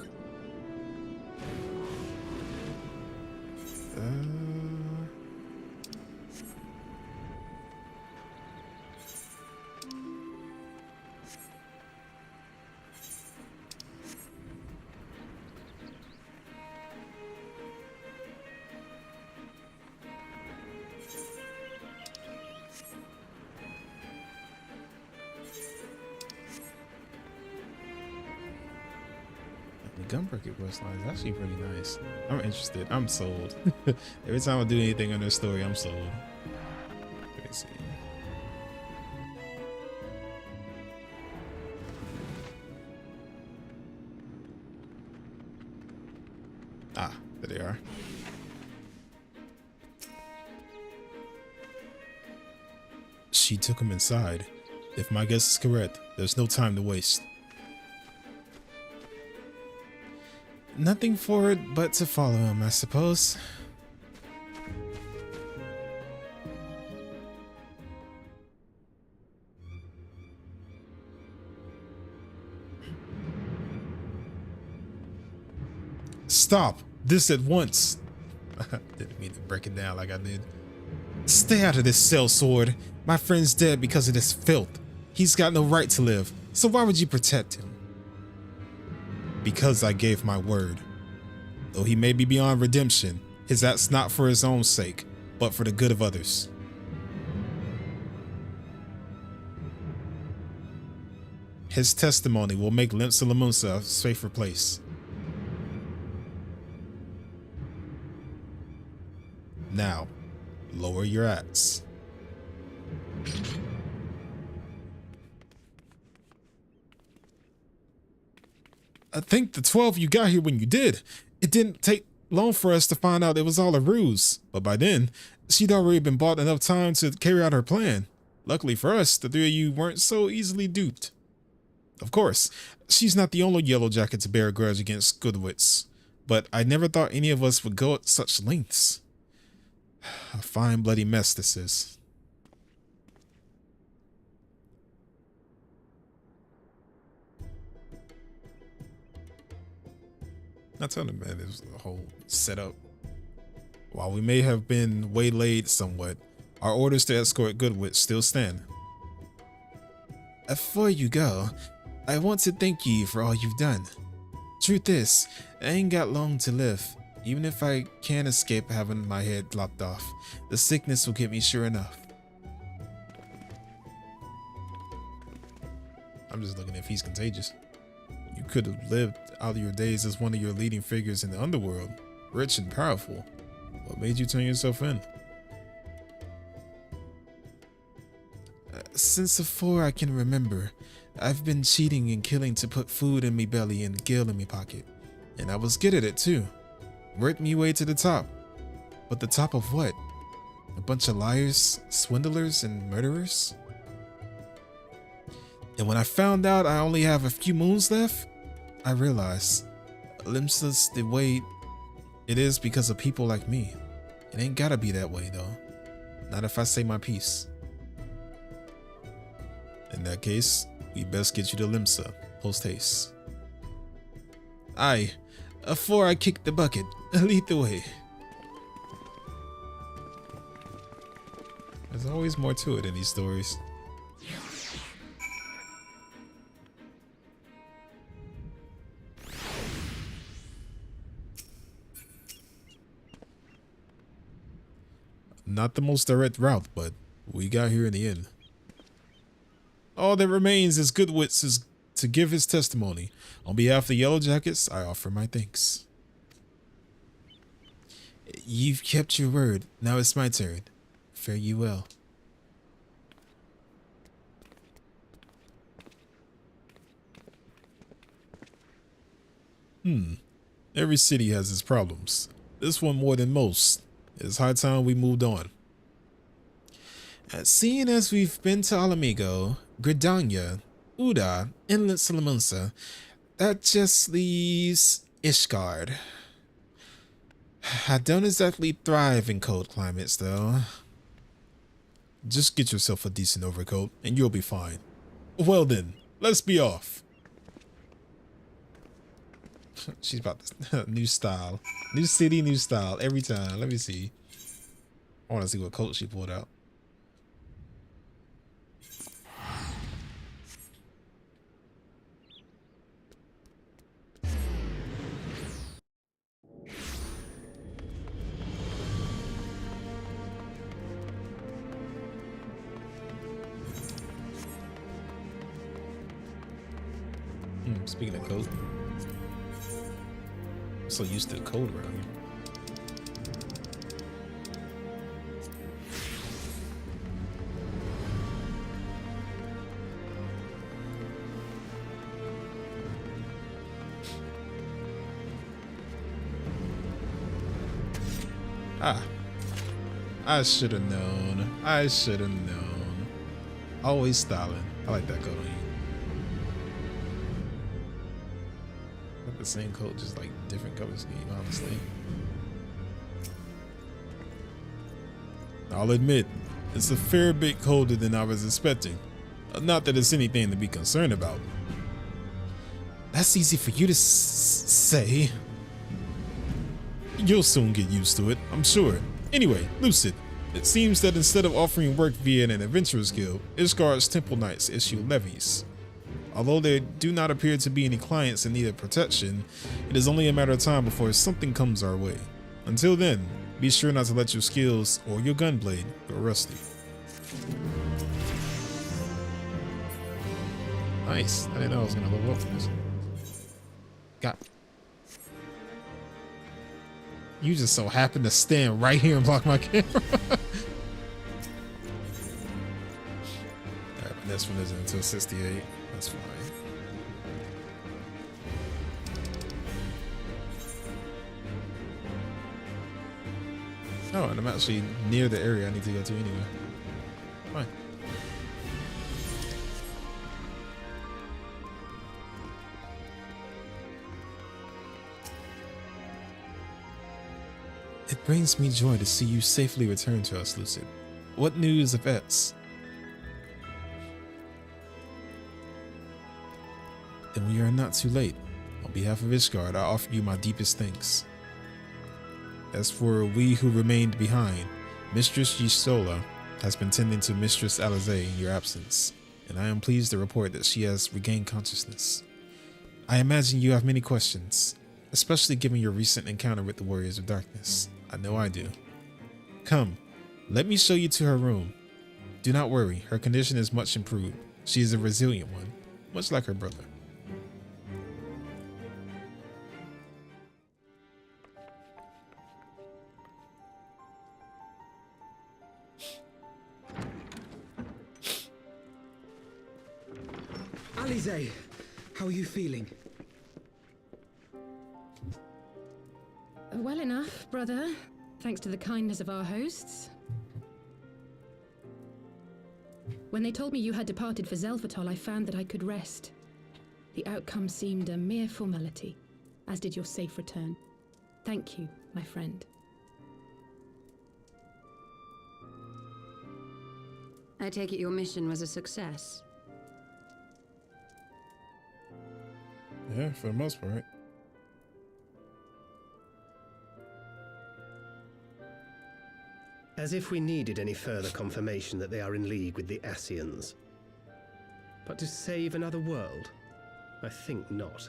The Gunbreaker quest line is actually pretty nice. I'm interested. I'm sold. Every time I do anything on their story, I'm sold. Let me see. Ah, there they are. She took him inside. If my guess is correct, there's no time to waste. Nothing for it but to follow him, I suppose. Stop this at once. Didn't mean to break it down like I did. Stay out of this cell, Sword. My friend's dead because of this filth. He's got no right to live, so why would you protect him? Because I gave my word. Though he may be beyond redemption, his act's not for his own sake, but for the good of others. His testimony will make Limsa Lamunsa a safer place. Now, lower your axe. I think the 12 you got here when you did. It didn't take long for us to find out it was all a ruse. But by then, she'd already been bought enough time to carry out her plan. Luckily for us, the three of you weren't so easily duped. Of course, she's not the only yellow jacket to bear a grudge against Goodwitz. But I never thought any of us would go at such lengths. A fine bloody mess this is. I told him, man, it was a whole setup. While we may have been waylaid somewhat, our orders to escort Goodwit still stand. Before you go, I want to thank you for all you've done. Truth is, I ain't got long to live. Even if I can't escape having my head lopped off, the sickness will get me sure enough. I'm just looking if he's contagious. You could have lived out your days as one of your leading figures in the underworld, rich and powerful. What made you turn yourself in? Since before I can remember, I've been cheating and killing to put food in me belly and gil in me pocket. And I was good at it too. Worked me way to the top. But the top of what? A bunch of liars, swindlers, and murderers? And when I found out I only have a few moons left, I realized Limsa's the way it is because of people like me. It ain't gotta be that way though. Not if I say my piece. In that case, we best get you to Limsa, post haste. Aye, afore I kick the bucket, lead the way. There's always more to it in these stories. Not the most direct route, but we got here in the end. All that remains is Goodwit's to give his testimony. On behalf of the Yellow Jackets, I offer my thanks. You've kept your word. Now it's my turn. Fare you well. Every city has its problems. This one more than most. It's high time we moved on. Seeing as we've been to Alamigo, Gridania, Uda, and Salamanca, that just leaves Ishgard. I don't exactly thrive in cold climates, though. Just get yourself a decent overcoat, and you'll be fine. Well then, let's be off. She's about this new style. New city, new style, every time. Let me see. I want to see what coat she pulled out. Speaking of cold, I'm so used to the cold around here. I should have known. I should have known. Always styling. I like that coat on you. The same coat, just like different color scheme, honestly. I'll admit, it's a fair bit colder than I was expecting. Not that it's anything to be concerned about. That's easy for you to say. You'll soon get used to it, I'm sure. Anyway, Lucid, it seems that instead of offering work via an adventurer's guild, Ishgard's Temple Knights issue levies. Although there do not appear to be any clients in need of protection, it is only a matter of time before something comes our way. Until then, be sure not to let your skills or your gunblade go rusty. Nice. I didn't know I was going to level up for this. Got. You just so happen to stand right here and block my camera. Alright, my next one isn't until 68. That's fine. Oh, and I'm actually near the area I need to go to anyway. Fine. It brings me joy to see you safely return to us, Lucid. What news of Ets? Then we are not too late. On behalf of Ishgard, I offer you my deepest thanks. As for we who remained behind, Mistress Yisola has been tending to Mistress Alize in your absence, and I am pleased to report that she has regained consciousness. I imagine you have many questions, especially given your recent encounter with the Warriors of Darkness. I know I do. Come, let me show you to her room. Do not worry, her condition is much improved. She is a resilient one, much like her brother. Alize, how are you feeling? Well enough, brother. Thanks to the kindness of our hosts. When they told me you had departed for Zelfatol, I found that I could rest. The outcome seemed a mere formality, as did your safe return. Thank you, my friend. I take it your mission was a success. Yeah, for the most part. As if we needed any further confirmation that they are in league with the Ascians. But to save another world? I think not.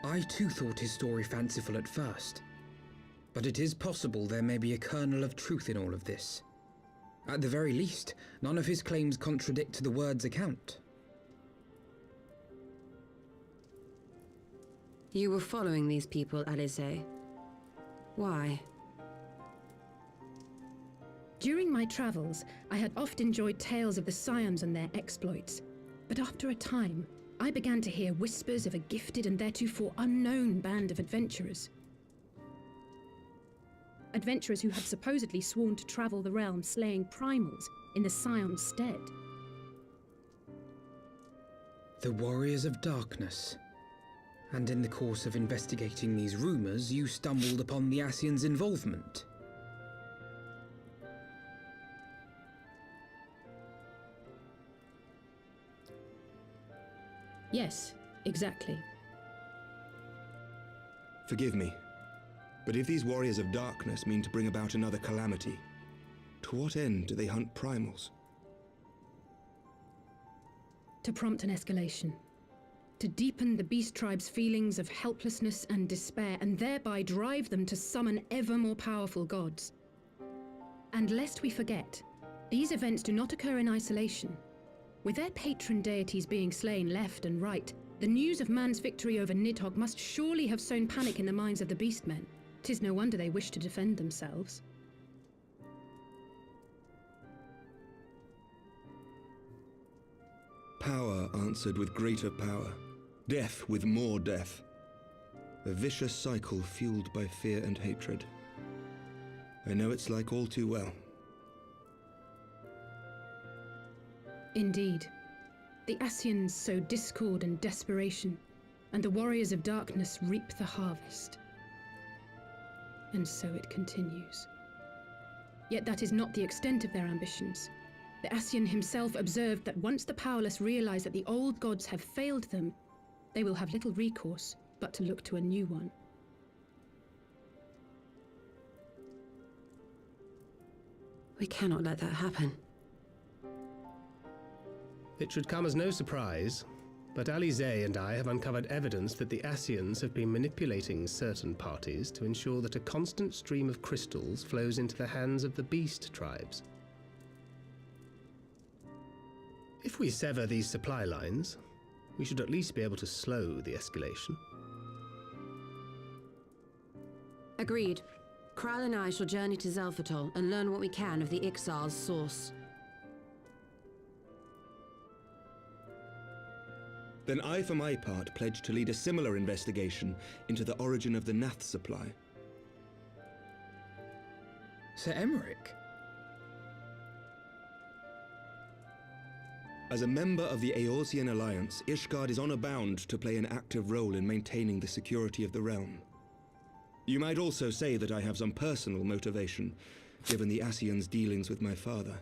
I too thought his story fanciful at first. But it is possible there may be a kernel of truth in all of this. At the very least, none of his claims contradict the word's account. You were following these people, Alize. Why? During my travels, I had oft enjoyed tales of the Scions and their exploits. But after a time, I began to hear whispers of a gifted and theretofore unknown band of adventurers. Adventurers who had supposedly sworn to travel the realm slaying primals in the Scion's stead. The Warriors of Darkness. And in the course of investigating these rumors, you stumbled upon the Ascians' involvement. Yes, exactly. Forgive me, but if these Warriors of Darkness mean to bring about another calamity, to what end do they hunt primals? To prompt an escalation. To deepen the beast tribe's feelings of helplessness and despair, and thereby drive them to summon ever more powerful gods. And lest we forget, these events do not occur in isolation. With their patron deities being slain left and right, the news of man's victory over Nidhogg must surely have sown panic in the minds of the beastmen. 'Tis no wonder they wish to defend themselves. Power answered with greater power. Death with more death. A vicious cycle fueled by fear and hatred. I know it's like all too well. Indeed. The Ascians sow discord and desperation, and the Warriors of Darkness reap the harvest. And so it continues. Yet that is not the extent of their ambitions. The Ascian himself observed that once the powerless realize that the old gods have failed them, they will have little recourse but to look to a new one. We cannot let that happen. It should come as no surprise, but Alize and I have uncovered evidence that the Ascians have been manipulating certain parties to ensure that a constant stream of crystals flows into the hands of the beast tribes. If we sever these supply lines, we should at least be able to slow the escalation. Agreed. Kral and I shall journey to Zelfatol and learn what we can of the Ixal's source. Then I, for my part, pledge to lead a similar investigation into the origin of the Nath supply. Sir Emmerich? As a member of the Eorzean Alliance, Ishgard is honor bound to play an active role in maintaining the security of the realm. You might also say that I have some personal motivation, given the Ascians' dealings with my father.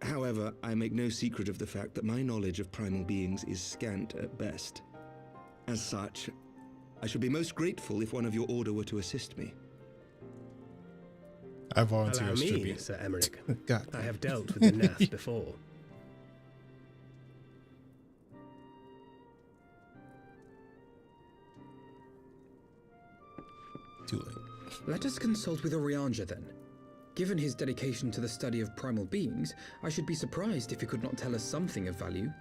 However, I make no secret of the fact that my knowledge of primal beings is scant at best. As such, I should be most grateful if one of your order were to assist me. I volunteer Allow as me, tribute. Sir Emmerich. God. I have dealt with the Nath before. Too late. Let us consult with Orianja then. Given his dedication to the study of primal beings, I should be surprised if he could not tell us something of value.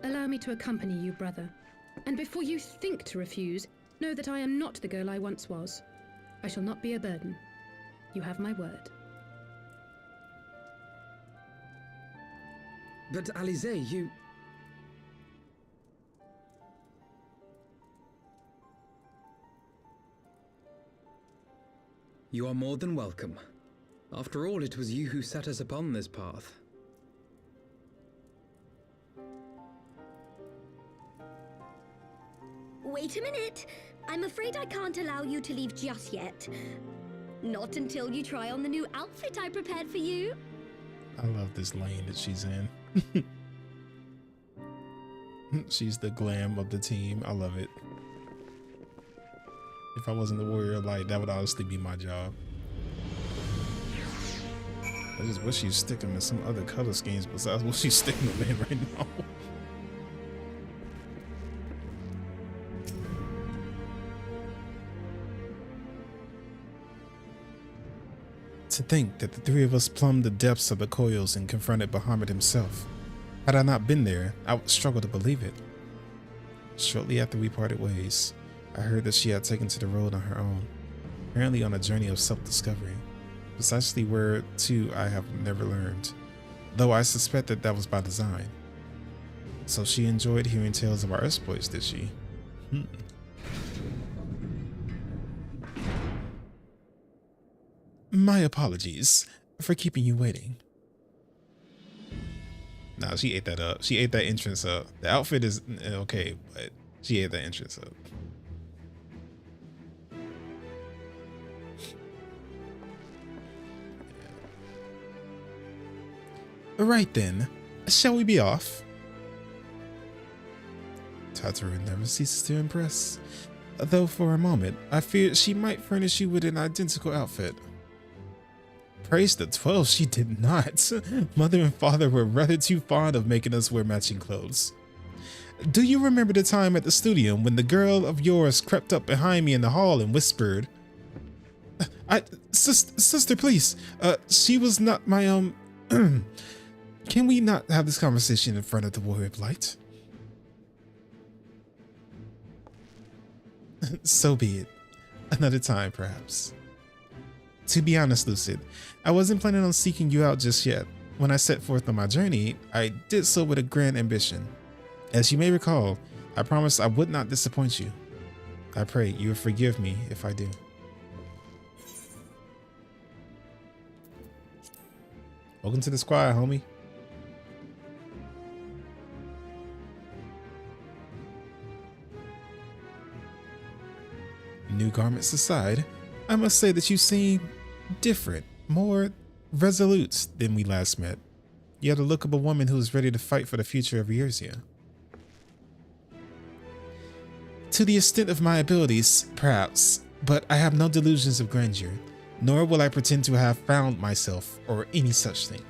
Allow me to accompany you, brother. And before you think to refuse, know that I am not the girl I once was. I shall not be a burden. You have my word. But Alize, you... You are more than welcome. After all, it was you who set us upon this path. Wait a minute. I'm afraid I can't allow you to leave just yet. Not until you try on the new outfit I prepared for you. I love this lane that she's in. She's the glam of the team. I love it. If I wasn't the warrior of light, that would honestly be my job. I just wish she'd stick them in some other color schemes besides what she's sticking them in right now. To think that the three of us plumbed the depths of the coils and confronted Bahamut himself. Had I not been there, I would struggle to believe it. Shortly after we parted ways, I heard that she had taken to the road on her own, apparently on a journey of self-discovery, precisely where to I have never learned, though I suspect that that was by design. So she enjoyed hearing tales of our exploits, did she? My apologies for keeping you waiting. Nah, she ate that up. She ate that entrance up. The outfit is okay, but she ate that entrance up. Right then, shall we be off? Tataru never ceases to impress, though for a moment I feared she might furnish you with an identical outfit. Praise the 12, she did not. Mother and father were rather too fond of making us wear matching clothes. Do you remember the time at the studio when the girl of yours crept up behind me in the hall and whispered, Sister, please, she was not my, can we not have this conversation in front of the Warrior of Light? So be it. Another time, perhaps. To be honest, Lucid, I wasn't planning on seeking you out just yet. When I set forth on my journey, I did so with a grand ambition. As you may recall, I promised I would not disappoint you. I pray you will forgive me if I do. Welcome to the squad, homie. New garments aside, I must say that you seem different, more resolute than we last met. You have the look of a woman who is ready to fight for the future of Eorzea. To the extent of my abilities, perhaps, but I have no delusions of grandeur, nor will I pretend to have found myself or any such thing.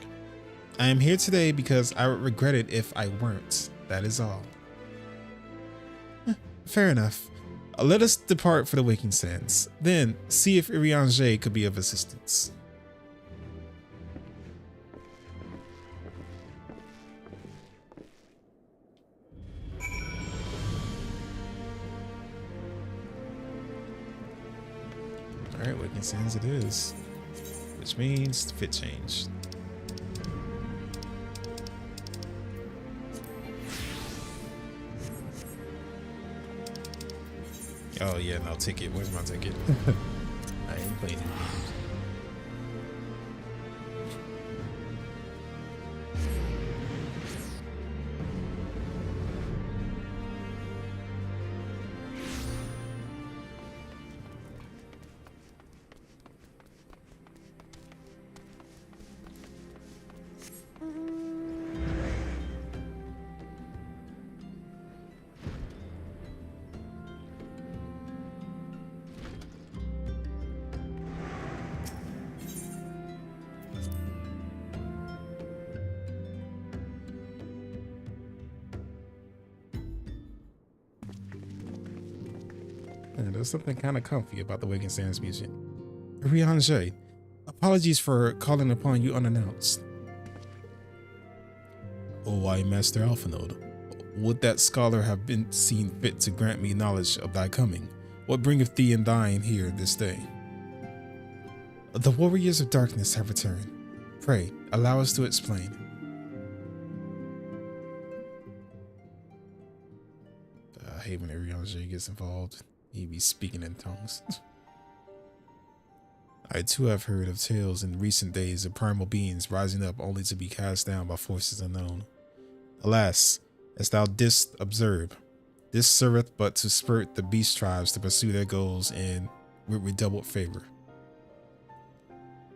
I am here today because I would regret it if I weren't, that is all. Fair enough. Let us depart for the Waking Sands, then see if Iriange could be of assistance. Alright, Waking Sands it is, which means fit change. Oh yeah, no ticket. Where's my ticket? I ain't playing it. And there's something kind of comfy about the Waking Sands music. Riange, apologies for calling upon you unannounced. O wise Master Alphanode, would that scholar have been seen fit to grant me knowledge of thy coming? What bringeth thee and thine here this day? The warriors of darkness have returned. Pray, allow us to explain. I hate when Riange gets involved. He be speaking in tongues. I too have heard of tales in recent days of primal beings rising up only to be cast down by forces unknown. Alas, as thou didst observe, this serveth but to spur the beast tribes to pursue their goals and with redoubled favor.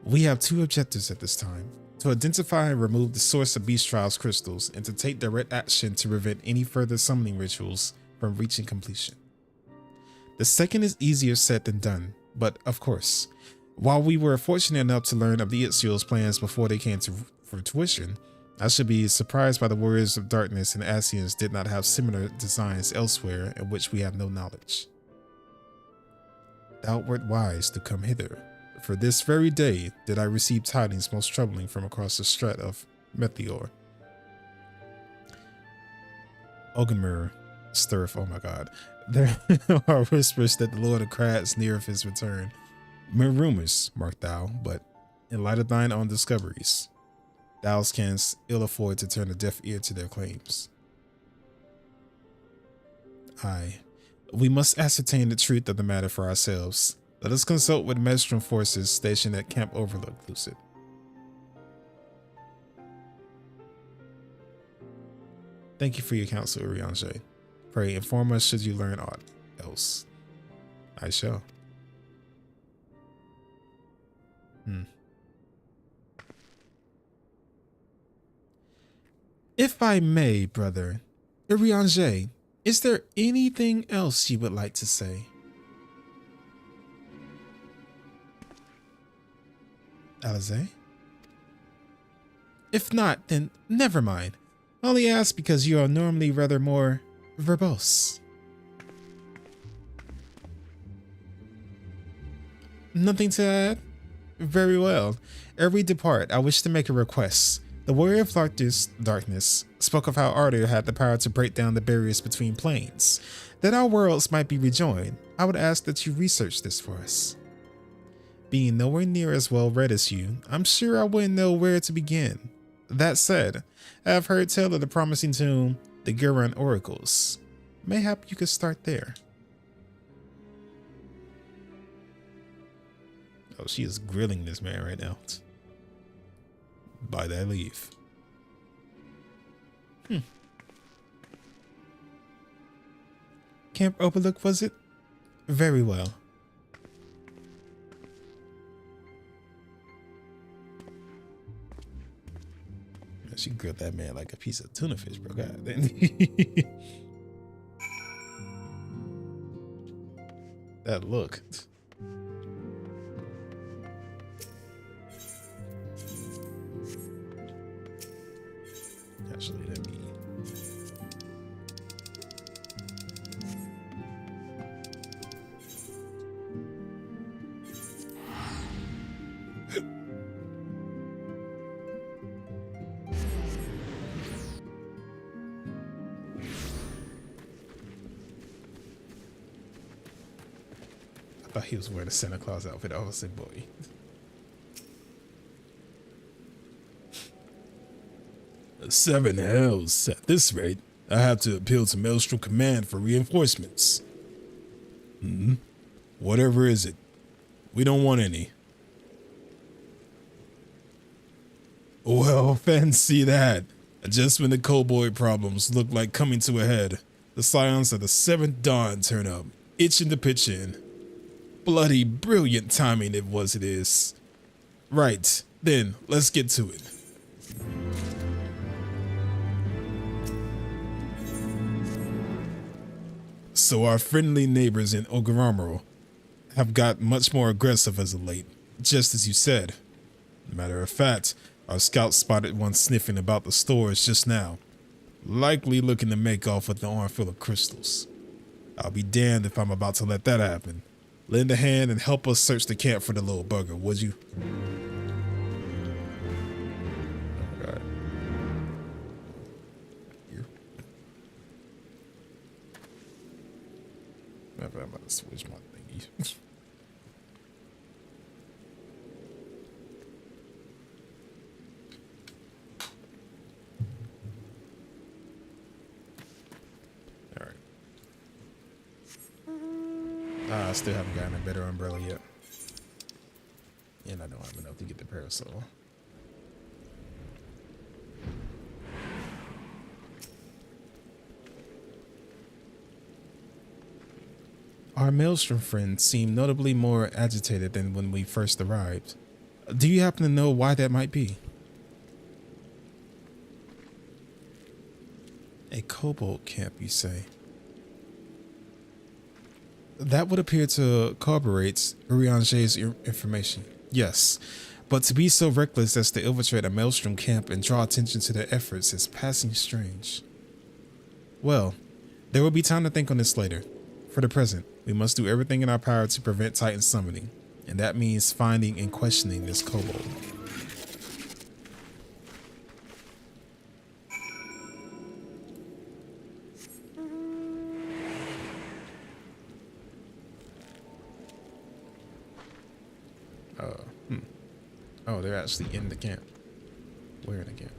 We have two objectives at this time: to identify and remove the source of beast tribes crystals, and to take direct action to prevent any further summoning rituals from reaching completion. The second is easier said than done, but of course, while we were fortunate enough to learn of the Ixiel's plans before they came to fruition, I should be surprised by the warriors of darkness and Asians did not have similar designs elsewhere in which we have no knowledge. Thou wert wise to come hither, for this very day did I receive tidings most troubling from across the strait of Meteor. Ogenmur stirreth, oh my god. There are whispers that the Lord of Kratz neareth his return. Mere rumors, mark thou, but in light of thine own discoveries, thou canst ill afford to turn a deaf ear to their claims. Aye, we must ascertain the truth of the matter for ourselves. Let us consult with Maelstrom forces stationed at Camp Overlook, Lucid. Thank you for your counsel, Riange. Pray inform us should you learn aught else. I shall. If I may, brother, Riange, is there anything else you would like to say? Alize? If not, then never mind. I only ask because you are normally rather more verbose. Nothing to add? Very well. Ere we depart, I wish to make a request. The warrior of darkness spoke of how Arthur had the power to break down the barriers between planes. That our worlds might be rejoined, I would ask that you research this for us. Being nowhere near as well read as you, I'm sure I wouldn't know where to begin. That said, I have heard tell of the promising tomb, the Gurun Oracles. Mayhap you could start there. Oh, she is grilling this man right now. By that leave. Camp Overlook, was it? Very well. She grilled that man like a piece of tuna fish, bro. God. That look. Actually, let me. I thought he was wearing a Santa Claus outfit. I was like, boy. Seven hells. At this rate, I have to appeal to Maelstrom Command for reinforcements. Whatever is it? We don't want any. Well, fancy that. Just when the Kobold problems look like coming to a head, the scions of the Seventh Dawn turn up, itching to pitch in. Bloody brilliant timing it is. Right, then, let's get to it. So our friendly neighbors in Ogaramoro have got much more aggressive as of late, just as you said. Matter of fact, our scouts spotted one sniffing about the stores just now, likely looking to make off with the armful of crystals. I'll be damned if I'm about to let that happen. Lend a hand and help us search the camp for the little bugger, would you? Oh, God. Here. I'm about to switch my thingy. I still haven't gotten a better umbrella yet. And I don't have enough to get the parasol. Our Maelstrom friends seem notably more agitated than when we first arrived. Do you happen to know why that might be? A kobold camp, you say? That would appear to corroborate Urianger's information. Yes, but to be so reckless as to infiltrate a Maelstrom camp and draw attention to their efforts is passing strange. Well, there will be time to think on this later. For the present, we must do everything in our power to prevent Titan summoning, and that means finding and questioning this kobold. Oh, they're actually in the camp. Where in the camp?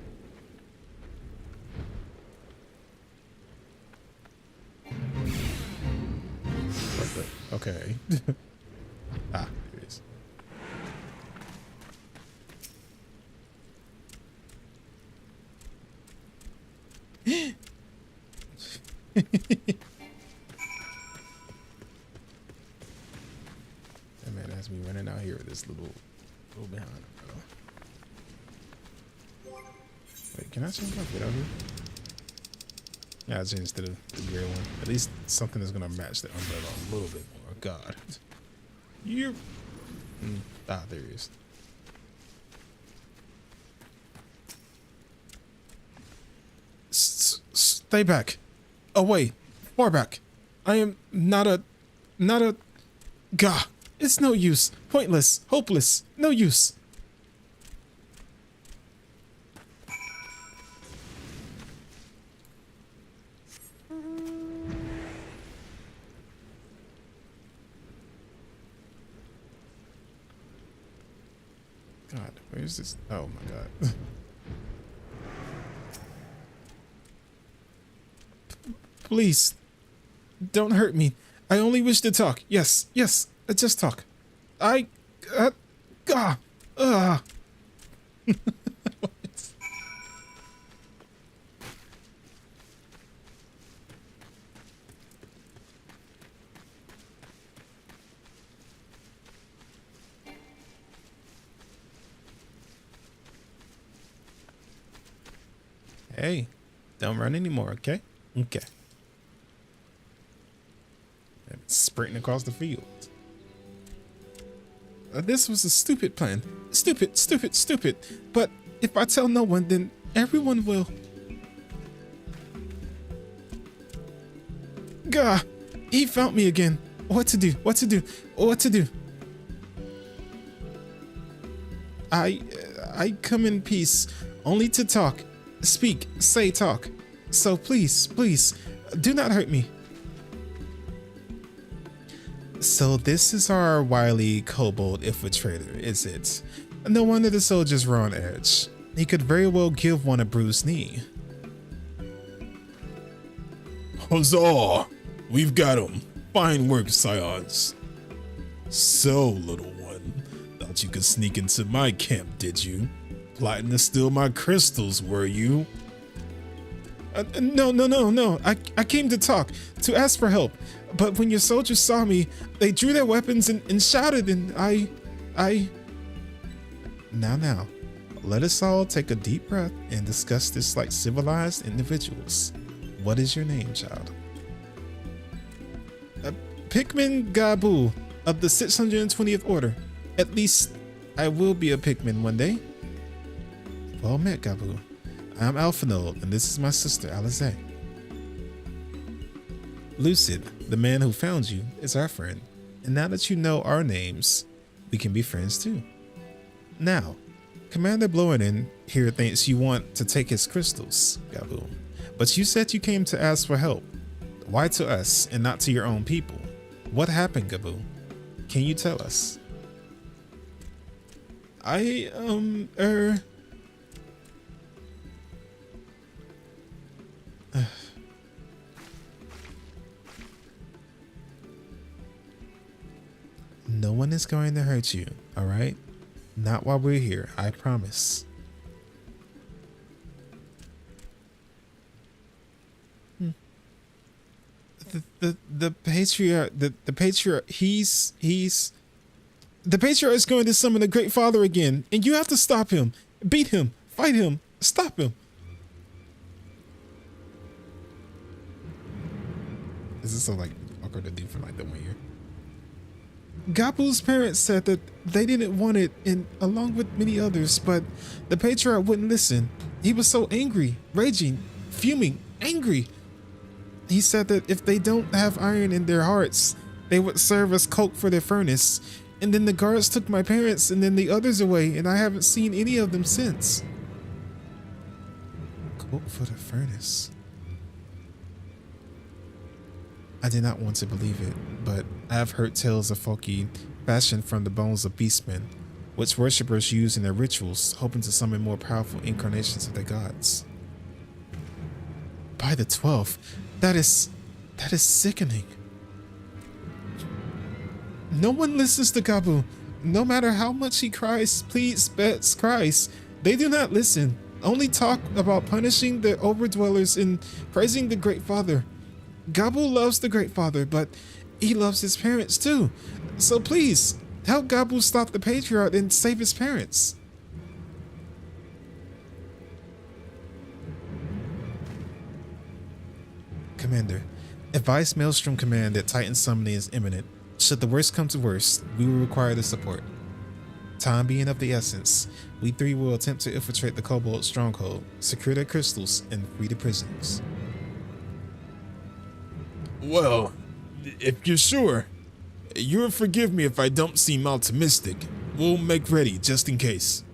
Okay. Ah, here it is. That man has me running out here with this little behind him, bro. Wait, can I change my fit out here? Yeah, I changed to the gray one. At least something that's gonna match the umbrella a little bit more. God. You. Ah, there he is. Stay back. Away. Far back. I am not a. Gah. It's no use. Pointless. Hopeless. No use. God, where is this? Oh my God. Please. Don't hurt me. I only wish to talk. Yes, just talk. Hey, don't run anymore, okay? Okay. And sprinting across the field. This was a stupid plan. Stupid. But if I tell no one, then everyone will. Gah! He found me again. What to do? I come in peace, only to talk. Speak, say, talk. So please, do not hurt me. So this is our wily kobold infiltrator, is it? No wonder the soldiers were on edge. He could very well give one a bruised knee. Huzzah! We've got him. Fine work, Scions. So, little one, thought you could sneak into my camp, did you? Plotting to steal my crystals, were you? No. I came to talk, to ask for help. But when your soldiers saw me, they drew their weapons and shouted, and I... Now, let us all take a deep breath and discuss this like civilized individuals. What is your name, child? Pikmin Gabu of the 620th Order. At least, I will be a Pikmin one day. Well met, Gabu. I'm Alphinold, and this is my sister, Alize. Lucid, the man who found you, is our friend. And now that you know our names, we can be friends too. Now, Commander Blowin here thinks you want to take his crystals, Gabu. But you said you came to ask for help. Why to us and not to your own people? What happened, Gabu? Can you tell us? No one is going to hurt you, all right? Not while we're here, I promise. The patriarch, the patriarch, the patriarch is going to summon the Great Father again, and you have to stop him, beat him, fight him, stop him. This is so like awkward to do for like the 1 year. Gabu's parents said that they didn't want it, and along with many others, but the patriarch wouldn't listen. He was so angry, raging, fuming, angry. He said that if they don't have iron in their hearts, they would serve as coke for their furnace. And then the guards took my parents and then the others away, and I haven't seen any of them since. Coke for the furnace. I did not want to believe it, but I have heard tales of folky fashioned from the bones of beastmen, which worshippers use in their rituals, hoping to summon more powerful incarnations of the gods. By the 12th, that is sickening. No one listens to Gabu. No matter how much he cries, pleads, begs, cries, they do not listen. Only talk about punishing the overdwellers and praising the Great Father. Gabu loves the Great Father, but he loves his parents too. So please, help Gabu stop the Patriarch and save his parents. Commander, advise Maelstrom Command that Titan summoning is imminent. Should the worst come to worst, we will require the support. Time being of the essence, we three will attempt to infiltrate the Kobold stronghold, secure their crystals, and free the prisoners. Well, if you're sure, you'll forgive me if I don't seem optimistic. We'll make ready just in case.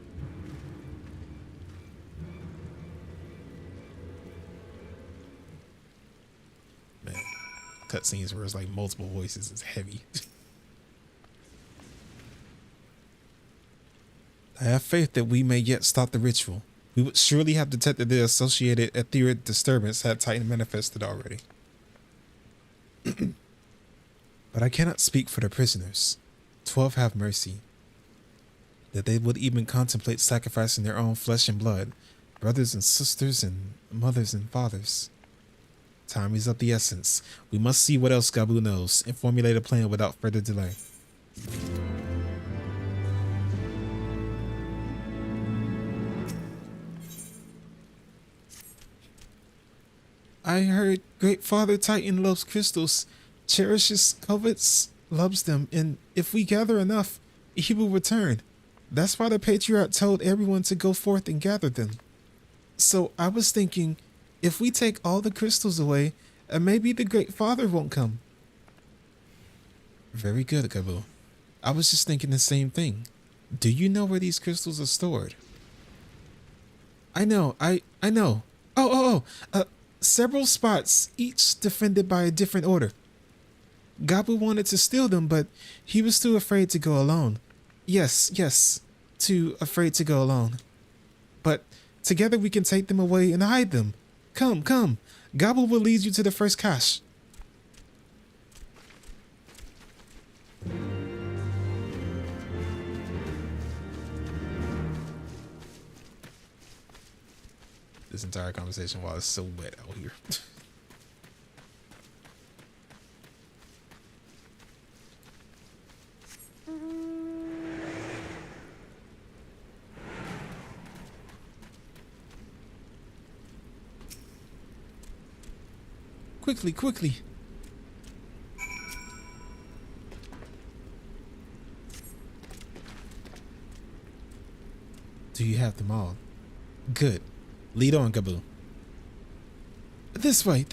Man, cutscenes where it's like multiple voices is heavy. I have faith that we may yet stop the ritual. We would surely have detected the associated etheric disturbance had Titan manifested already. But I cannot speak for the prisoners. 12 have mercy. That they would even contemplate sacrificing their own flesh and blood, brothers and sisters and mothers and fathers. Time is of the essence. We must see what else Gabu knows and formulate a plan without further delay. I heard Great Father Titan loves crystals, cherishes, covets, loves them, and if we gather enough, he will return. That's why the Patriarch told everyone to go forth and gather them. So I was thinking, if we take all the crystals away, maybe the Great Father won't come. Very good, Gabu. I was just thinking the same thing. Do you know where these crystals are stored? I know, I know. Several spots, each defended by a different order. Gabu wanted to steal them, but he was too afraid to go alone. Yes, too afraid to go alone. But together we can take them away and hide them. Come. Gabu will lead you to the first cache. This entire conversation while it's so wet out here. Quickly. Do you have them all? Good. Lead on, Gabu. This way.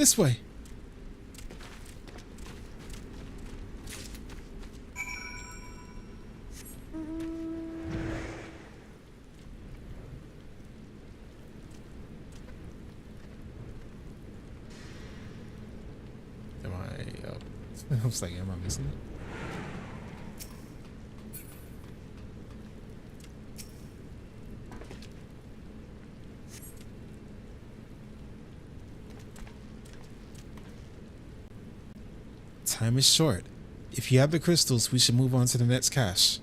I was like, am I missing it? Time is short. If you have the crystals, we should move on to the next cache.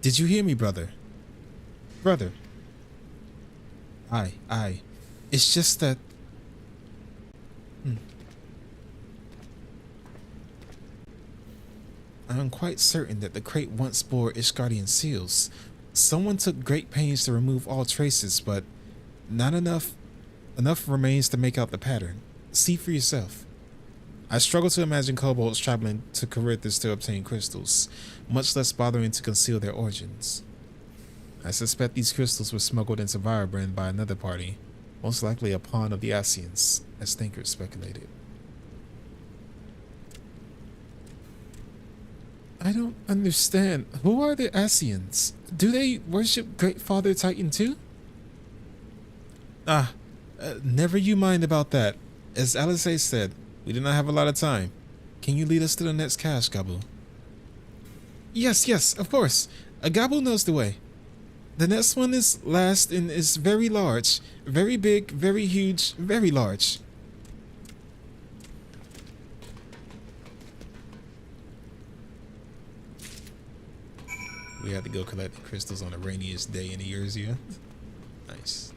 Did you hear me, brother? Brother. Aye. It's just that... I'm quite certain that the crate once bore Ishgardian seals. Someone took great pains to remove all traces, but not enough remains to make out the pattern. See for yourself. I struggle to imagine kobolds traveling to Corythus to obtain crystals, much less bothering to conceal their origins. I suspect these crystals were smuggled into Virebrand by another party, most likely a pawn of the Ascians, as thinkers speculated. I don't understand. Who are the Ascians? Do they worship Great Father Titan too? Never you mind about that. As Alisaie said, we do not have a lot of time. Can you lead us to the next cache, Gabu? Yes, of course. Gabu knows the way. The next one is last and is very large. Very big, very huge, very large. We had to go collect the crystals on the rainiest day in Eorzea. Nice.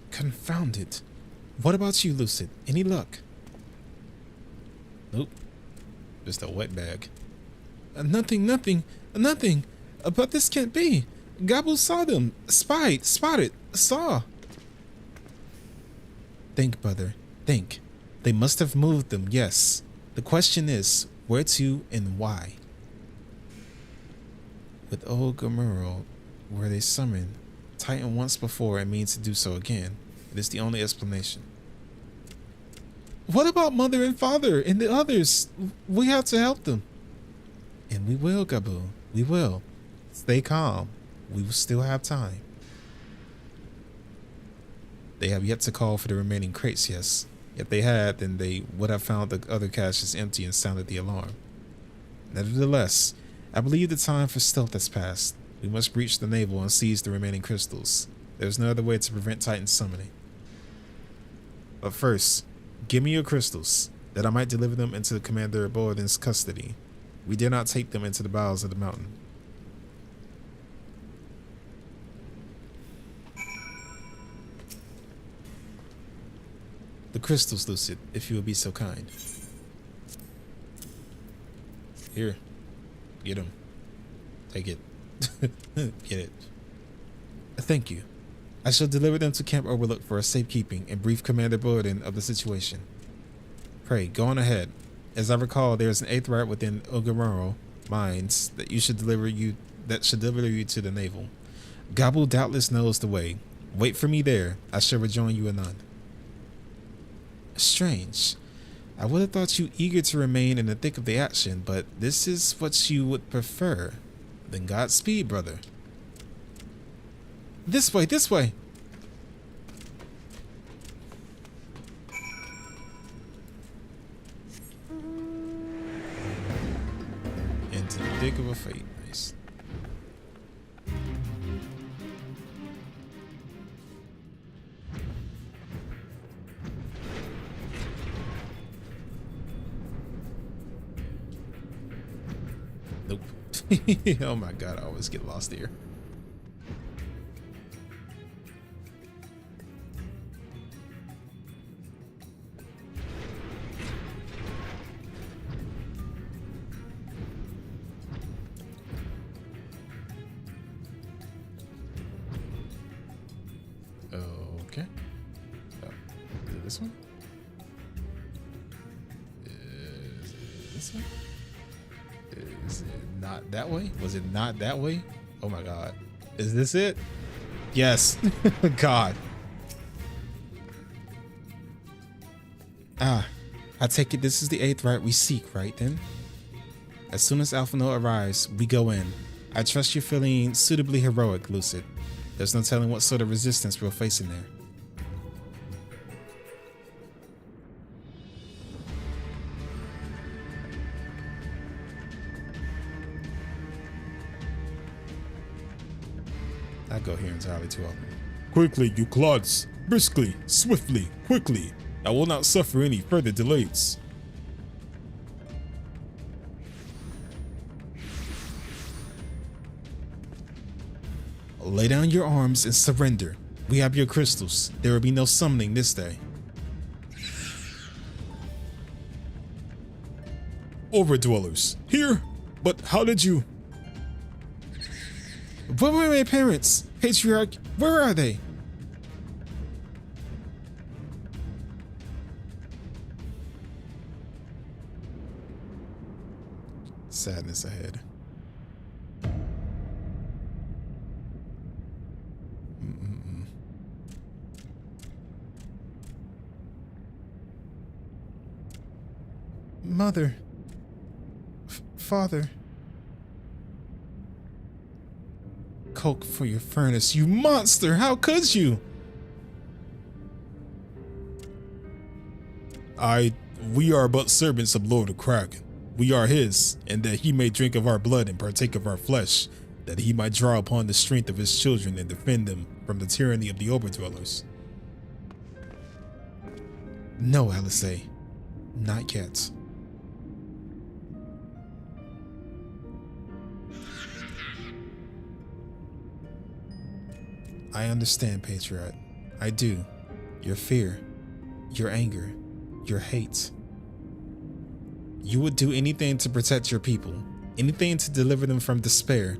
Confound it. What about you, Lucid? Any luck? Nope. Just a wet bag. Nothing. But this can't be. Gabu saw them. Spotted. Saw. Think, brother. Think. They must have moved them, yes. The question is, where to and why? With old Gamuro, were they summoned Titan once before and means to do so again? It is the only explanation. What about Mother and Father and the others? We have to help them. And we will, Gabu. We will. Stay calm. We will still have time. They have yet to call for the remaining crates, yes. If they had, then they would have found the other caches empty and sounded the alarm. Nevertheless, I believe the time for stealth has passed. We must breach the navel and seize the remaining crystals. There is no other way to prevent Titan summoning. But first, give me your crystals, that I might deliver them into Commander Boyden's custody. We dare not take them into the bowels of the mountain. The crystals, Lucid, if you will be so kind. Here, get them. Take it. Get it. Thank you. I shall deliver them to Camp Overlook for safekeeping and brief Commander Boyden of the situation. Pray, go on ahead. As I recall, there is an aetheryte within Ogamuro mines that should deliver you to the navel. Gabu doubtless knows the way. Wait for me there. I shall rejoin you anon. Strange. I would have thought you eager to remain in the thick of the action, but this is what you would prefer. Then Godspeed, brother. This way, this way. Into the thick of a fight. Nice. Nope. Oh my god, I always get lost here. Okay. Oh, is it this one? this way? Is it not that way? Was it not that way? Oh my god. Is this it? Yes. God. Ah, I take it this is the 8th rite we seek, right then? As soon as Alphino arrives, we go in. I trust you're feeling suitably heroic, Lucid. There's no telling what sort of resistance we'll face in there. I go here entirely too often. Quickly, you clods! Briskly, swiftly, quickly! I will not suffer any further delays. Lay down your arms and surrender. We have your crystals. There will be no summoning this day. Overdwellers, here? But how did you... Where were my parents? Patriarch, where are they? Sadness ahead. Mother. Father. Coke for your furnace, you monster! How could you? We are but servants of Lord of Kraken. We are his, and that he may drink of our blood and partake of our flesh, that he might draw upon the strength of his children and defend them from the tyranny of the Overdwellers. No, Alice, not yet. I understand, Patriarch. I do. Your fear, your anger, your hate. You would do anything to protect your people, anything to deliver them from despair,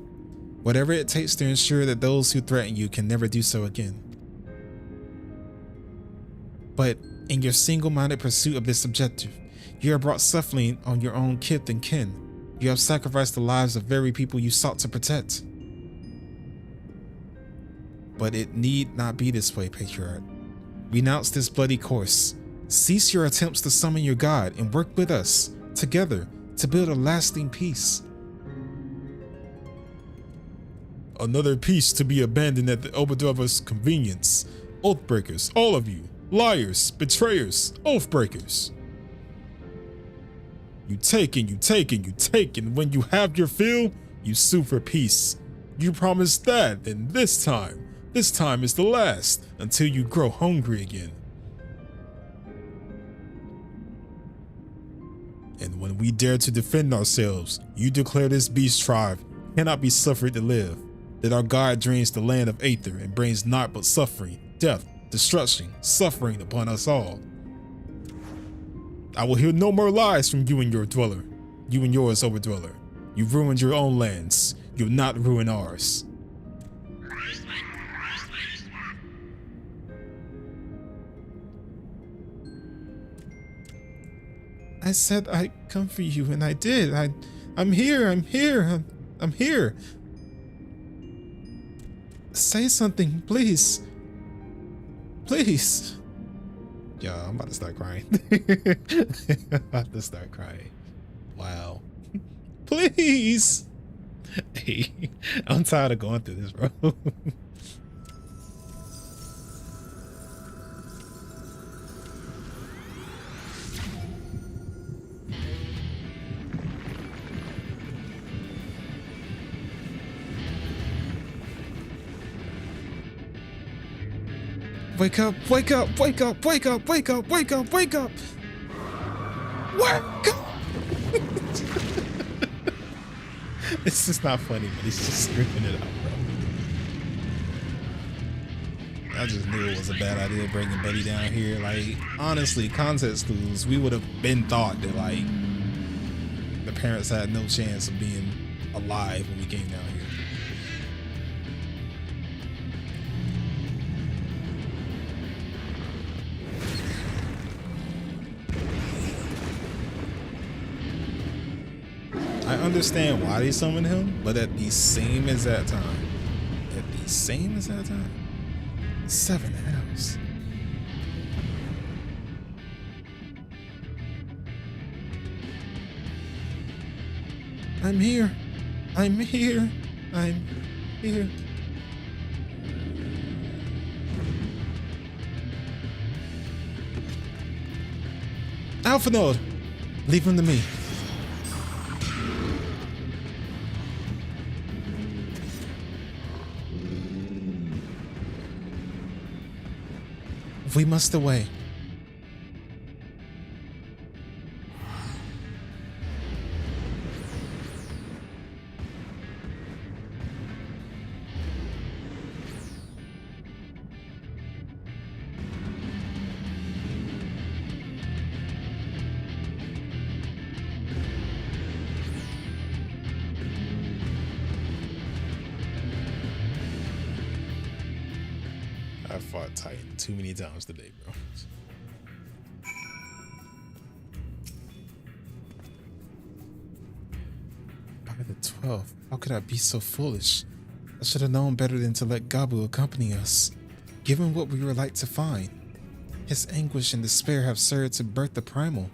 whatever it takes to ensure that those who threaten you can never do so again. But in your single-minded pursuit of this objective, you have brought suffering on your own kith and kin. You have sacrificed the lives of very people you sought to protect. But it need not be this way, Patriarch. Renounce this bloody course. Cease your attempts to summon your god and work with us, together, to build a lasting peace. Another piece to be abandoned at the Overdweller's convenience. Oathbreakers, all of you. Liars, betrayers, oathbreakers. You take and you take and you take, and when you have your fill, you sue for peace. You promise that, and this time is the last, until you grow hungry again. And when we dare to defend ourselves, you declare this beast tribe cannot be suffered to live, that our God drains the land of Aether and brings naught but suffering, death, destruction, suffering upon us all. I will hear no more lies from you and your dweller, you and yours, Overdweller. You've ruined your own lands, you'll not ruin ours. I said I'd come for you, and I did. I'm here. Say something, please. Please. Yo, I'm about to start crying. Wow. Please. Hey, I'm tired of going through this, bro. Wake up, wake up, wake up, wake up, wake up, wake up, wake up. Wake up. It's just not funny, but he's just screaming it out, bro. I just knew it was a bad idea bringing Buddy down here. Like, honestly, context clues, we would have been thought that, like, the parents had no chance of being alive when we came down here. I understand why they summoned him, but at the same exact time, 7 hells. I'm here. I'm here. I'm here. Alpha Node, leave him to me. We must away. I fought Titan too many times today, bro. By the 12th, how could I be so foolish? I should have known better than to let Gabu accompany us, given what we were like to find. His anguish and despair have served to birth the primal,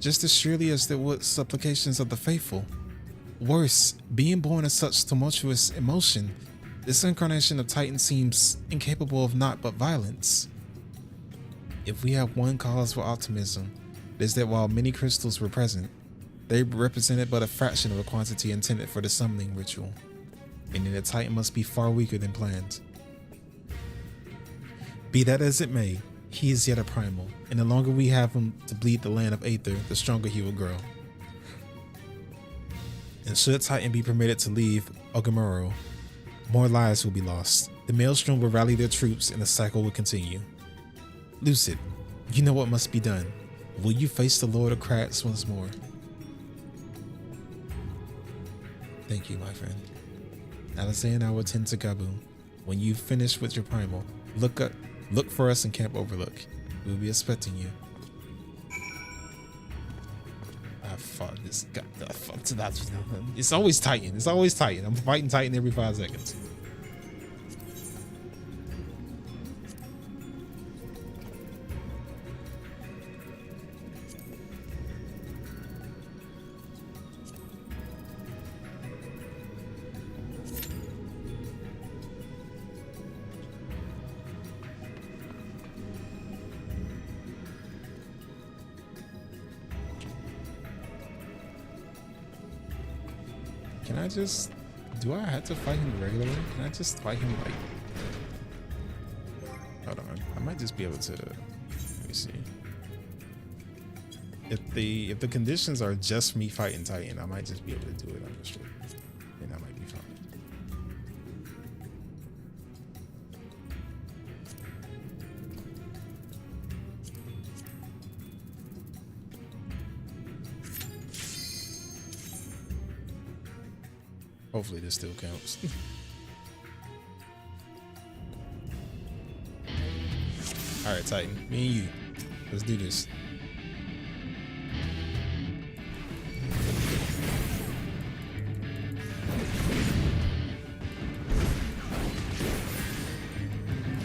just as surely as there would supplications of the faithful. Worse, being born of such tumultuous emotion, this incarnation of Titan seems incapable of naught but violence. If we have one cause for optimism, it is that while many crystals were present, they represented but a fraction of a quantity intended for the summoning ritual, meaning the Titan must be far weaker than planned. Be that as it may, he is yet a primal, and the longer we have him to bleed the land of Aether, the stronger he will grow. And should Titan be permitted to leave Ogamuro, more lives will be lost. The Maelstrom will rally their troops and the cycle will continue. Lucid, you know what must be done. Will you face the Lord of Kratz once more? Thank you, my friend. Alizé and I will tend to Gabu. When you finish with your primal, look for us in Camp Overlook. We will be expecting you. I fought this guy. It's always Titan. It's always Titan. I'm fighting Titan every 5 seconds. Can I just, do I have to fight him regularly? Can I just fight him like, hold on, I might just be able to, let me see. If the conditions are just me fighting Titan, I might just be able to do it on the street. And I might be fine. Hopefully this still counts. All right, Titan, me and you, let's do this.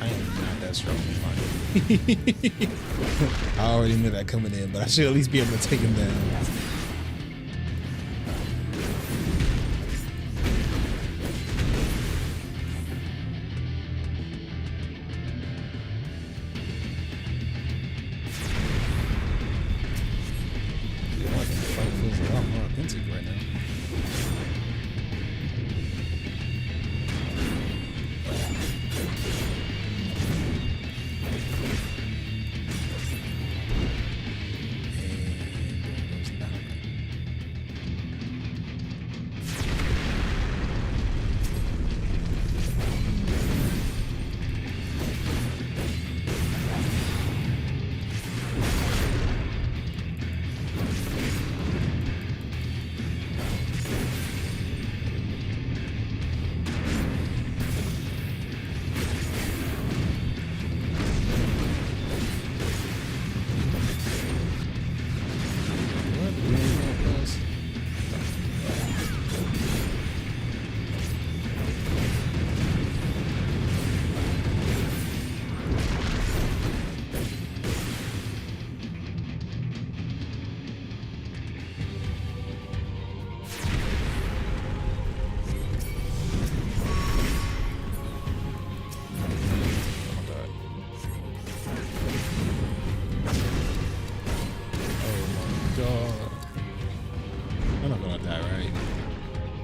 I am not that strong. I already knew that coming in, but I should at least be able to take him down.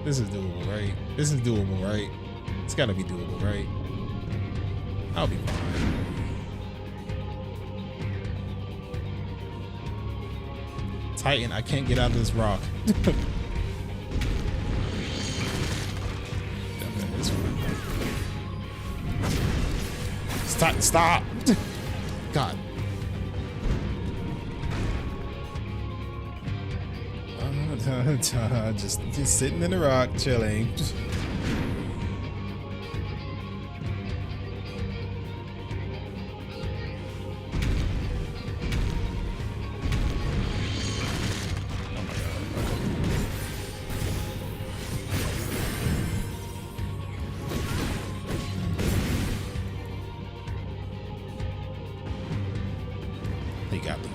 This is doable, right? This is doable, right? It's gotta be doable, right? I'll be fine. Titan, I can't get out of this rock. Stop! Stop! God. Just sitting in the rock, chilling. They got me.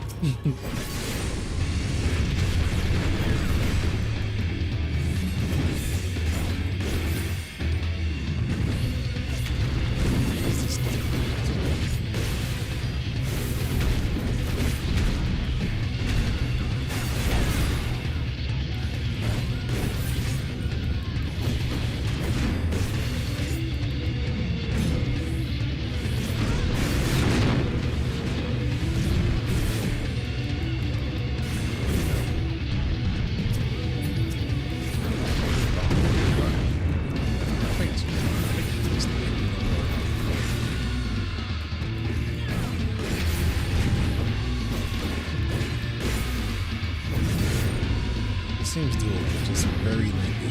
Seems doable, just very lengthy.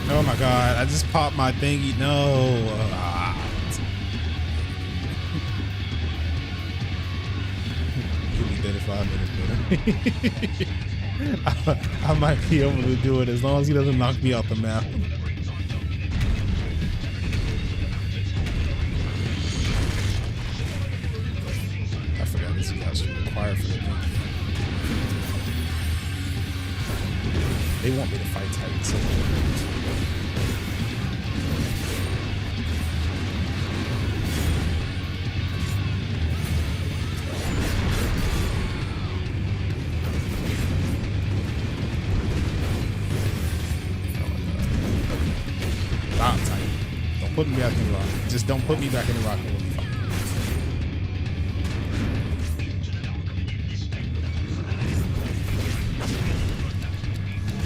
Oh my god, I just popped my thingy. No. He'll be dead in 5 minutes, brother. I might be able to do it as long as he doesn't knock me off the map. Required for the game. They want me to fight Titan so Stop, Titan. Don't put me back in the rock. Just don't put me back in the rock.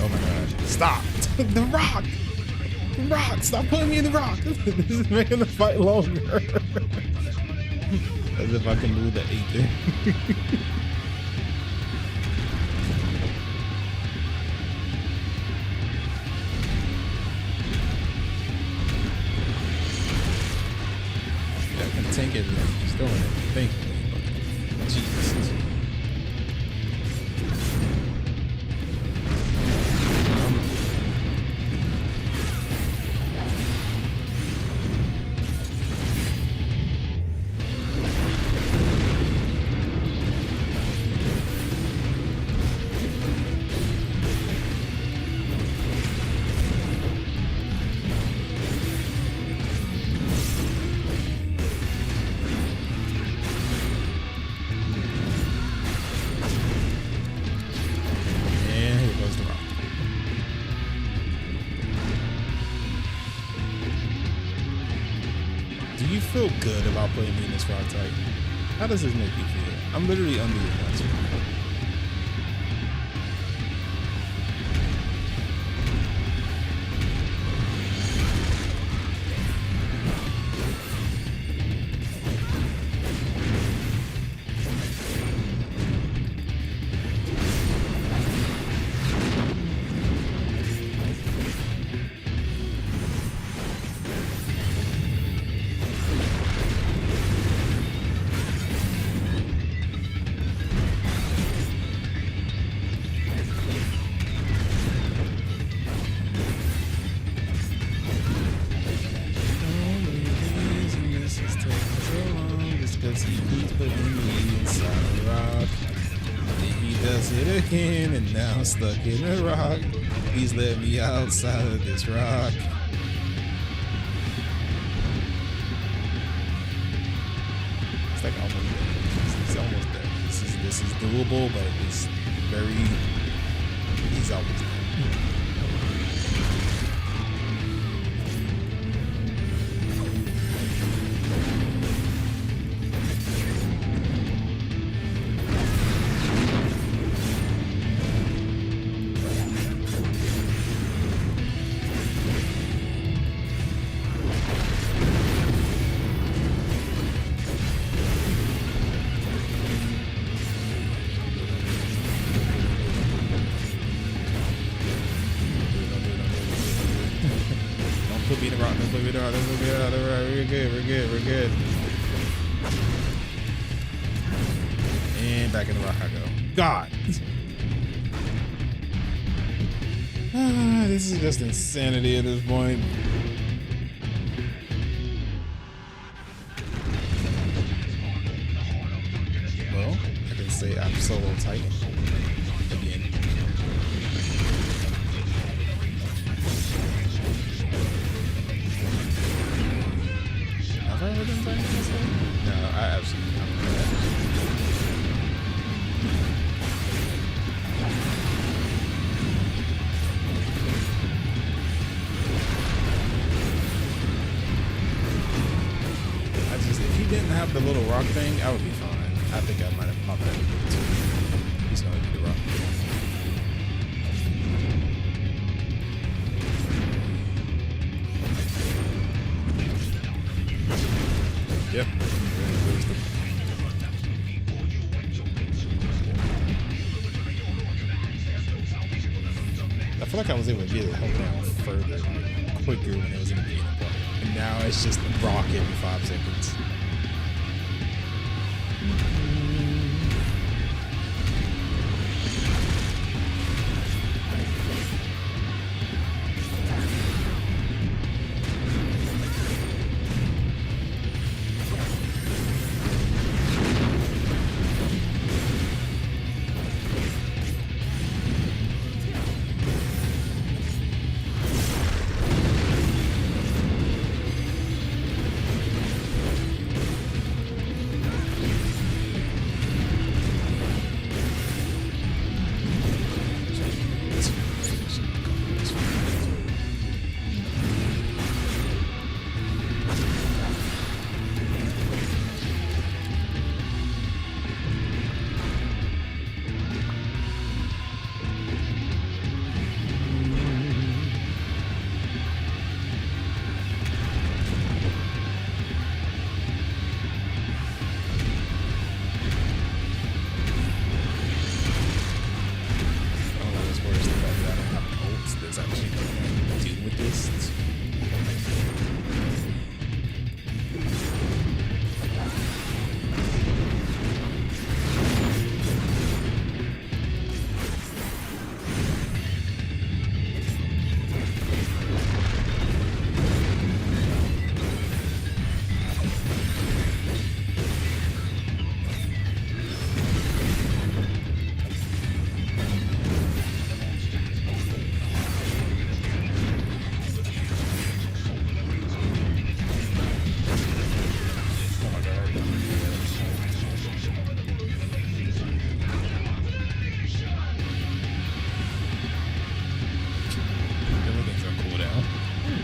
Oh my god. Stop! The rock! The rock! Stop putting me in the rock! This is making the fight longer. As if I can move the 8 there. Yeah, I can tank everything. He's doing it. Thankfully. But Jesus. Do you feel good about putting me in this rock type? How does this make you feel? I'm literally under your nuts. Because he keeps putting me inside a rock. And he does it again, and now I'm stuck in a rock. He's let me outside of this rock. It's like almost there. It's almost there. This is doable, but it's very. He's always there. Put me in the rock, don't put me in the rock, don't put me in the rock, we're good, we're good, we're good. And back in the rock I go. God! This is just insanity at this point. Well, I can say I'm solo tight again. Have I ever been playing this game? No, I absolutely not. If he didn't have the little rock thing, I would be fine. I think I might have popped that too. He's gonna do the rock. Yep. I feel like I was able to get it held down further, quicker when it was in the beginning part. And now it's just rock every 5 seconds.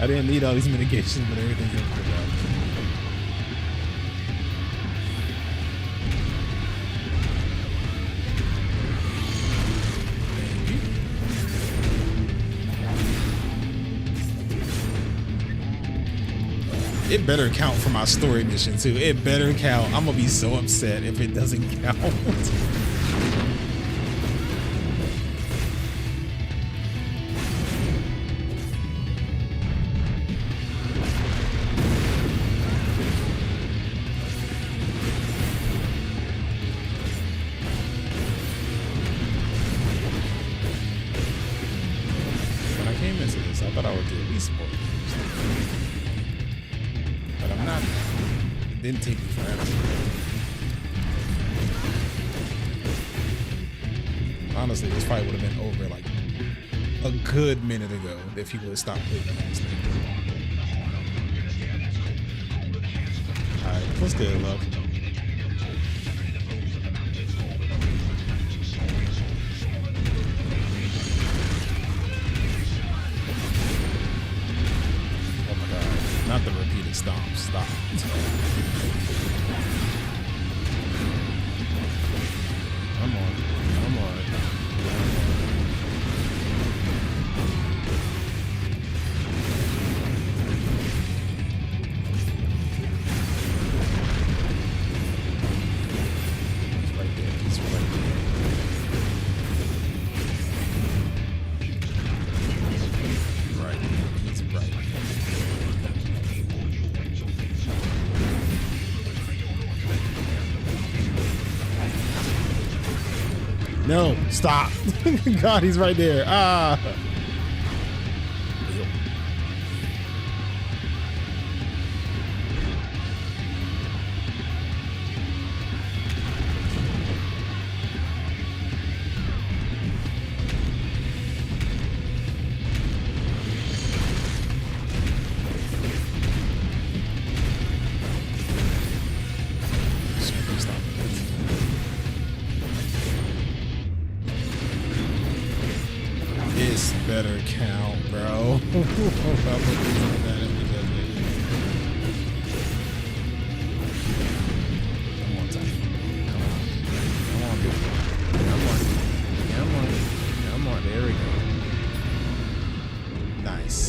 I didn't need all these mitigations, but everything's gonna cool down. It better count for my story mission too. It better count. I'm gonna be so upset if it doesn't count. When I came into this, I thought I would do at least 4 games. But I'm not. It didn't take me forever. Honestly, this fight would have been over like a good minute ago if he would have stopped putting on this thing. Alright, what's good, love? Come on. Come on. He's right there. He's right there. Right. He's right. No, stop. God, he's right there. Ah. This better count, bro. Come on, Tony. Come on. Come on, dude. Come on. Come on. Come on. There we go. Nice.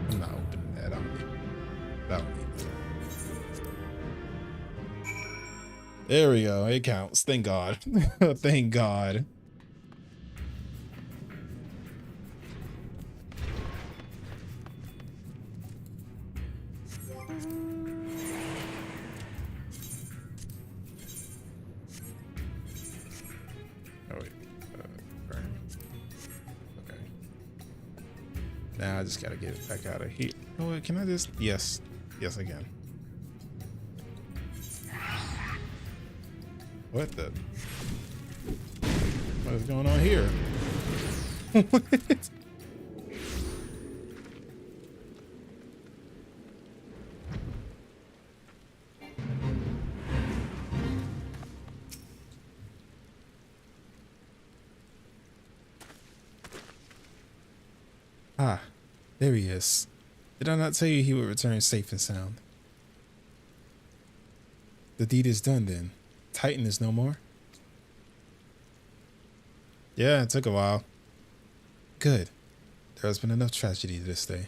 I'm not opening that up. That'll be good. There we go. It counts. Thank God. Thank God. Oh wait. Burn. Okay. Now I just gotta get it back out of here. Oh wait, can I just? Yes. Yes, I can. What the? What is going on here? What? Ah, there he is. Did I not tell you he would return safe and sound? The deed is done then. Titan is no more? Yeah, it took a while. Good. There has been enough tragedy this day.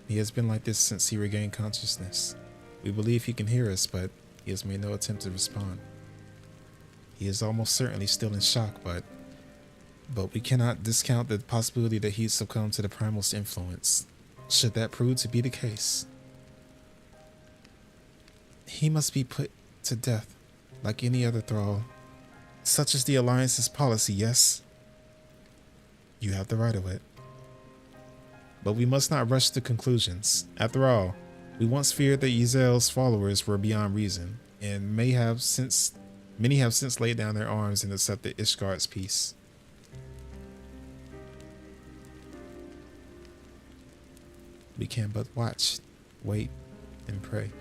He has been like this since he regained consciousness. We believe he can hear us, but he has made no attempt to respond. He is almost certainly still in shock, but we cannot discount the possibility that he succumbed to the primal's influence. Should that prove to be the case, he must be put to death, like any other thrall. Such is the Alliance's policy, yes? You have the right of it. But we must not rush to conclusions. After all, we once feared that Yzel's followers were beyond reason, and many have since laid down their arms and accepted Ishgard's peace. We can but watch, wait, and pray.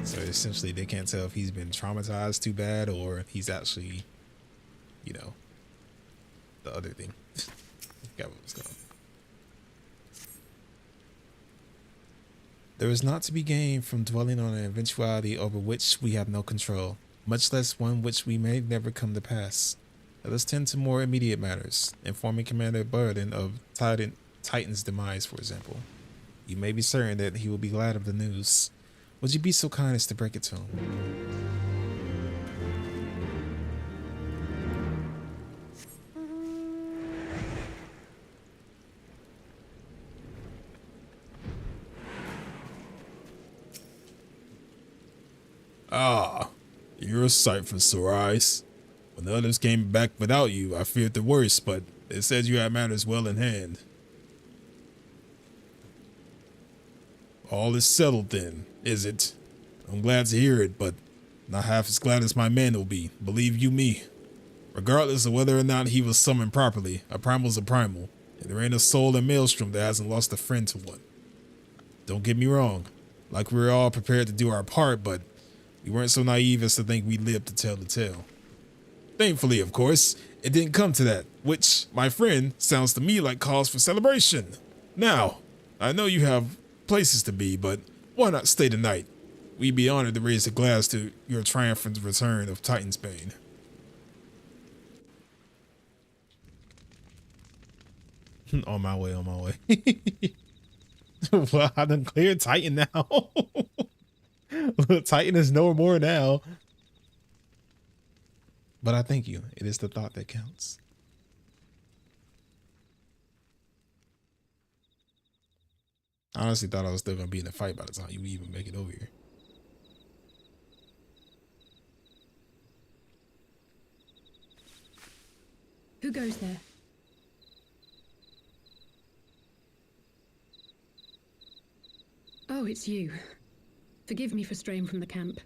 So essentially they can't tell if he's been traumatized too bad or if he's actually, you know, the other thing. Got what was going on. There is not to be gained from dwelling on an eventuality over which we have no control, much less one which we may never come to pass. Let us tend to more immediate matters, informing Commander Burden of Titan's demise, for example. You may be certain that he will be glad of the news. Would you be so kind as to break it to him? Ah, you're a sight for sore eyes. When the others came back without you, I feared the worst, but it says you have matters well in hand. All is settled then, is it? I'm glad to hear it, but not half as glad as my man will be, believe you me. Regardless of whether or not he was summoned properly, a primal's a primal, and there ain't a soul in Maelstrom that hasn't lost a friend to one. Don't get me wrong, like we're all prepared to do our part, but We weren't so naive as to think we lived to tell the tale. Thankfully, of course, it didn't come to that, which, my friend, sounds to me like cause for celebration. Now, I know you have places to be, but why not stay the night? We'd be honored to raise a glass to your triumphant return of Titan's Bane. On my way, on my way. Well, I done cleared Titan now. Titan is no more now. But I thank you. It is the thought that counts. I honestly thought I was still going to be in the fight by the time you even make it over here. Who goes there? Oh, it's you. Forgive me for straying from the camp.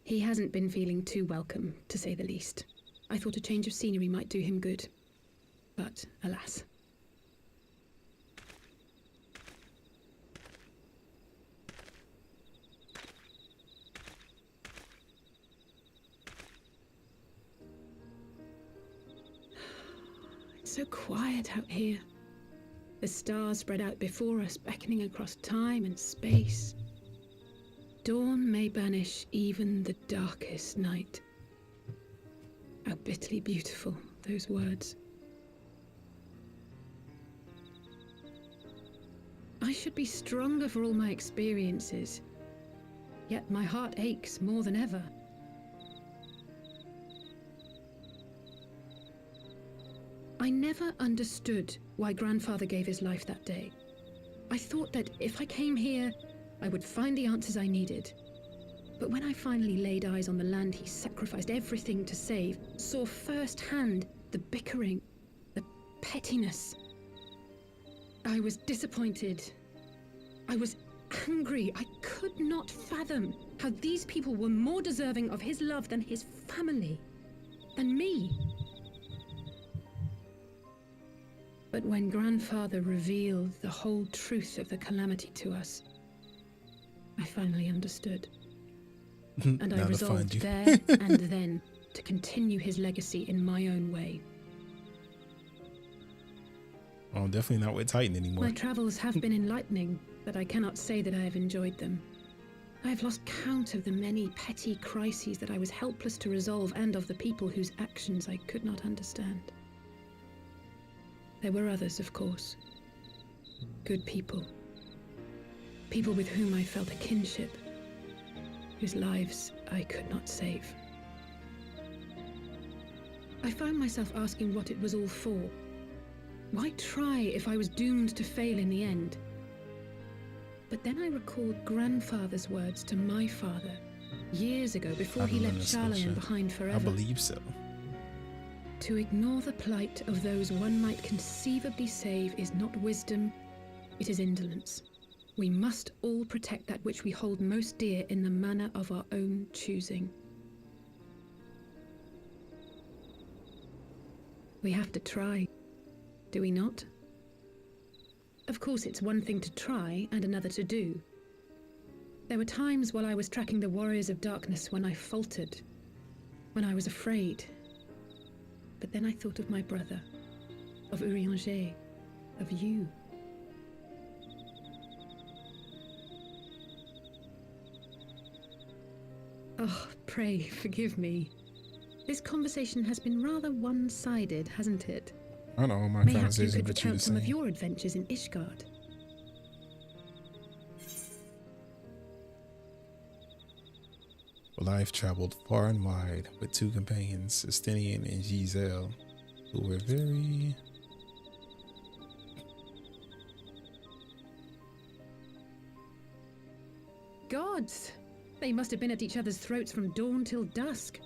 He hasn't been feeling too welcome, to say the least. I thought a change of scenery might do him good. But, alas. It's so quiet out here. The stars spread out before us, beckoning across time and space. Dawn may banish even the darkest night. How bitterly beautiful, those words. I should be stronger for all my experiences, yet my heart aches more than ever. I never understood why Grandfather gave his life that day. I thought that if I came here, I would find the answers I needed. But when I finally laid eyes on the land he sacrificed everything to save, saw firsthand the bickering, the pettiness, I was disappointed. I was angry. I could not fathom how these people were more deserving of his love than his family, than me. But when Grandfather revealed the whole truth of the calamity to us, I finally understood. And I resolved there and then to continue his legacy in my own way. Oh, definitely not with Titan anymore. My travels have been enlightening, but I cannot say that I have enjoyed them. I have lost count of the many petty crises that I was helpless to resolve and of the people whose actions I could not understand. There were others, of course. Good people. People with whom I felt a kinship, whose lives I could not save. I found myself asking what it was all for. Why try if I was doomed to fail in the end? But then I recalled Grandfather's words to my father years ago before he left Charlayan behind forever. I believe so. To ignore the plight of those one might conceivably save is not wisdom, it is indolence. We must all protect that which we hold most dear in the manner of our own choosing. We have to try, do we not? Of course, it's one thing to try and another to do. There were times while I was tracking the warriors of darkness when I faltered, when I was afraid. But then I thought of my brother, of Urianger, of you. Oh, pray forgive me. This conversation has been rather one-sided, hasn't it? I know, my Mayhaps you conversation could with you recount the some of same. your adventures in Ishgard. Well, I've traveled far and wide with two companions, Estinian and Giselle, who were very... Gods! They must have been at each other's throats from dawn till dusk.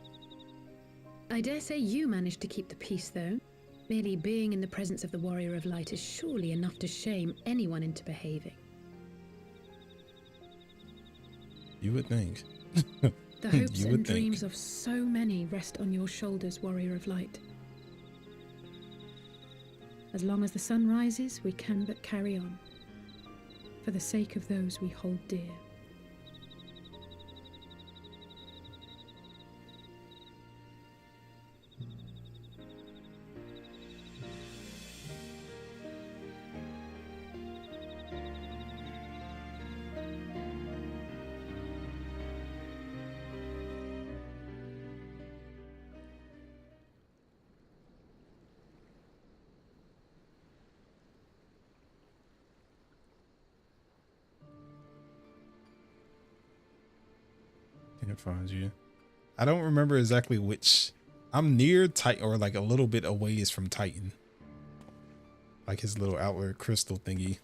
I dare say you managed to keep the peace, though. Merely being in the presence of the Warrior of Light is surely enough to shame anyone into behaving. You would think. The hopes and dreams of so many rest on your shoulders, Warrior of Light. As long as the sun rises, we can but carry on, for the sake of those we hold dear. can find you. I don't remember exactly which. I'm near Titan, or like a little bit away is from Titan. Like his little outward crystal thingy.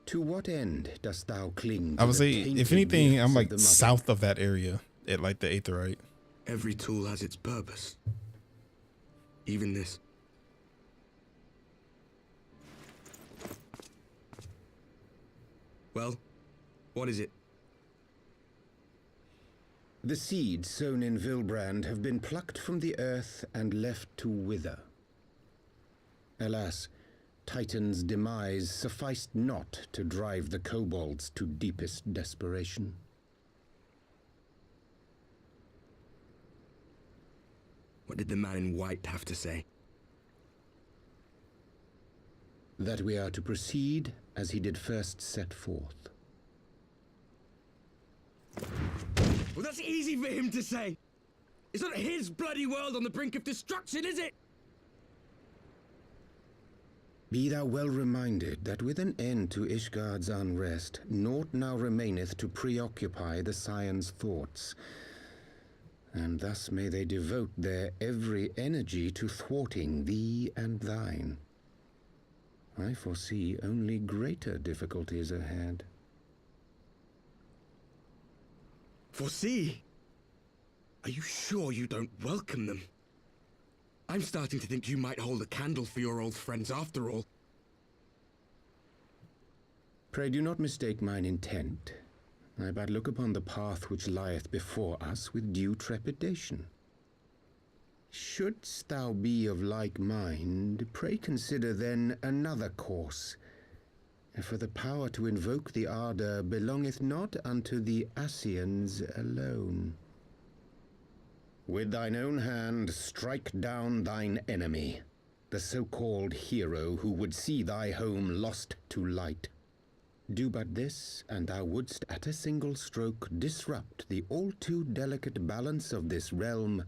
To what end dost thou cling to I would say, if anything, I'm like the south of that area at like the Aetherite. Every tool has its purpose. Even this. Well, what is it? The seeds sown in Vilbrand have been plucked from the earth and left to wither. Alas, Titan's demise sufficed not to drive the kobolds to deepest desperation. What did the man in white have to say? That we are to proceed as he did first set forth. Well, that's easy for him to say. It's not his bloody world on the brink of destruction, is it? Be thou well reminded that with an end to Ishgard's unrest, naught now remaineth to preoccupy the Scion's thoughts, and thus may they devote their every energy to thwarting thee and thine. I foresee only greater difficulties ahead. Foresee? Are you sure you don't welcome them? I'm starting to think you might hold a candle for your old friends after all. Pray do not mistake mine intent. I but look upon the path which lieth before us with due trepidation. Shouldst thou be of like mind, pray consider then another course. For the power to invoke the ardor belongeth not unto the Ascians alone. With thine own hand strike down thine enemy, the so-called hero who would see thy home lost to light. Do but this, and thou wouldst at a single stroke disrupt the all too delicate balance of this realm,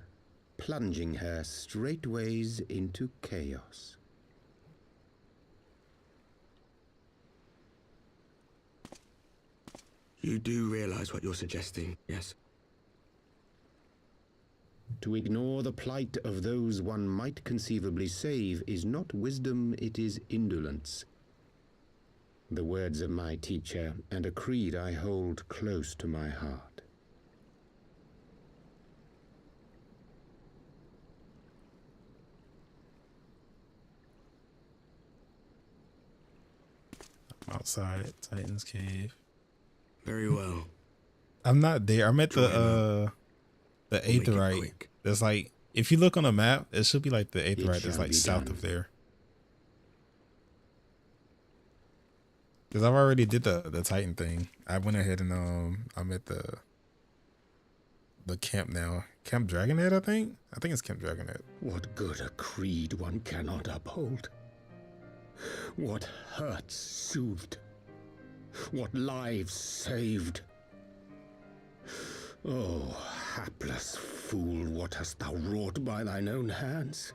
plunging her straightways into chaos. You do realize what you're suggesting, yes? To ignore the plight of those one might conceivably save is not wisdom, it is indolence. The words of my teacher, and a creed I hold close to my heart. I'm outside Titan's cave. Very well. I'm not there. I'm at the Aetherite. There's like, if you look on the map, it should be like the Aetherite that's like south of there. Because I've already did the Titan thing. I went ahead and I'm at the camp now. Camp Dragonhead, I think? I think it's Camp Dragonhead. What good a creed one cannot uphold. What hurts soothed. What lives saved. Oh, hapless fool, what hast thou wrought by thine own hands?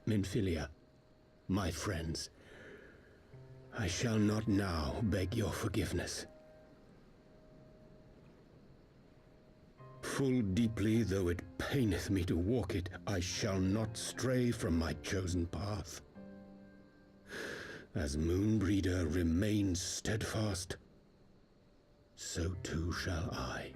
Minfilia, my friends, I shall not now beg your forgiveness. Full deeply though it paineth me to walk it, I shall not stray from my chosen path. As Moonbreeder remains steadfast, so too shall I.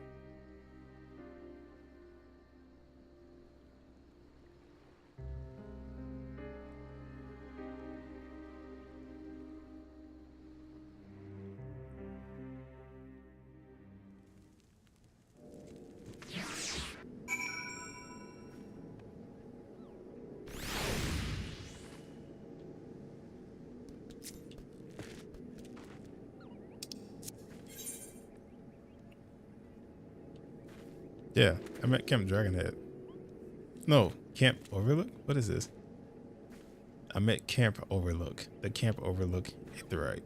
Yeah, I'm at Camp Dragonhead. No, Camp Overlook? What is this? I'm at Camp Overlook. The Camp Overlook Aetherite.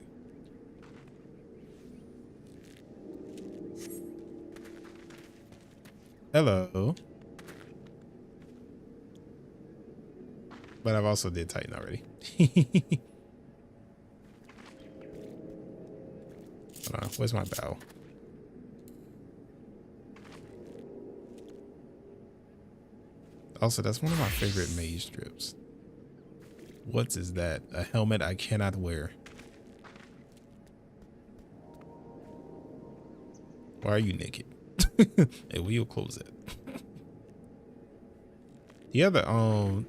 Hello. But I've also did Titan already. Hold on, where's my bow? Also, that's one of my favorite mage strips. What is that? A helmet I cannot wear. Why are you naked? Hey, we'll close it. You have the oh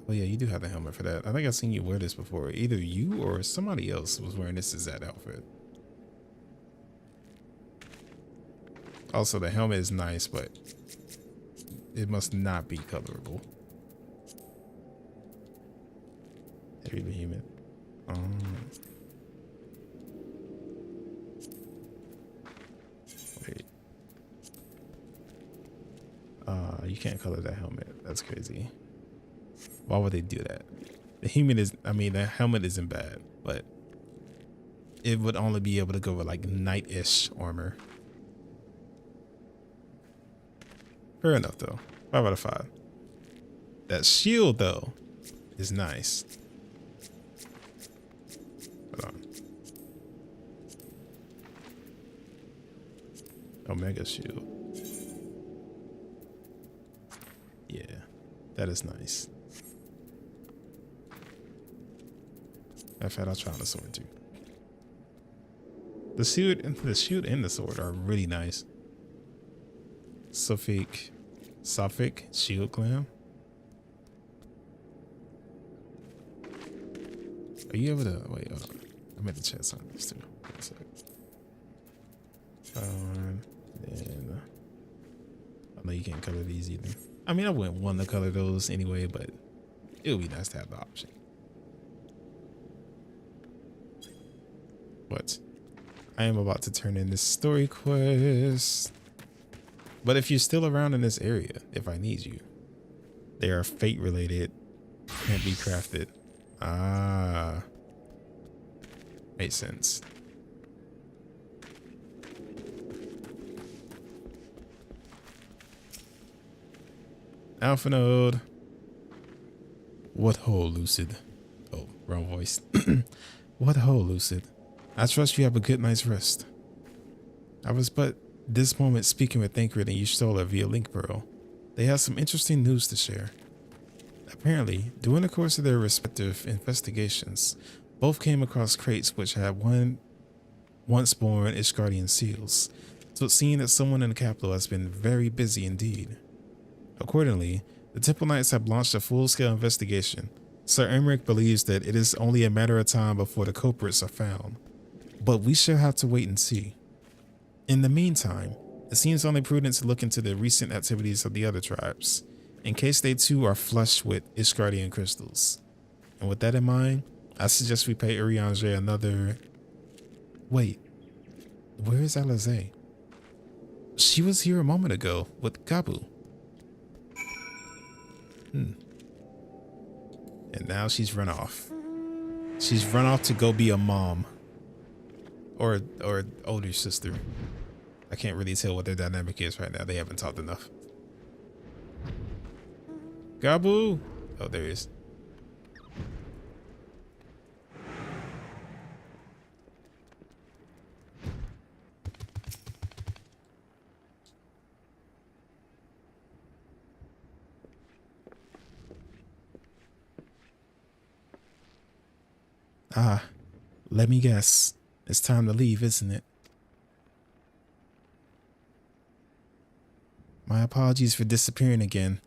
yeah, you do have the helmet for that. I think I've seen you wear this before. Either you or somebody else was wearing this as that outfit. Also, the helmet is nice, but it must not be colorable. Heavy behemoth. Wait. You can't color that helmet. That's crazy. Why would they do that? The helmet isn't bad, but it would only be able to go with like knight-ish armor. Fair enough though. 5 out of 5. That shield though is nice. Hold on. Omega shield. Yeah, that is nice. In fact, I'll try on the sword too. The shield and the sword are really nice. Sophic shield glam. Are you able to wait? Hold on. I meant to check something else too. One sec. Then I know you can't color these either. I mean, I wouldn't want to color those anyway, but it would be nice to have the option. What? I am about to turn in this story quest. But if you're still around in this area, if I need you, they are fate related, can't be crafted. Ah, makes sense. Alpha node. What ho, Lucid? Oh, wrong voice. What ho, Lucid? I trust you have a good night's rest. I was but this moment speaking with Thancred and Y'shtola via Link Pearl. They have some interesting news to share. Apparently, during the course of their respective investigations, both came across crates which had once born Ishgardian seals, so it seemed that someone in the capital has been very busy indeed. Accordingly, the Temple Knights have launched a full-scale investigation. Sir Emmerich believes that it is only a matter of time before the culprits are found, but we shall have to wait and see. In the meantime, it seems only prudent to look into the recent activities of the other tribes, in case they too are flushed with Ishgardian crystals. And with that in mind, I suggest we pay Urianger another... Wait, where is Alize? She was here a moment ago with Gabu. And now she's run off. She's run off to go be a mom. Or older sister. I can't really tell what their dynamic is right now. They haven't talked enough. Gabu! Oh, there he is. Ah, let me guess. It's time to leave, isn't it? My apologies for disappearing again.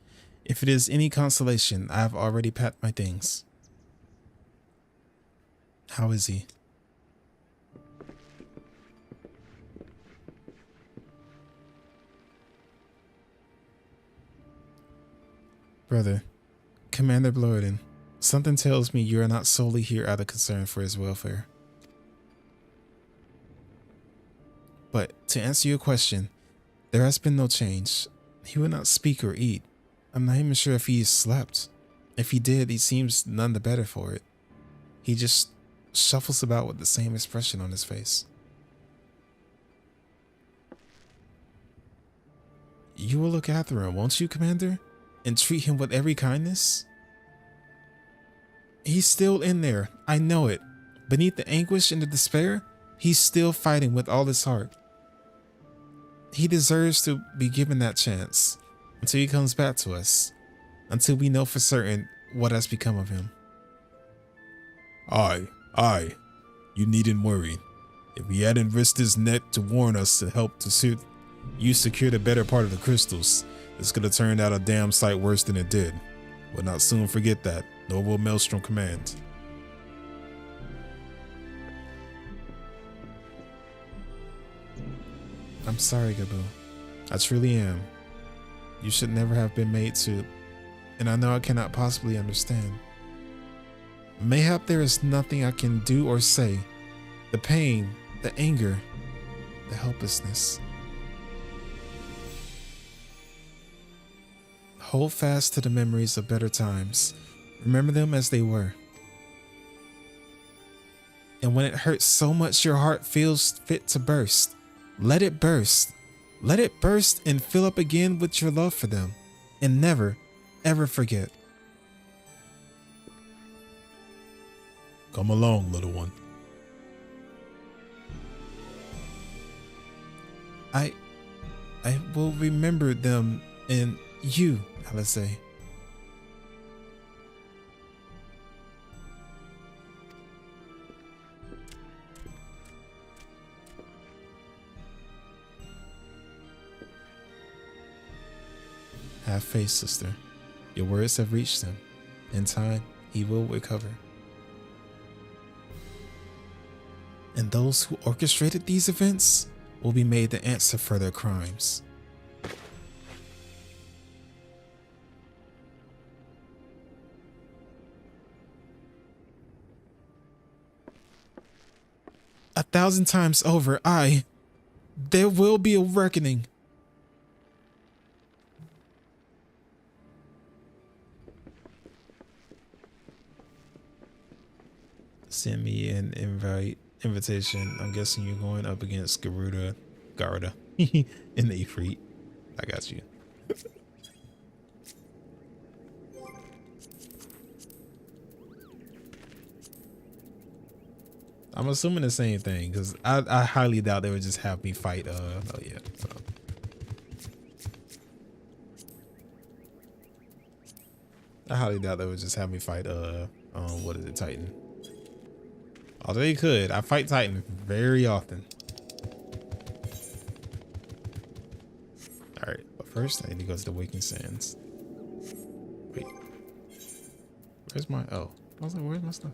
If it is any consolation, I have already packed my things. How is he? Brother, Commander Blorden, something tells me you are not solely here out of concern for his welfare. But to answer your question, there has been no change. He would not speak or eat. I'm not even sure if he slept. If he did, he seems none the better for it. He just shuffles about with the same expression on his face. You will look after him, won't you, Commander? And treat him with every kindness? He's still in there, I know it. Beneath the anguish and the despair, he's still fighting with all his heart. He deserves to be given that chance until he comes back to us. until we know for certain what has become of him. Aye, you needn't worry. If he hadn't risked his neck to warn us to help to suit you secure the better part of the crystals, this could have turned out a damn sight worse than it did. We'll not soon forget that, nor will Maelstrom command. I'm sorry, Gabu. I truly am. You should never have been made to, and I know I cannot possibly understand. Mayhap there is nothing I can do or say. The pain, the anger, the helplessness. Hold fast to the memories of better times. Remember them as they were. And when it hurts so much your heart feels fit to burst, let it burst. Let it burst and fill up again with your love for them. And never, ever forget. Come along, little one. I will remember them and you, Alizé. Have faith, sister. Your words have reached him. In time, he will recover. And those who orchestrated these events will be made to answer for their crimes. A thousand times over, there will be a reckoning. Send me an invitation. I'm guessing you're going up against Garuda in the Ifrit. I got you. I'm assuming the same thing because I highly doubt they would just have me fight. Oh yeah. So. I highly doubt they would just have me fight. What is it, Titan? Although they could, I fight Titan very often. All right, but first I need to go to the Waking Sands. Wait, where's my? Oh, I was like, where's my stuff?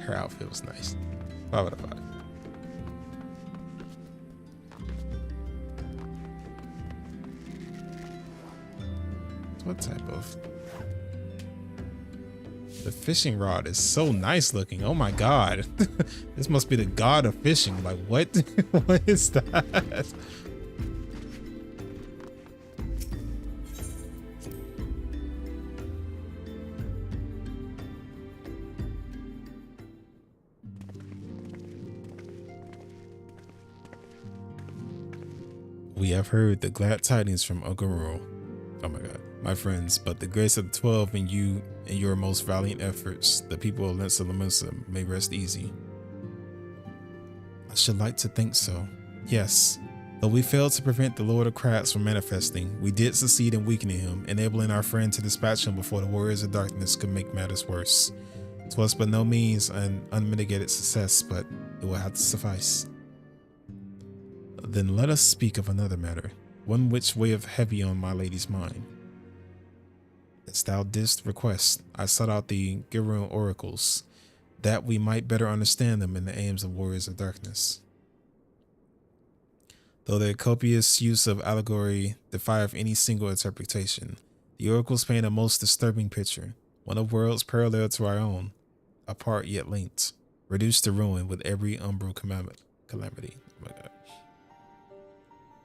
Her outfit was nice. 5 out of 5. What type of? The fishing rod is so nice looking. Oh my god. This must be the god of fishing. Like what? What is that? We have heard the glad tidings from Uncle Rural. Oh my god, my friends, but the grace of the 12 in you and your most valiant efforts, the people of Lensa Lamusa may rest easy. I should like to think so. Yes, though we failed to prevent the Lord of Crabs from manifesting, we did succeed in weakening him, enabling our friend to dispatch him before the warriors of darkness could make matters worse. 'Twas by no means an unmitigated success, but it will have to suffice. Then let us speak of another matter, one which weigheth heavy on my lady's mind. As thou didst request, I sought out the Girun oracles, that we might better understand them in the aims of warriors of darkness. Though their copious use of allegory defieth any single interpretation, the oracles paint a most disturbing picture, one of worlds parallel to our own, apart yet linked, reduced to ruin with every umbral calamity. Oh my god.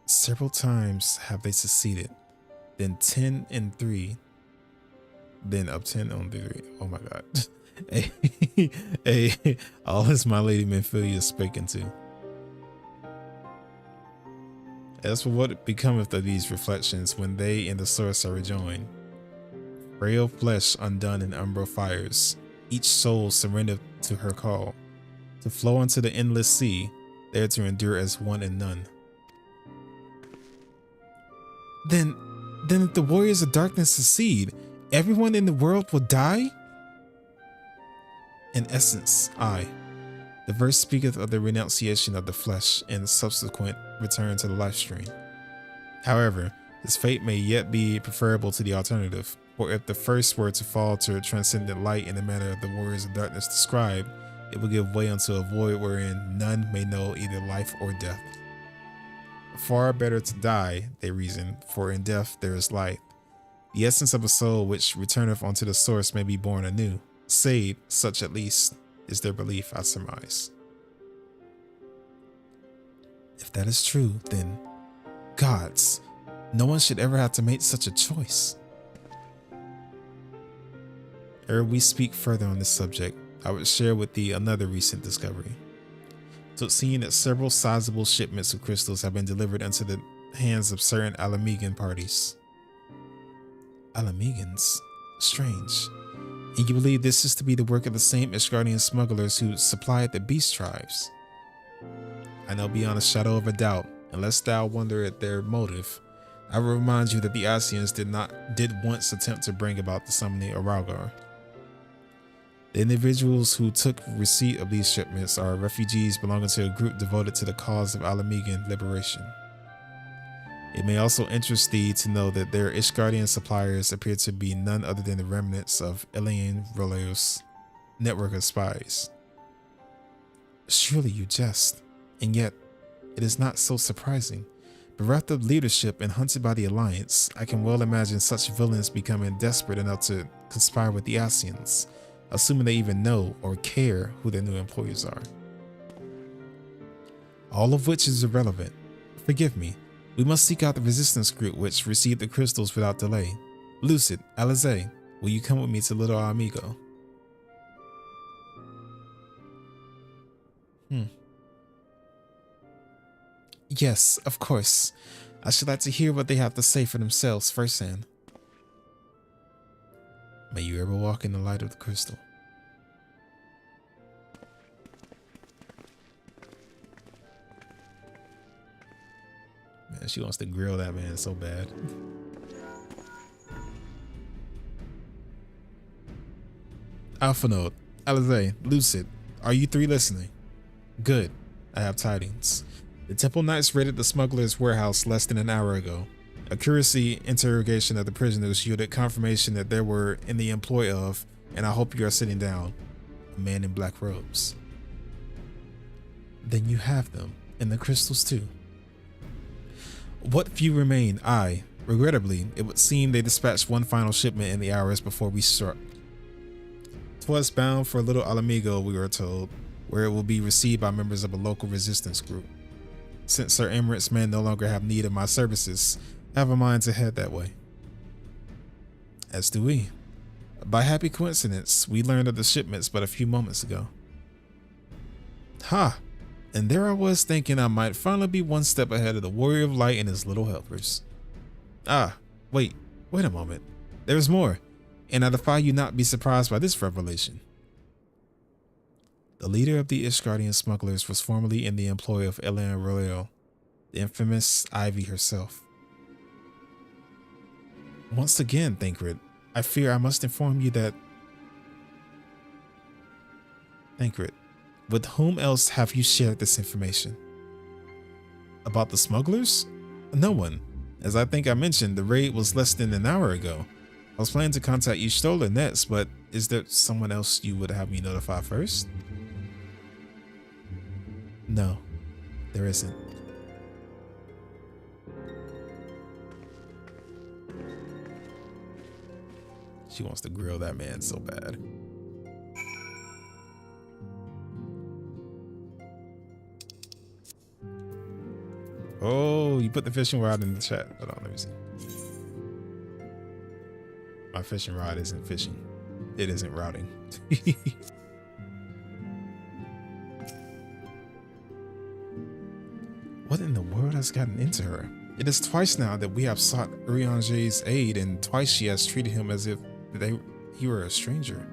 Several times have they succeeded, then 10 and 3, then up 10 on 3. Oh my god. Hey, all is my lady Menphilia speaking to. As for what becometh of these reflections when they in the source are rejoined, frail flesh undone in umbral fires, each soul surrendered to her call, to flow into the endless sea, there to endure as one and none. Then if the warriors of darkness succeed, everyone in the world will die? In essence, aye. The verse speaketh of the renunciation of the flesh and subsequent return to the life stream. However, this fate may yet be preferable to the alternative, for if the first were to fall to transcendent light in the manner of the warriors of darkness described, it will give way unto a void wherein none may know either life or death. Far better to die, they reason, for in death there is life. The essence of a soul which returneth unto the source may be born anew. Saved, such at least is their belief, I surmise. If that is true, then, gods, no one should ever have to make such a choice. Ere we speak further on this subject, I would share with thee another recent discovery. So seeing that several sizable shipments of crystals have been delivered into the hands of certain Alamegan parties. Alamegans? Strange. And you believe this is to be the work of the same Ishgardian smugglers who supplied the beast tribes? I know beyond a shadow of a doubt, unless thou wonder at their motive, I will remind you that the Asians did once attempt to bring about the summoning of Ralgar. The individuals who took receipt of these shipments are refugees belonging to a group devoted to the cause of Alamegan liberation. It may also interest thee to know that their Ishgardian suppliers appear to be none other than the remnants of Iampinkfuego's network of spies. Surely you jest, and yet it is not so surprising. Bereft of leadership and hunted by the Alliance, I can well imagine such villains becoming desperate enough to conspire with the Asians, assuming they even know or care who their new employers are. All of which is irrelevant. Forgive me. We must seek out the resistance group which received the crystals without delay. Lucid, Alize, will you come with me to Little Amigo? Yes, of course. I should like to hear what they have to say for themselves firsthand. May you ever walk in the light of the crystal. Man, she wants to grill that man so bad. Alpha Node, Alize, Lucid, are you three listening? Good, I have tidings. The Temple Knights raided the smuggler's warehouse less than an hour ago. Accuracy interrogation of the prisoners yielded confirmation that they were in the employ of, and I hope you are sitting down, a man in black robes. Then you have them, and the crystals too. What few remain, regrettably, it would seem they dispatched one final shipment in the hours before we struck. 'Twas bound for Little Alamigo, we were told, where it will be received by members of a local resistance group. Since Sir Emirates men no longer have need of my services, I have a mind to head that way. As do we. By happy coincidence, we learned of the shipments but a few moments ago. Ha! And there I was thinking I might finally be one step ahead of the Warrior of Light and his little helpers. Wait a moment. There's more, and I defy you not be surprised by this revelation. The leader of the Ishgardian smugglers was formerly in the employ of Elena Royale, the infamous Ivy herself. Once again, Thancred, I fear I must inform you that... Thancred, with whom else have you shared this information? About the smugglers? No one. As I think I mentioned, the raid was less than an hour ago. I was planning to contact you Stola next, but is there someone else you would have me notify first? No, there isn't. She wants to grill that man so bad. Oh, you put the fishing rod in the chat. Hold on, let me see. My fishing rod isn't fishing. It isn't routing. in the world has gotten into her? It is twice now that we have sought Urianger's aid, and twice she has treated him as if he were a stranger.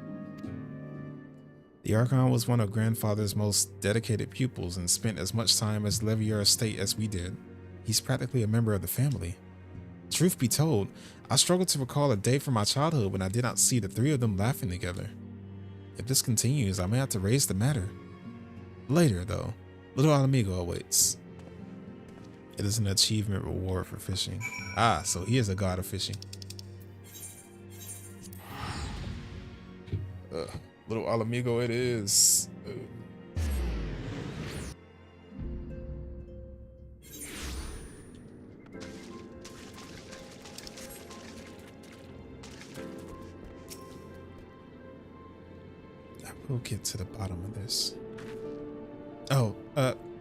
The Archon was one of Grandfather's most dedicated pupils and spent as much time as Levier Estate as we did. He's practically a member of the family. Truth be told, I struggle to recall a day from my childhood when I did not see the three of them laughing together. If this continues, I may have to raise the matter. Later, though, little Alamigo awaits. It is an achievement reward for fishing. Ah, so he is a god of fishing. Little Alamigo it is. We'll get to the bottom of this. Oh,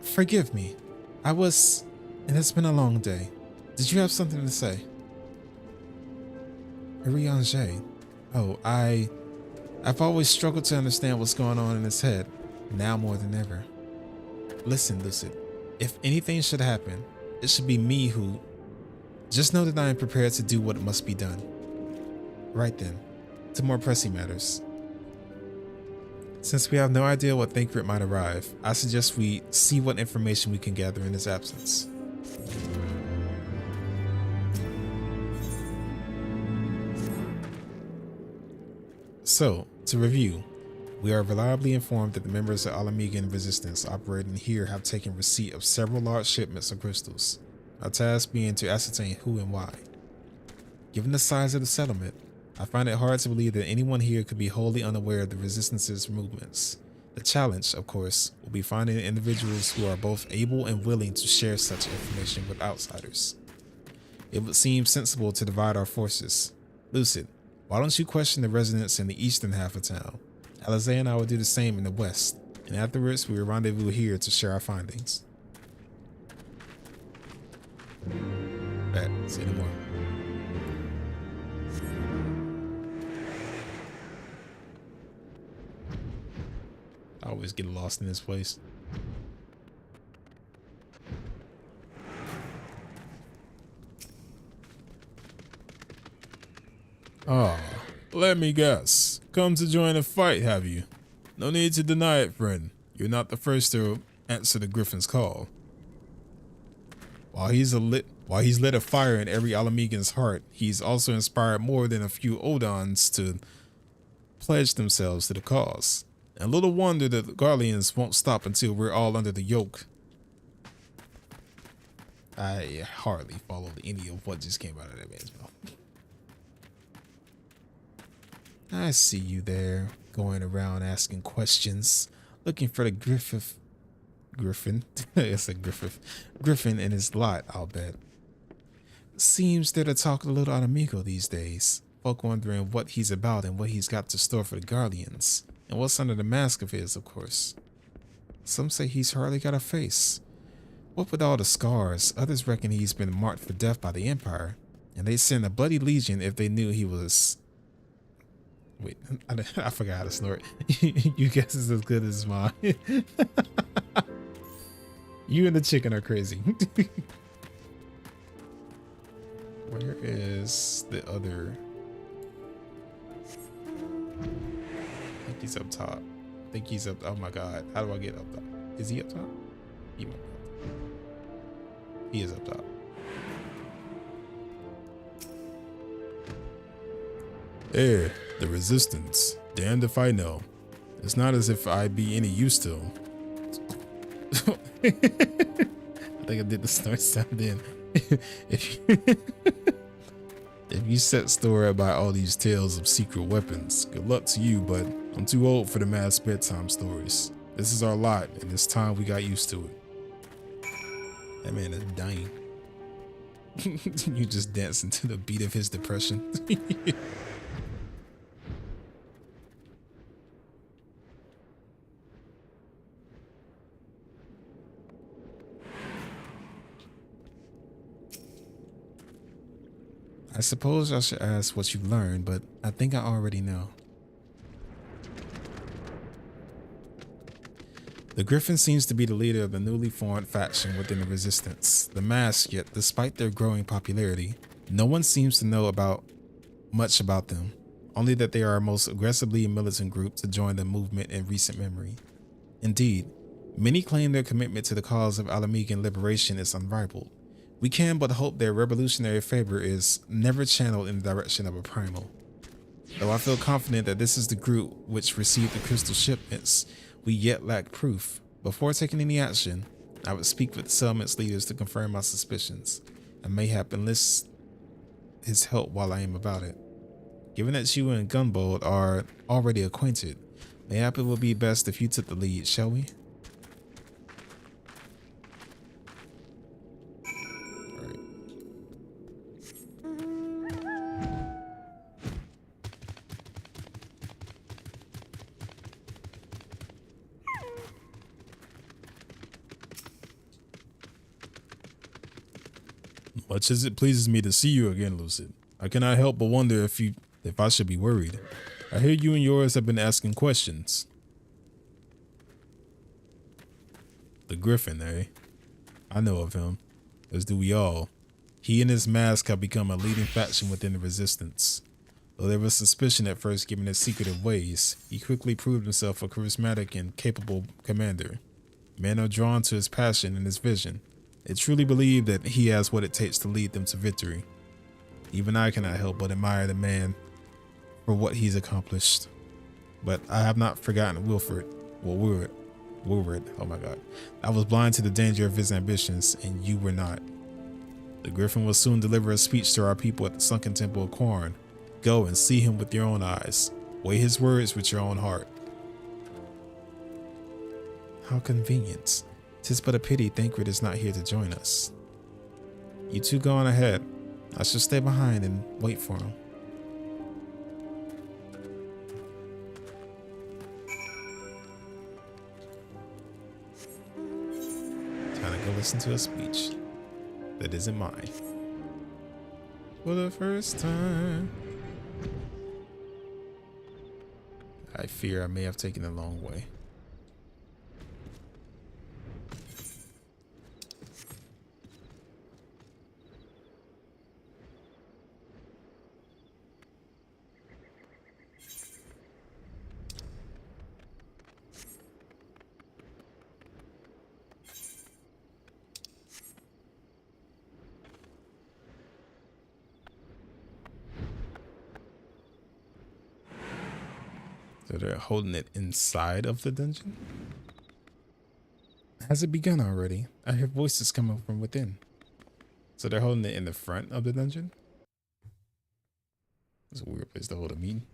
forgive me. And it's been a long day. Did you have something to say? Urianger. Oh, I've always struggled to understand what's going on in his head, now more than ever. Listen, Lucid. If anything should happen, it should be me who... Just know that I am prepared to do what must be done. Right then, to more pressing matters. Since we have no idea what Thancred might arrive, I suggest we see what information we can gather in his absence. So, to review, we are reliably informed that the members of Alamigan Resistance operating here have taken receipt of several large shipments of crystals, our task being to ascertain who and why. Given the size of the settlement, I find it hard to believe that anyone here could be wholly unaware of the Resistance's movements. The challenge, of course, will be finding individuals who are both able and willing to share such information with outsiders. It would seem sensible to divide our forces. Lucid, why don't you question the residents in the eastern half of town? Alizé and I will do the same in the west, and afterwards we will rendezvous here to share our findings. Say no more. I always get lost in this place. Ah, let me guess. Come to join a fight, have you? No need to deny it, friend. You're not the first to answer the Griffin's call. While he's lit a fire in every Alamigan's heart, he's also inspired more than a few Odons to pledge themselves to the cause. And little wonder that the Garleans won't stop until we're all under the yoke. I hardly followed any of what just came out of that man's mouth. I see you there, going around asking questions, looking for the Griffin. It's a Griffin in his lot, I'll bet. Seems they're the talk of the little Alamigo these days. Folk wondering what he's about and what he's got to store for the Guardians. And what's under the mask of his, of course. Some say he's hardly got a face. What with all the scars, others reckon he's been marked for death by the Empire. And they'd send a bloody legion if they knew he was... Wait, I forgot how to snort. You guess is as good as mine. You and the chicken are crazy. Where is the other? I think he's up top. I think he's up. Oh my god. How do I get up top? Is he up top? He might be up top. He is up top. There, the Resistance. Damned if I know. It's not as if I'd be any use to them. I think I did the snort sound then. If you set store by all these tales of secret weapons, good luck to you, but I'm too old for the mass bedtime stories. This is our lot, and it's time we got used to it. That man is dying. You just dancing to the beat of his depression. I suppose I should ask what you've learned, but I think I already know. The Griffin seems to be the leader of the newly formed faction within the Resistance, the Mask, yet despite their growing popularity, no one seems to know much about them, only that they are our most aggressively militant group to join the movement in recent memory. Indeed, many claim their commitment to the cause of Alamegan liberation is unrivaled. We can but hope their revolutionary fervor is never channeled in the direction of a primal. Though I feel confident that this is the group which received the crystal shipments, we yet lack proof. Before taking any action, I would speak with the settlement's leaders to confirm my suspicions, and mayhap enlist his help while I am about it. Given that you and Gunbold are already acquainted, mayhap it would be best if you took the lead, shall we? Much as it pleases me to see you again, Lucid, I cannot help but wonder if I should be worried. I hear you and yours have been asking questions. The Griffin, eh? I know of him, as do we all. He and his mask have become a leading faction within the Resistance. Though there was suspicion at first given his secretive ways, he quickly proved himself a charismatic and capable commander. Men are drawn to his passion and his vision. They truly believe that he has what it takes to lead them to victory. Even I cannot help but admire the man for what he's accomplished. But I have not forgotten Wilfred, oh my god. I was blind to the danger of his ambitions, and you were not. The Griffin will soon deliver a speech to our people at the sunken temple of Scorn. Go and see him with your own eyes. Weigh his words with your own heart. How convenient. 'Tis but a pity Thancred is not here to join us. You two go on ahead. I shall stay behind and wait for him. Time to go listen to a speech that isn't mine. For the first time. I fear I may have taken the long way. So they're holding it inside of the dungeon? Has it begun already? I hear voices coming from within. So they're holding it in the front of the dungeon? It's a weird place to hold a meeting.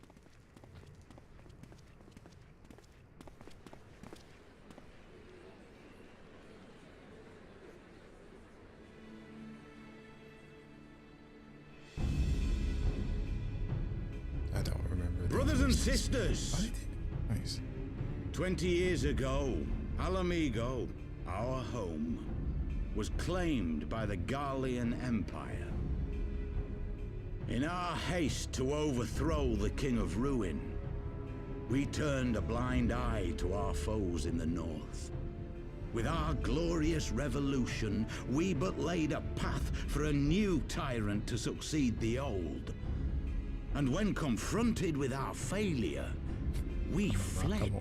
I don't remember. Brothers and sisters, Nice. 20 years ago, Alamigo, our home, was claimed by the Garlean Empire. In our haste to overthrow the King of Ruin, we turned a blind eye to our foes in the north. With our glorious revolution, we but laid a path for a new tyrant to succeed the old. And when confronted with our failure, we fled.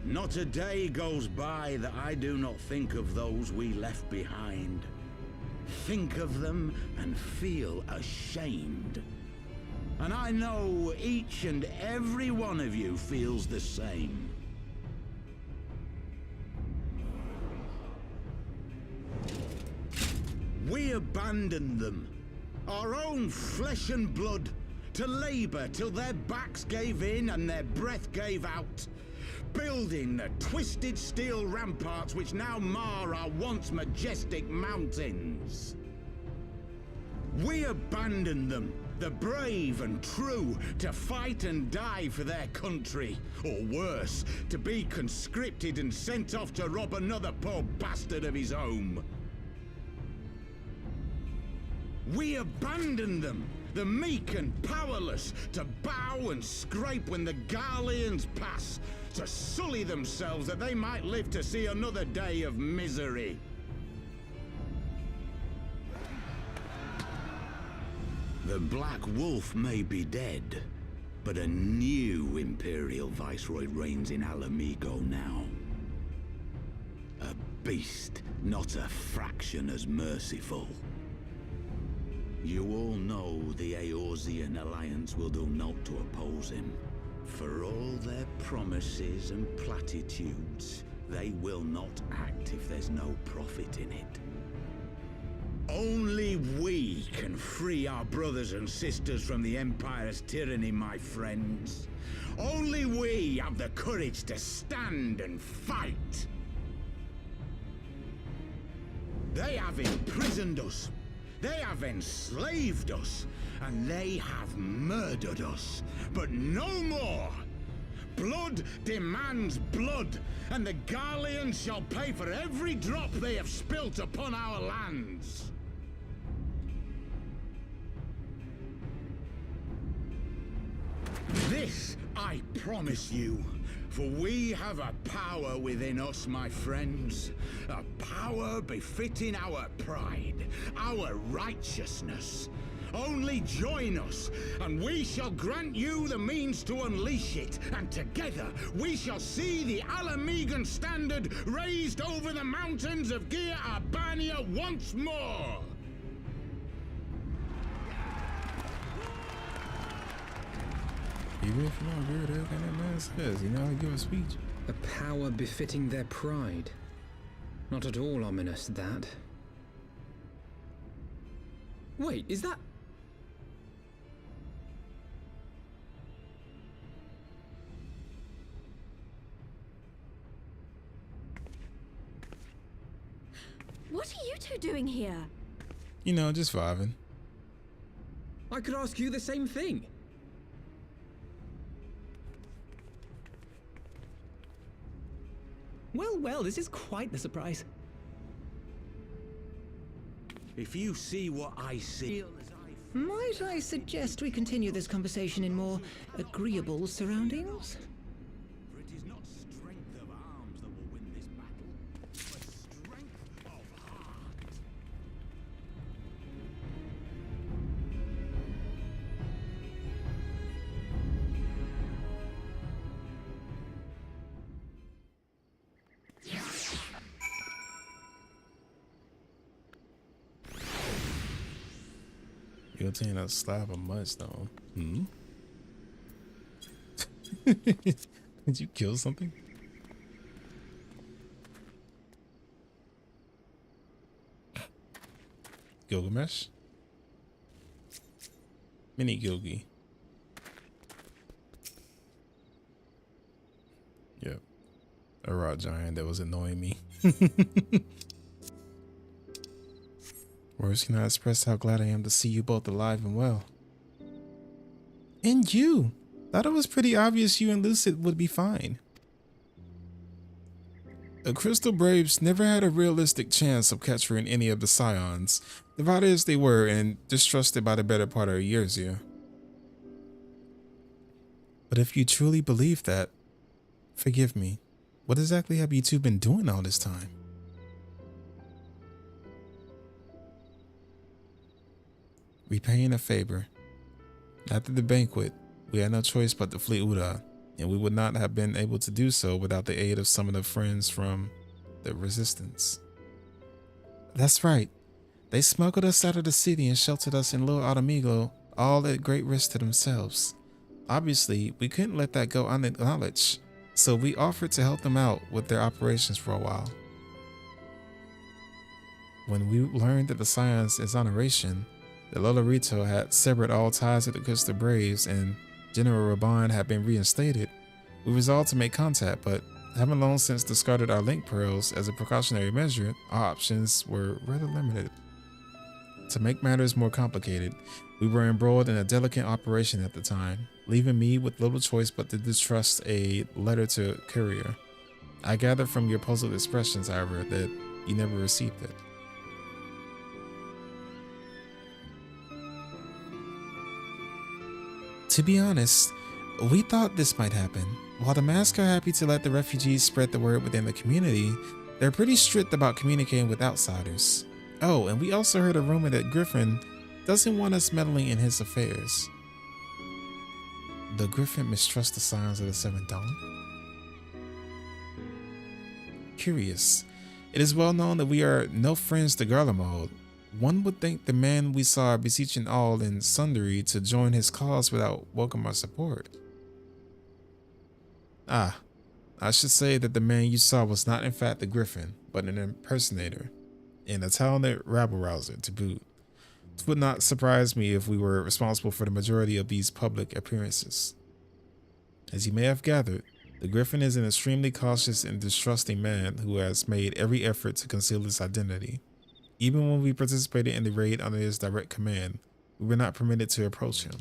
Not a day goes by that I do not think of those we left behind. Think of them and feel ashamed. And I know each and every one of you feels the same. We abandoned them, our own flesh and blood, to labor till their backs gave in and their breath gave out, building the twisted steel ramparts which now mar our once majestic mountains. We abandoned them, the brave and true, to fight and die for their country, or worse, to be conscripted and sent off to rob another poor bastard of his home. We abandoned them, the meek and powerless, to bow and scrape when the Garleans pass, to sully themselves that they might live to see another day of misery. The Black Wolf may be dead, but a new Imperial Viceroy reigns in Alamigo now. A beast, not a fraction as merciful. You all know the Eorzean Alliance will do naught to oppose him. For all their promises and platitudes, they will not act if there's no profit in it. Only we can free our brothers and sisters from the Empire's tyranny, my friends. Only we have the courage to stand and fight. They have imprisoned us. They have enslaved us. And they have murdered us. But no more! Blood demands blood, and the Garleans shall pay for every drop they have spilt upon our lands. This I promise you, for we have a power within us, my friends. A power befitting our pride, our righteousness. Only join us, and we shall grant you the means to unleash it, and together we shall see the Alamigan standard raised over the mountains of Gia Arbania once more! Even if you don't agree with everything that man says, you know how to give a speech. A power befitting their pride. Not at all ominous, that. Wait, is that... What are you two doing here? You know, just vibing. I could ask you the same thing. Well, well, this is quite the surprise. If you see what I see... Might I suggest we continue this conversation in more agreeable surroundings? For it is not strength of arms that will win this battle, but strength of heart. You'll take a slab of mudstone. Hmm? Did you kill something? Gilgamesh? Mini Gilgi. Yep. A rock giant that was annoying me. Words cannot express how glad I am to see you both alive and well. And you! Thought it was pretty obvious you and Lucid would be fine. The Crystal Braves never had a realistic chance of capturing any of the Scions, divided as they were and distrusted by the better part of Eorzea. But if you truly believe that, forgive me, what exactly have you two been doing all this time? Repaying a favor. After the banquet, we had no choice but to flee Uda, and we would not have been able to do so without the aid of some of the friends from the Resistance. That's right. They smuggled us out of the city and sheltered us in Little Alamigo, all at great risk to themselves. Obviously, we couldn't let that go unacknowledged, so we offered to help them out with their operations for a while. When we learned that the Scion's exoneration, the Lolorito had severed all ties with the Crystal Braves and General Raban had been reinstated, we resolved to make contact, but having long since discarded our link pearls as a precautionary measure, our options were rather limited. To make matters more complicated, we were embroiled in a delicate operation at the time, leaving me with little choice but to distrust a letter to courier. I gather from your puzzled expressions, however, that you never received it. To be honest, we thought this might happen. While the Mask are happy to let the refugees spread the word within the community, they're pretty strict about communicating with outsiders. Oh, and we also heard a rumor that Griffin doesn't want us meddling in his affairs. The Griffin mistrusts the signs of the Seventh Dawn? Curious. It is well known that we are no friends to Garlemald. One would think the man we saw beseeching all and sundry to join his cause without welcome or support. Ah, I should say that the man you saw was not in fact the Griffin, but an impersonator, and a talented rabble-rouser to boot. It would not surprise me if we were responsible for the majority of these public appearances. As you may have gathered, the Griffin is an extremely cautious and distrusting man who has made every effort to conceal his identity. Even when we participated in the raid under his direct command, we were not permitted to approach him.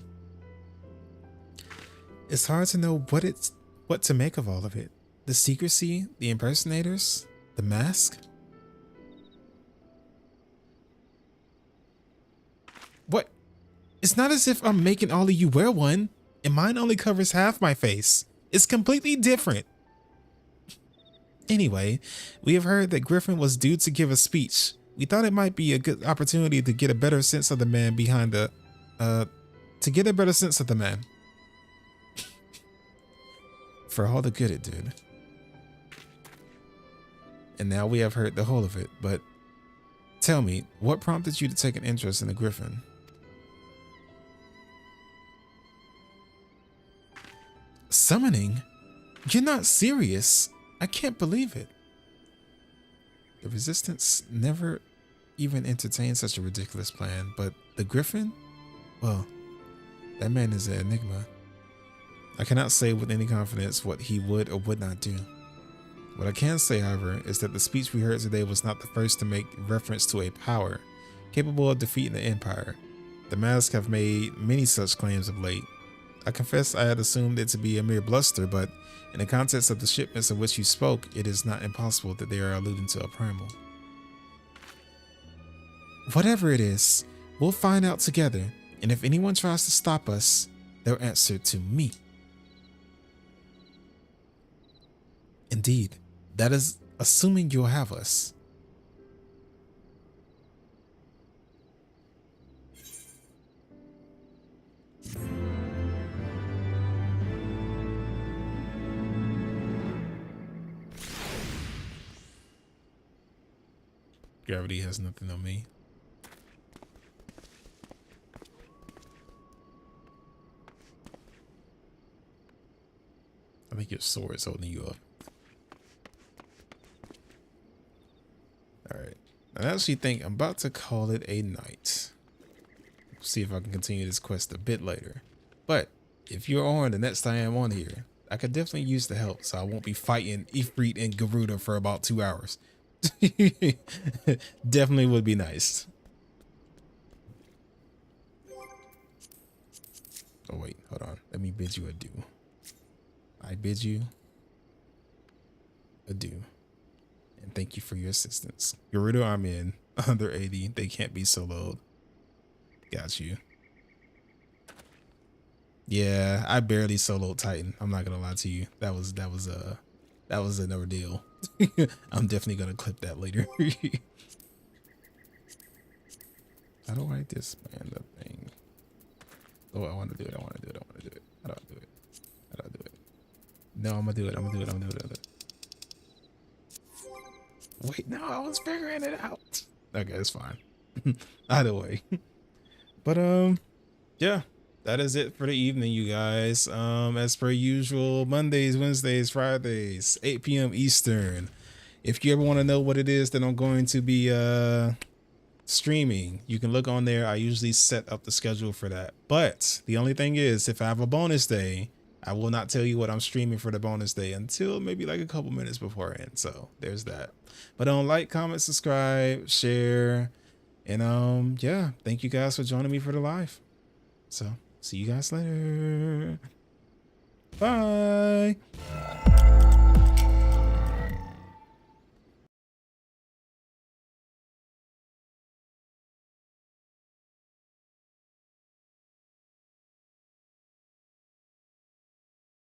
It's hard to know what to make of all of it. The secrecy, the impersonators, the mask. What? It's not as if I'm making all of you wear one, and mine only covers half my face. It's completely different. Anyway, we have heard that Griffin was due to give a speech. We thought it might be a good opportunity to get a better sense of the man behind the, For all the good it did. And now we have heard the whole of it, but tell me, what prompted you to take an interest in the Griffin? Summoning? You're not serious. I can't believe it. The Resistance never even entertained such a ridiculous plan, but the Griffin? Well, that man is an enigma. I cannot say with any confidence what he would or would not do. What I can say, however, is that the speech we heard today was not the first to make reference to a power capable of defeating the Empire. The Mask have made many such claims of late. I confess I had assumed it to be a mere bluster, but in the context of the shipments of which you spoke, it is not impossible that they are alluding to a primal. Whatever it is, we'll find out together, and if anyone tries to stop us, they'll answer to me. Indeed, that is assuming you'll have us. Gravity has nothing on me. I think your sword is holding you up. Alright. I actually think I'm about to call it a night. See if I can continue this quest a bit later. But if you're on the next time I'm on here, I could definitely use the help so I won't be fighting Ifrit and Garuda for about 2 hours. Definitely would be nice. Oh wait, hold on. Let me bid you adieu. I bid you adieu. And thank you for your assistance. Garuda, I'm in. Under 80. They can't be soloed. Got you. Yeah, I barely soloed Titan. I'm not gonna lie to you. That was an ordeal. I'm definitely gonna clip that later. How do I disband the thing? Oh, I want to do it. How do I do it? No, I'm gonna do it. Wait, no, I was figuring it out. Okay, it's fine. Either way. But yeah, that is it for the evening, you guys. As per usual, Mondays, Wednesdays, Fridays, 8 p.m. Eastern. If you ever want to know what it is that I'm going to be streaming, you can look on there. I usually set up the schedule for that. But the only thing is, if I have a bonus day, I will not tell you what I'm streaming for the bonus day until maybe like a couple minutes beforehand. So there's that. But like, comment, subscribe, share, and yeah, thank you guys for joining me for the live. So see you guys later. Bye.